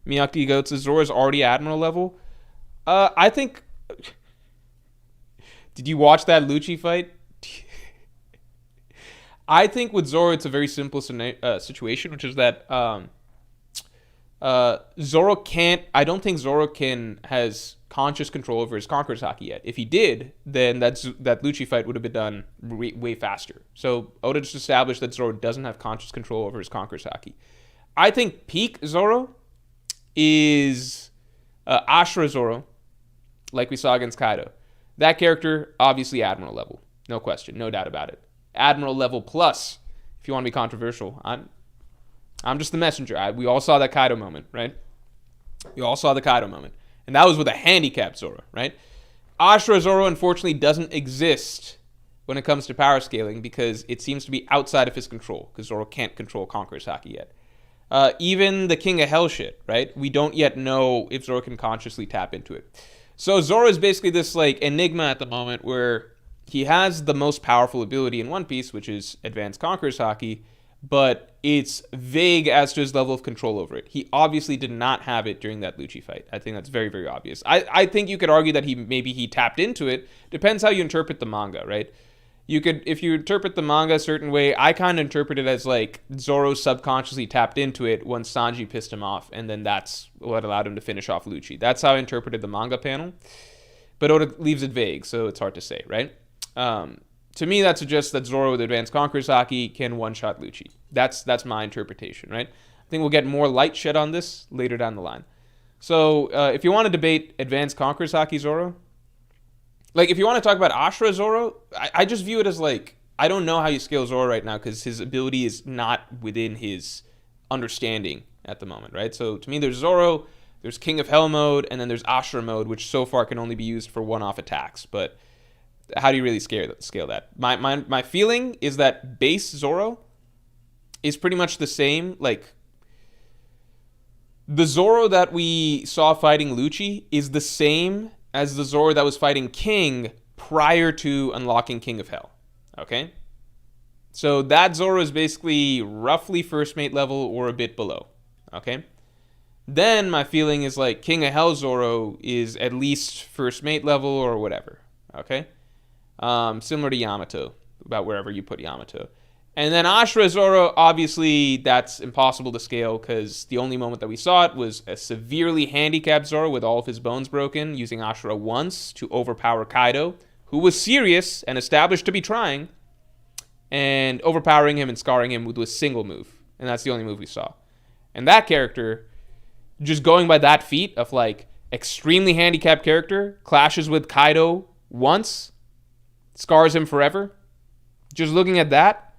Miyaki Goat says Zoro's already Admiral level. I think... Did you watch that Lucci fight? I think with Zoro, it's a very simple situation, which is that Zoro can't... I don't think Zoro has conscious control over his Conqueror's Haki yet. If he did, then that Lucci fight would have been done way faster. So Oda just established that Zoro doesn't have conscious control over his Conqueror's Haki. I think peak Zoro is Ashura Zoro, like we saw against Kaido. That character, obviously Admiral level. No question, no doubt about it. Admiral level plus, if you want to be controversial. I'm just the messenger. We all saw that Kaido moment, right? We all saw the Kaido moment. And that was with a handicapped Zoro, right? Ashura Zoro, unfortunately, doesn't exist when it comes to power scaling because it seems to be outside of his control because Zoro can't control Conqueror's Haki yet. Even the King of Hell shit, right? We don't yet know if Zoro can consciously tap into it. So Zoro is basically this, like, enigma at the moment where he has the most powerful ability in One Piece, which is Advanced Conqueror's Haki, but it's vague as to his level of control over it. He obviously did not have it during that Lucci fight. I think that's very, very obvious. I think you could argue that maybe he tapped into it. Depends how you interpret the manga, right? If you interpret the manga a certain way, I kind of interpret it as like Zoro subconsciously tapped into it once Sanji pissed him off, and then that's what allowed him to finish off Lucci. That's how I interpreted the manga panel. But Oda leaves it vague, so it's hard to say, right? To me, that suggests that Zoro with Advanced Conqueror's Haki can one-shot Lucci. That's my interpretation, right? I think we'll get more light shed on this later down the line. So if you want to debate Advanced Conqueror's Haki Zoro, like, if you want to talk about Ashura Zoro, I just view it as, like, I don't know how you scale Zoro right now because his ability is not within his understanding at the moment, right? So, to me, there's Zoro, there's King of Hell mode, and then there's Ashura mode, which so far can only be used for one-off attacks. But how do you really scale that? My feeling is that base Zoro is pretty much the same. Like, the Zoro that we saw fighting Lucci is the same as the Zoro that was fighting King prior to unlocking King of Hell. Okay? So that Zoro is basically roughly first mate level or a bit below. Okay? Then my feeling is like King of Hell Zoro is at least first mate level or whatever. Okay? Similar to Yamato, about wherever you put Yamato. And then Ashura Zoro, obviously that's impossible to scale because the only moment that we saw it was a severely handicapped Zoro with all of his bones broken, using Ashura once to overpower Kaido, who was serious and established to be trying, and overpowering him and scarring him with a single move. And that's the only move we saw. And that character, just going by that feat of like extremely handicapped character, clashes with Kaido once, scars him forever. Just looking at that,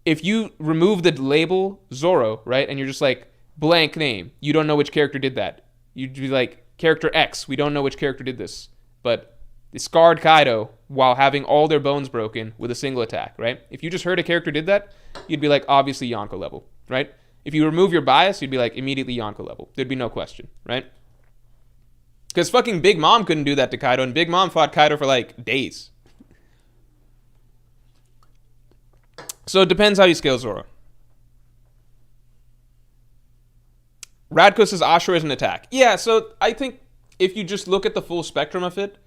if you remove the label Zoro, right, and you're just like, blank name, you don't know which character did that. You'd be like, character X, we don't know which character did this. But they scarred Kaido while having all their bones broken with a single attack, right? If you just heard a character did that, you'd be like, obviously Yonko level, right? If you remove your bias, you'd be like, immediately Yonko level. There'd be no question, right? Because fucking Big Mom couldn't do that to Kaido, and Big Mom fought Kaido for like days. So it depends how you scale Zoro. Radko says Ashura is an attack. Yeah, so I think if you just look at the full spectrum of it,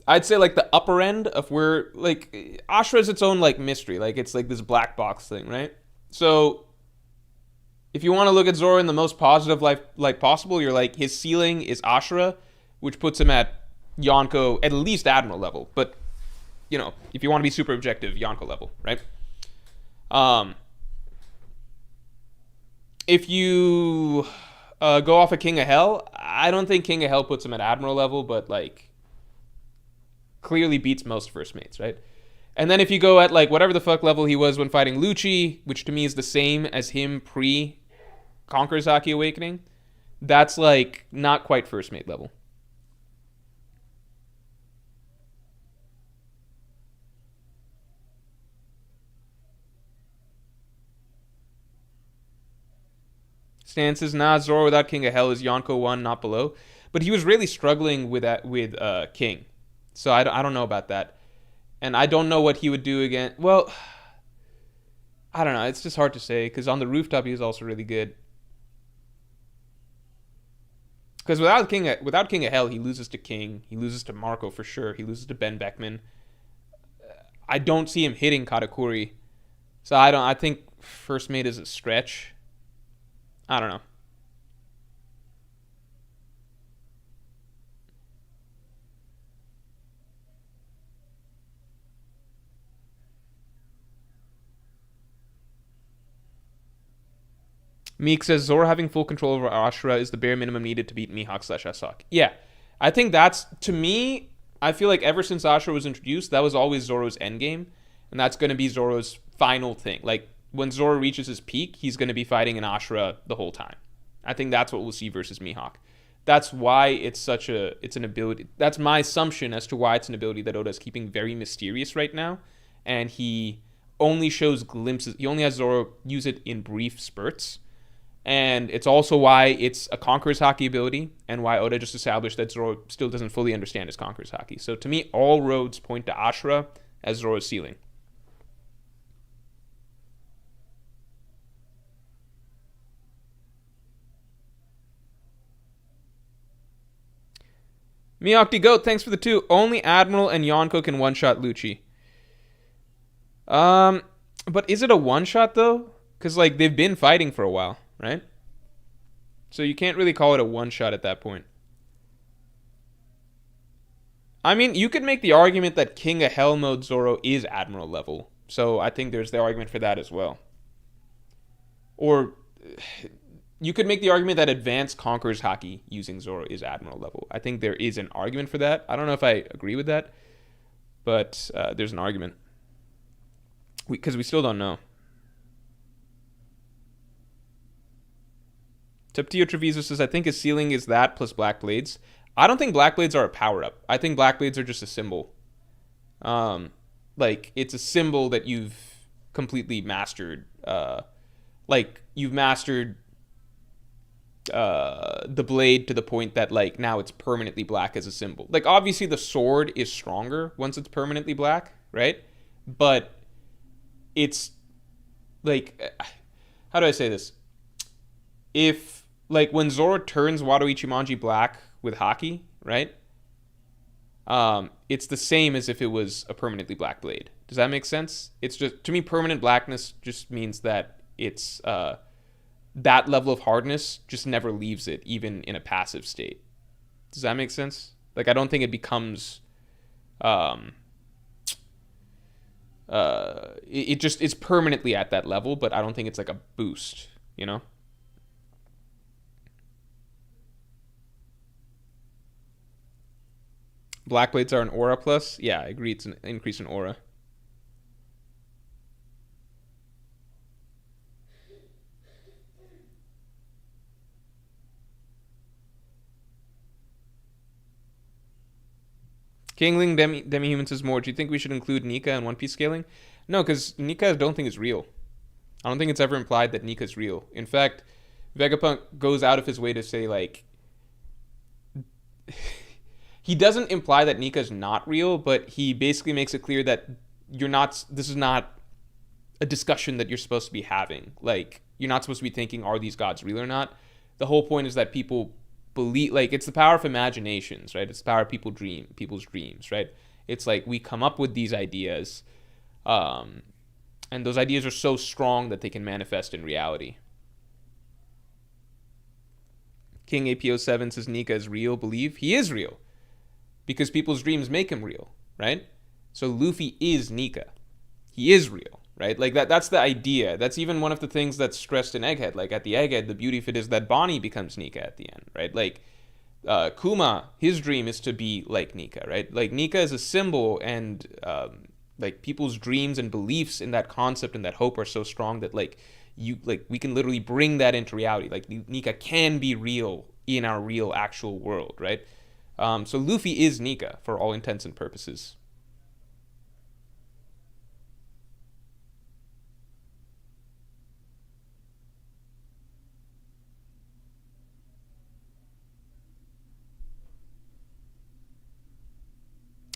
I'd say like the upper end of where, like, Ashura is its own like mystery. Like it's like this black box thing, right? So if you want to look at Zoro in the most positive light possible, you're like, his ceiling is Ashura, which puts him at Yonko, at least Admiral level. But, you know, if you want to be super objective, Yonko level, right? If you go off of King of Hell, I don't think King of Hell puts him at Admiral level, but like clearly beats most first mates, right? And then if you go at like whatever the fuck level he was when fighting Lucci, which to me is the same as him pre Conqueror's Haki Awakening, that's like not quite first mate level. Stan says, nah, Zoro without King of Hell is Yonko 1, not below. But he was really struggling with that with King. So I don't know about that. And I don't know what he would do again. Well, I don't know. It's just hard to say. Because on the rooftop, he was also really good. Because without King of Hell, he loses to King. He loses to Marco for sure. He loses to Ben Beckman. I don't see him hitting Katakuri. So I think first mate is a stretch. I don't know. Meek says, Zoro having full control over Ashura is the bare minimum needed to beat Mihawk/Asaki. Yeah, I think that's, to me, I feel like ever since Ashura was introduced, that was always Zoro's endgame, and that's going to be Zoro's final thing. Like, when Zoro reaches his peak, he's going to be fighting an Ashura the whole time. I think that's what we'll see versus Mihawk. That's why it's an ability. That's my assumption as to why it's an ability that Oda is keeping very mysterious right now, and he only shows glimpses. He only has Zoro use it in brief spurts, and it's also why it's a Conqueror's Haki ability, and why Oda just established that Zoro still doesn't fully understand his Conqueror's Haki. So to me, all roads point to Ashura as Zoro's ceiling. Miyakti Goat, thanks for the 2. Only Admiral and Yonko can one-shot Lucci. But is it a one-shot, though? Because, like, they've been fighting for a while, right? So you can't really call it a one-shot at that point. I mean, you could make the argument that King of Hell mode Zoro is Admiral level. So I think there's the argument for that as well. Or you could make the argument that Advanced Conqueror's Haki using Zoro is Admiral level. I think there is an argument for that. I don't know if I agree with that, but there's an argument. Because we still don't know. Teptio Treviso says, I think his ceiling is that plus Black Blades. I don't think Black Blades are a power-up. I think Black Blades are just a symbol. Like, it's a symbol that you've completely mastered. Like, you've mastered the blade to the point that like now it's permanently black as a symbol. Like obviously the sword is stronger once it's permanently black, right? But it's like, how do I say this? If like when Zoro turns Wado Ichimonji black with Haki, right? It's the same as if it was a permanently black blade. Does that make sense? It's just, to me, permanent blackness just means that it's that level of hardness just never leaves it, even in a passive state. Does that make sense? Like, I don't think it becomes it just, it's permanently at that level, but I don't think it's like a boost, you know? Black blades are an aura plus. Yeah, I agree. It's an increase in aura. Kingling Demi-Human says more. Do you think we should include Nika in One Piece scaling? No, because Nika I don't think is real. I don't think it's ever implied that Nika is real. In fact, Vegapunk goes out of his way to say like he doesn't imply that Nika is not real, but he basically makes it clear that you're not. This is not a discussion that you're supposed to be having. Like you're not supposed to be thinking, are these gods real or not? The whole point is that people believe, like it's the power of imaginations, right? It's the power of people's dreams, right? It's like we come up with these ideas, and those ideas are so strong that they can manifest in reality. King APO7 says Nika is real. Believe he is real because people's dreams make him real, right? So Luffy is Nika. He is real, right? Like that's the idea. That's even one of the things that's stressed in Egghead. Like at the Egghead, the beauty of it is that Bonnie becomes Nika at the end, right? Like Kuma, his dream is to be like Nika, right? Like Nika is a symbol, and like people's dreams and beliefs in that concept and that hope are so strong that like we can literally bring that into reality. Like Nika can be real in our real actual world, right? So Luffy is Nika for all intents and purposes.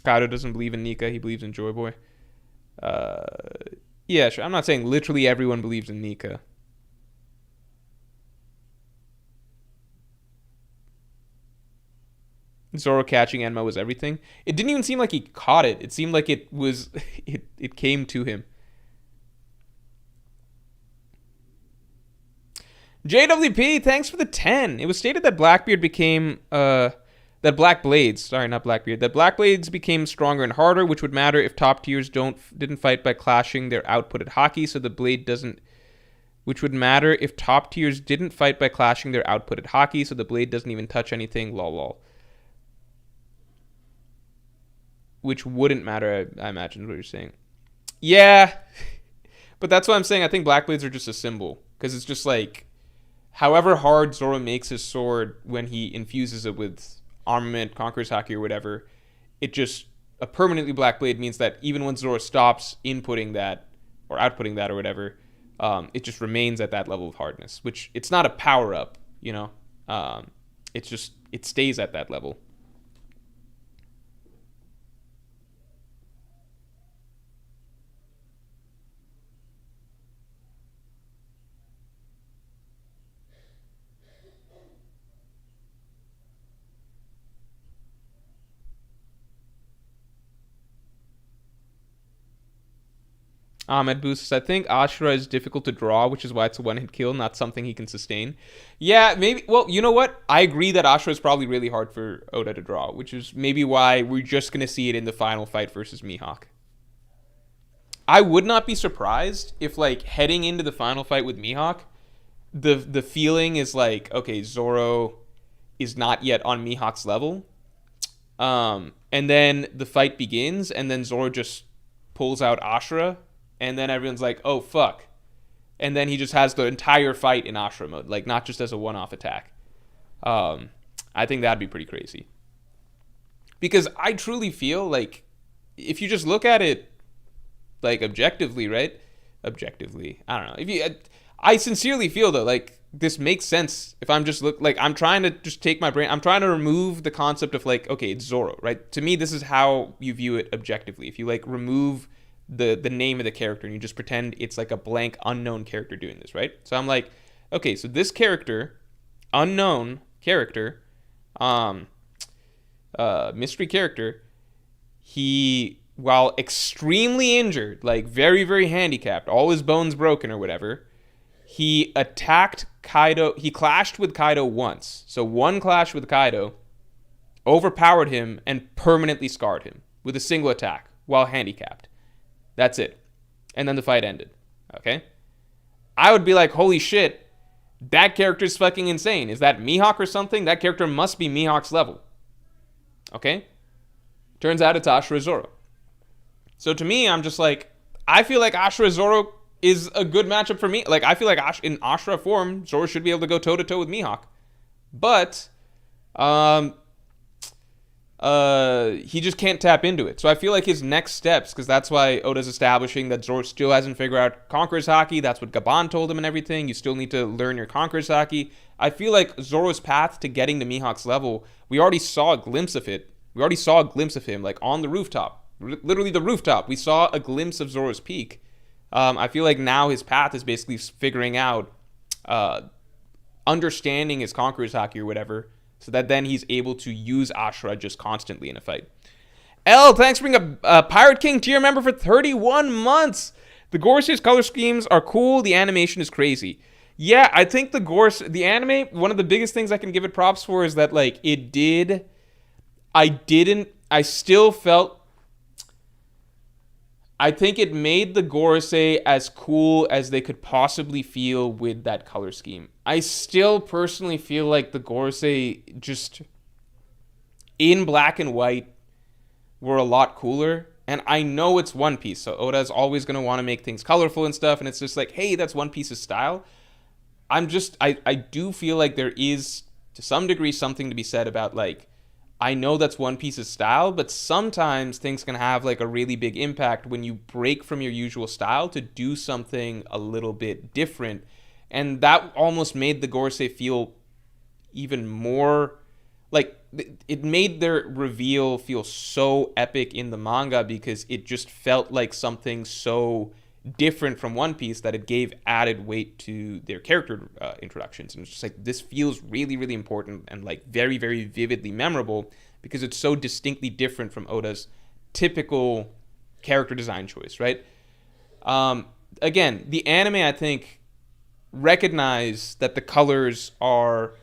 Kaido doesn't believe in Nika, he believes in Joy Boy. Uh, yeah, sure. I'm not saying literally everyone believes in Nika. Zoro catching Enma was everything. It didn't even seem like he caught it. It seemed like it was it came to him. JWP, thanks for the 10. It was stated that Blackbeard became that Black Blades, sorry, not Blackbeard, that Black Blades became stronger and harder, which would matter if top tiers didn't fight by clashing their output at Haki, so the blade doesn't which would matter if top tiers didn't fight by clashing their output at Haki, so the blade doesn't even touch anything, lol lol. Which wouldn't matter, I imagine is what you're saying. Yeah, but that's what I'm saying. I think Black Blades are just a symbol, because it's just like, however hard Zoro makes his sword when he infuses it with armament, conquers Haki or whatever, it just, a permanently black blade means that even when Zoro stops inputting that or outputting that or whatever, it just remains at that level of hardness, which it's not a power up, you know? It's just, it stays at that level. Ahmed boosts. I think Ashura is difficult to draw, which is why it's a one-hit kill, not something he can sustain. Yeah, maybe. Well, you know what? I agree that Ashura is probably really hard for Oda to draw, which is maybe why we're just going to see it in the final fight versus Mihawk. I would not be surprised if, like, heading into the final fight with Mihawk, the feeling is like, okay, Zoro is not yet on Mihawk's level. And then the fight begins, and then Zoro just pulls out Ashura, and then everyone's like, oh, fuck. And then he just has the entire fight in Ashura mode, like, not just as a one-off attack. I think that'd be pretty crazy. Because I truly feel like, if you just look at it, like, objectively, right? Objectively. I don't know. I sincerely feel, though, like, this makes sense if I'm just I'm trying to just take my brain. I'm trying to remove the concept of like, okay, it's Zoro, right? To me, this is how you view it objectively. If you like remove the name of the character and you just pretend it's like a blank unknown character doing this, right? So I'm like, okay, so this character, unknown character, mystery character, he, while extremely injured, like very, very handicapped, all his bones broken or whatever, he attacked Kaido. He clashed with Kaido once. So one clash with Kaido overpowered him and permanently scarred him with a single attack while handicapped. That's it. And then the fight ended. Okay? I would be like, holy shit, that character's fucking insane. Is that Mihawk or something? That character must be Mihawk's level. Okay? Turns out it's Ashura Zoro. So to me, I'm just like, I feel like Ashura Zoro is a good matchup for me. Like, I feel like in Ashura form, Zoro should be able to go toe-to-toe with Mihawk. But, he just can't tap into it. So I feel like his next steps, because that's why Oda's establishing that Zoro still hasn't figured out Conqueror's Haki. That's what Gaban told him and everything. You still need to learn your Conqueror's Haki. I feel like Zoro's path to getting to Mihawk's level, we already saw a glimpse of it. We already saw a glimpse of him, like, on the rooftop. Literally the rooftop. We saw a glimpse of Zoro's peak. I feel like now his path is basically figuring out, understanding his Conqueror's Haki or whatever, so that then he's able to use Ashura just constantly in a fight. L, thanks for being a Pirate King tier member for 31 months. The Gorse's color schemes are cool. The animation is crazy. Yeah, I think the anime, one of the biggest things I can give it props for is that, like, I think it made the Gorosei as cool as they could possibly feel with that color scheme. I still personally feel like the Gorosei just in black and white were a lot cooler. And I know it's One Piece, so Oda's always going to want to make things colorful and stuff. And it's just like, hey, that's One Piece's style. I do feel like there is, to some degree, something to be said about, like, I know that's One Piece's style, but sometimes things can have like a really big impact when you break from your usual style to do something a little bit different. And that almost made the Gorosei feel even more like it made their reveal feel so epic in the manga because it just felt like something so different from One Piece that it gave added weight to their character introductions. And it's just like, this feels really, really important and like very, very vividly memorable because it's so distinctly different from Oda's typical character design choice, right? Again, the anime, I think, recognize that the colors are,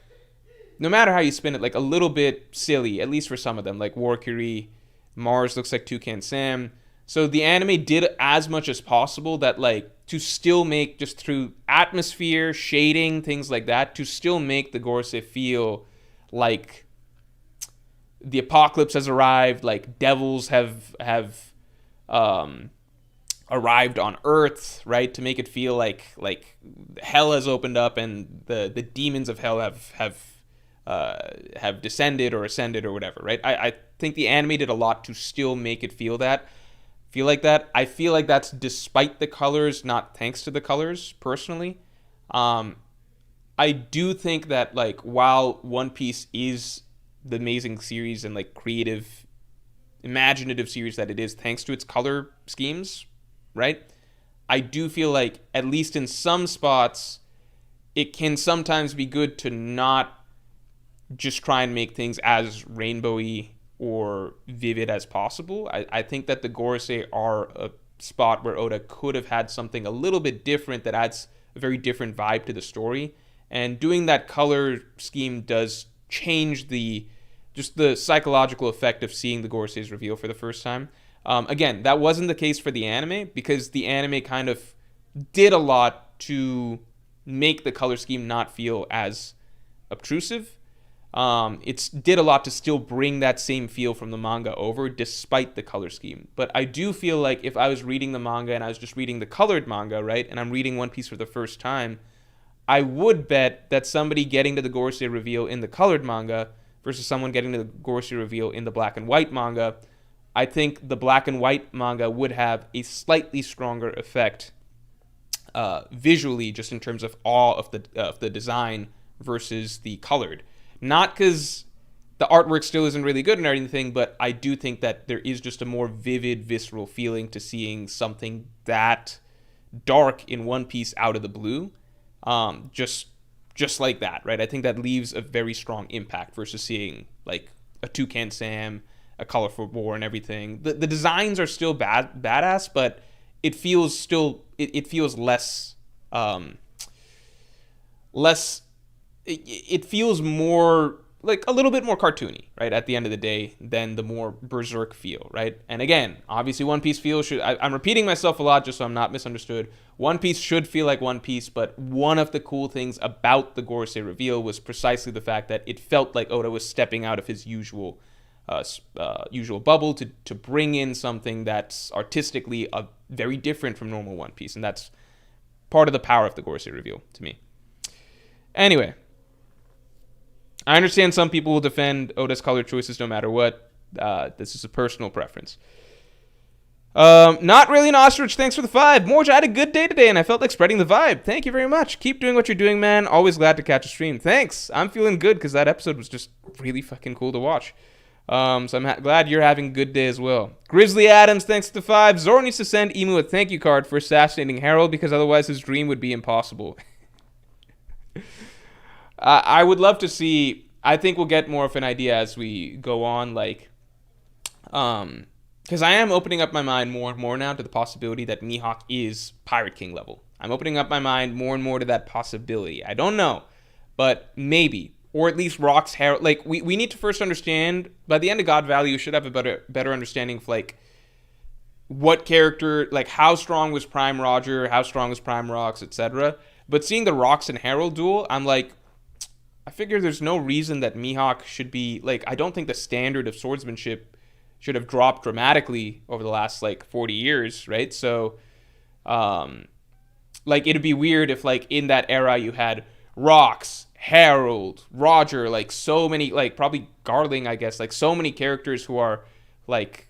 no matter how you spin it, like a little bit silly, at least for some of them, like Warcury, Mars looks like Toucan Sam. So the anime did as much as possible that, like, to still make, just through atmosphere, shading, things like that, to still make the Gorosei feel like the apocalypse has arrived, like devils have arrived on Earth, right? To make it feel like hell has opened up and the demons of hell have descended or ascended or whatever, right? I think the anime did a lot to still make it feel like that. I feel like that's despite the colors, not thanks to the colors, personally. I do think that, like, while One Piece is the amazing series and, like, creative, imaginative series that it is, thanks to its color schemes, right? I do feel like, at least in some spots, it can sometimes be good to not just try and make things as rainbowy or vivid as possible. I think that the Gorosei are a spot where Oda could have had something a little bit different that adds a very different vibe to the story. And doing that color scheme does change the psychological effect of seeing the Gorosei's reveal for the first time. Again, that wasn't the case for the anime because the anime kind of did a lot to make the color scheme not feel as obtrusive. It did a lot to still bring that same feel from the manga over, despite the color scheme. But I do feel like if I was reading the manga and I was just reading the colored manga, right, and I'm reading One Piece for the first time, I would bet that somebody getting to the Gorosei reveal in the colored manga versus someone getting to the Gorosei reveal in the black and white manga, I think the black and white manga would have a slightly stronger effect visually, just in terms of awe of the design versus the colored. Not because the artwork still isn't really good and everything, but I do think that there is just a more vivid, visceral feeling to seeing something that dark in One Piece out of the blue, just like that, right? I think that leaves a very strong impact versus seeing like a Toucan Sam, a colorful war, and everything. The designs are still badass, but it feels it feels less less. It feels more like a little bit more cartoony, right? At the end of the day, than the more berserk feel, right? And again, obviously, One Piece feel should. I'm repeating myself a lot just so I'm not misunderstood. One Piece should feel like One Piece, but one of the cool things about the Gorosei reveal was precisely the fact that it felt like Oda was stepping out of his usual bubble to bring in something that's artistically very different from normal One Piece, and that's part of the power of the Gorosei reveal to me. Anyway. I understand some people will defend Oda's color choices no matter what. This is a personal preference. Not really an ostrich. Thanks for the 5. Morj, I had a good day today, and I felt like spreading the vibe. Thank you very much. Keep doing what you're doing, man. Always glad to catch a stream. Thanks. I'm feeling good because that episode was just really fucking cool to watch. So I'm glad you're having a good day as well. Grizzly Adams, thanks for the 5. Zoro needs to send Emu a thank you card for assassinating Harold because otherwise his dream would be impossible. I would love to see. I think we'll get more of an idea as we go on, like, because I am opening up my mind more and more now to the possibility that Mihawk is Pirate King level. I'm opening up my mind more and more to that possibility. I don't know, but maybe, or at least Rock's Harold. Like, we need to first understand. By the end of God Valley, you should have a better understanding of like what character, like how strong was Prime Roger, how strong was Prime Rocks, etc. But seeing the Rocks and Harold duel, I'm like, I figure there's no reason that Mihawk should be, like, I don't think the standard of swordsmanship should have dropped dramatically over the last, like, 40 years, right? So, like, it'd be weird if, like, in that era you had Rocks, Harold, Roger, like, so many, like, probably Garling, I guess, like, so many characters who are, like,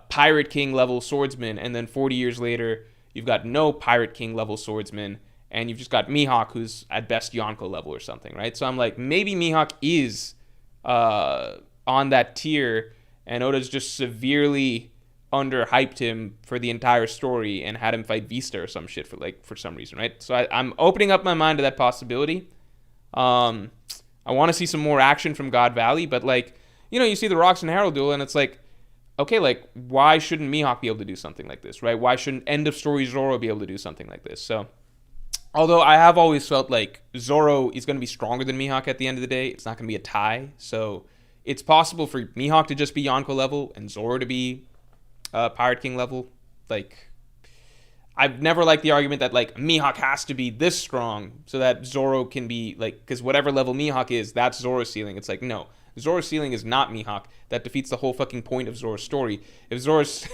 Pirate King level swordsmen, and then 40 years later, you've got no Pirate King level swordsmen, and you've just got Mihawk, who's at best Yonko level or something, right? So I'm like, maybe Mihawk is on that tier, and Oda's just severely underhyped him for the entire story and had him fight Vista or some shit for some reason, right? So I'm opening up my mind to that possibility. I want to see some more action from God Valley, but like, you know, you see the Rocks and Harold duel, and it's like, okay, like, why shouldn't Mihawk be able to do something like this, right? Why shouldn't end of story Zoro be able to do something like this? So. Although I have always felt like Zoro is going to be stronger than Mihawk at the end of the day. It's not going to be a tie. So it's possible for Mihawk to just be Yonko level and Zoro to be Pirate King level. Like, I've never liked the argument that, like, Mihawk has to be this strong so that Zoro can be, like, because whatever level Mihawk is, that's Zoro's ceiling. It's like, no. Zoro's ceiling is not Mihawk. That defeats the whole fucking point of Zoro's story. If Zoro's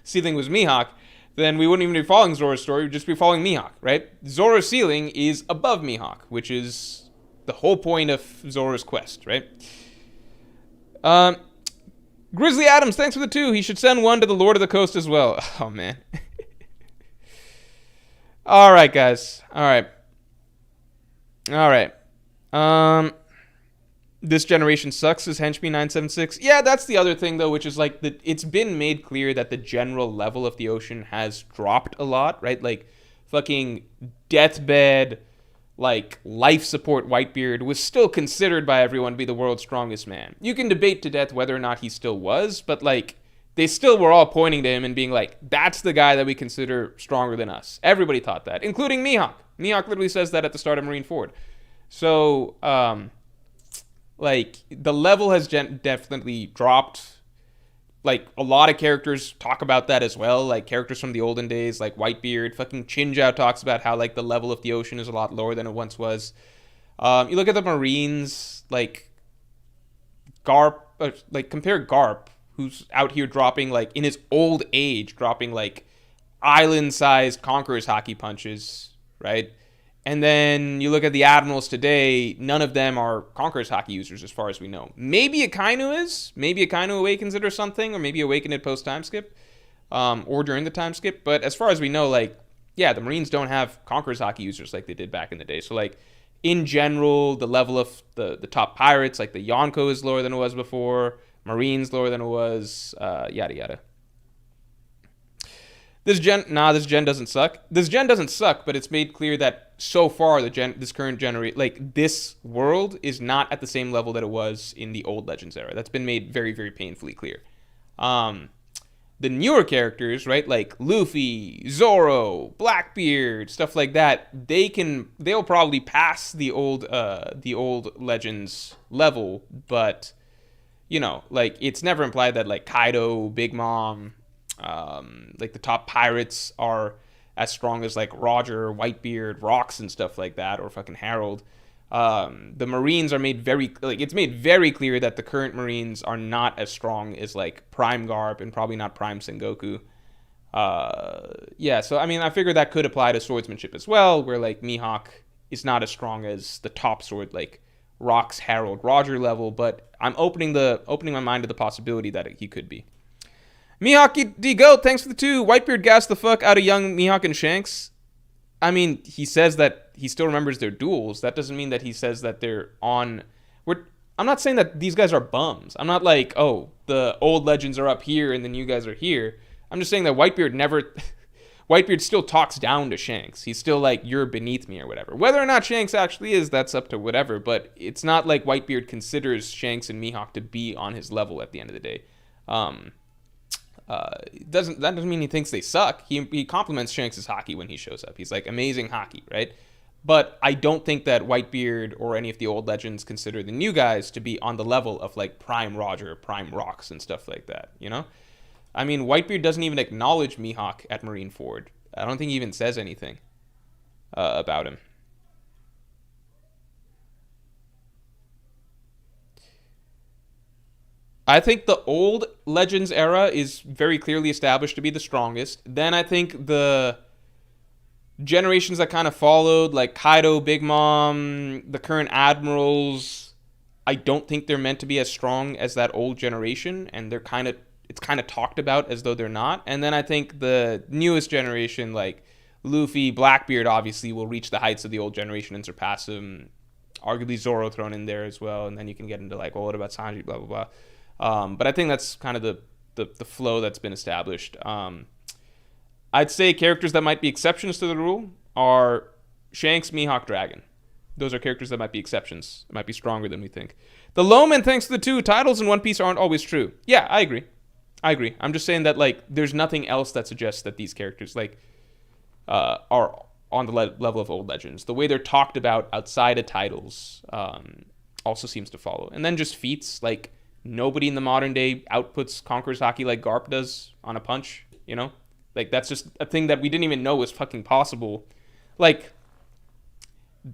ceiling was Mihawk, then we wouldn't even be following Zoro's story, we'd just be following Mihawk, right? Zoro's ceiling is above Mihawk, which is the whole point of Zoro's quest, right? Grizzly Adams, thanks for the 2. He should send one to the Lord of the Coast as well. Oh, man. All right, guys. All right. This generation sucks, says Henchme976. Yeah, that's the other thing, though, which is, like, it's been made clear that the general level of the ocean has dropped a lot, right? Like, fucking Deathbed, like, life support Whitebeard was still considered by everyone to be the world's strongest man. You can debate to death whether or not he still was, but, like, they still were all pointing to him and being like, that's the guy that we consider stronger than us. Everybody thought that, including Mihawk. Mihawk literally says that at the start of Marineford. So, like, the level has definitely dropped. Like, a lot of characters talk about that as well. Like, characters from the olden days, like Whitebeard. Fucking Chinjao talks about how, like, the level of the ocean is a lot lower than it once was. You look at the Marines, like, Garp, like, compare Garp, who's out here dropping, like, in his old age, dropping, like, island-sized Conqueror's hockey punches, right? And then you look at the Admirals today, none of them are Conqueror's hockey users as far as we know. Maybe Akainu is. Maybe Akainu awakens it or something, or maybe awakened it post-time skip, or during the time skip. But as far as we know, like, yeah, the Marines don't have Conqueror's Hockey users like they did back in the day. So, like, in general, the level of the top pirates, like the Yonko is lower than it was before, Marines lower than it was, yada yada. This gen doesn't suck. This gen doesn't suck, but it's made clear that so far this current generation, like this world, is not at the same level that it was in the old Legends era. That's been made very, very painfully clear. The newer characters, right, like Luffy, Zoro, Blackbeard, stuff like that, they'll probably pass the old Legends level, but you know, like it's never implied that like Kaido, Big Mom, like the top pirates are as strong as like Roger, Whitebeard, Rocks, and stuff like that, or fucking Harold. The Marines are it's made very clear that the current Marines are not as strong as like Prime Garp and probably not Prime Sengoku. Yeah, so I mean, I figured that could apply to swordsmanship as well, where like Mihawk is not as strong as the top sword, like Rocks, Harold, Roger level, but I'm opening my mind to the possibility that he could be. Mihawk D Goat, thanks for the 2. Whitebeard gassed the fuck out of young Mihawk and Shanks. I mean, he says that he still remembers their duels. That doesn't mean that he says that they're on. I'm not saying that these guys are bums. I'm not like, oh, the old Legends are up here and the new guys are here. I'm just saying that Whitebeard still talks down to Shanks. He's still like, you're beneath me or whatever. Whether or not Shanks actually is, that's up to whatever. But it's not like Whitebeard considers Shanks and Mihawk to be on his level at the end of the day. That doesn't mean he thinks they suck. He compliments Shanks' hockey when he shows up. He's like, amazing hockey, right? But I don't think that Whitebeard or any of the old Legends consider the new guys to be on the level of like Prime Roger, Prime Rocks, and stuff like that, you know? I mean, Whitebeard doesn't even acknowledge Mihawk at Marineford. I don't think he even says anything about him. I think the old Legends era is very clearly established to be the strongest. Then I think the generations that kind of followed, like Kaido, Big Mom, the current admirals, I don't think they're meant to be as strong as that old generation, and it's kind of talked about as though they're not. And then I think the newest generation, like Luffy, Blackbeard, obviously will reach the heights of the old generation and surpass them. Arguably Zoro thrown in there as well, and then you can get into like, well, what about Sanji, blah blah blah. But I think that's kind of the flow that's been established. I'd say characters that might be exceptions to the rule are Shanks, Mihawk, Dragon. Those are characters that might be exceptions. Might be stronger than we think. The Lowman, thanks to the 2. Titles in One Piece aren't always true. Yeah, I agree. I'm just saying that like there's nothing else that suggests that these characters like are on the level of old Legends. The way they're talked about outside of titles also seems to follow. And then just feats, like nobody in the modern day outputs Conqueror's Hockey like Garp does on a punch, you know? Like, that's just a thing that we didn't even know was fucking possible. Like,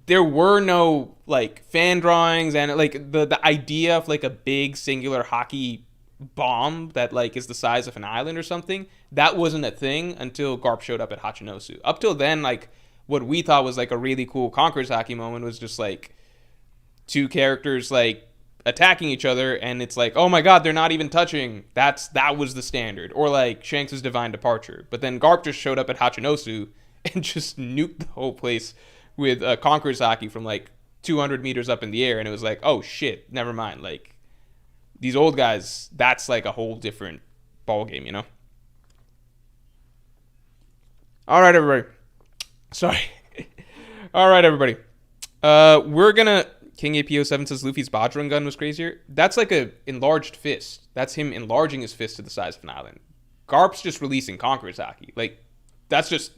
there were no, like, fan drawings and, like, the idea of, like, a big singular hockey bomb that, like, is the size of an island or something, that wasn't a thing until Garp showed up at Hachinosu. Up till then, like, what we thought was, like, a really cool Conqueror's Hockey moment was just, like, two characters, like, attacking each other, and it's like, oh my god, they're not even touching. That was the standard. Or like Shanks' Divine Departure. But then Garp just showed up at Hachinosu and just nuked the whole place with Conqueror's Hockey from like 200 meters up in the air, and it was like, oh shit, never mind. Like, these old guys, that's like a whole different ball game, you know? Alright, everybody. Sorry. Alright, everybody. We're gonna... King APO7 says Luffy's Bajran gun was crazier. That's like a enlarged fist. That's him enlarging his fist to the size of an island. Garp's just releasing Conqueror's Hockey. Like, that's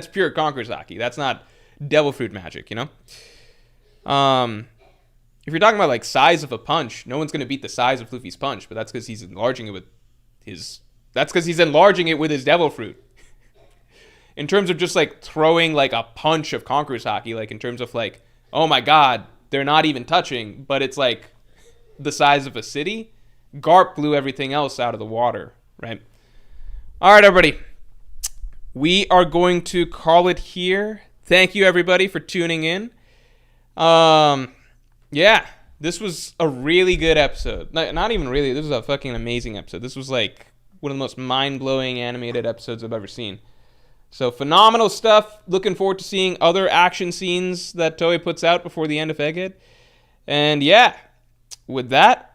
pure Conqueror's Hockey. That's not Devil Fruit magic, you know? If you're talking about like size of a punch, no one's gonna beat the size of Luffy's punch, but that's because he's enlarging it with his Devil Fruit. In terms of just like throwing like a punch of Conqueror's Hockey, like in terms of like, oh my god, they're not even touching, but it's like the size of a city. Garp blew everything else out of the water, right? All right, everybody. We are going to call it here. Thank you, everybody, for tuning in. Yeah, this was a really good episode. Not even really. This was a fucking amazing episode. This was like one of the most mind-blowing animated episodes I've ever seen. So phenomenal stuff. Looking forward to seeing other action scenes that Toei puts out before the end of Egghead. And yeah, with that,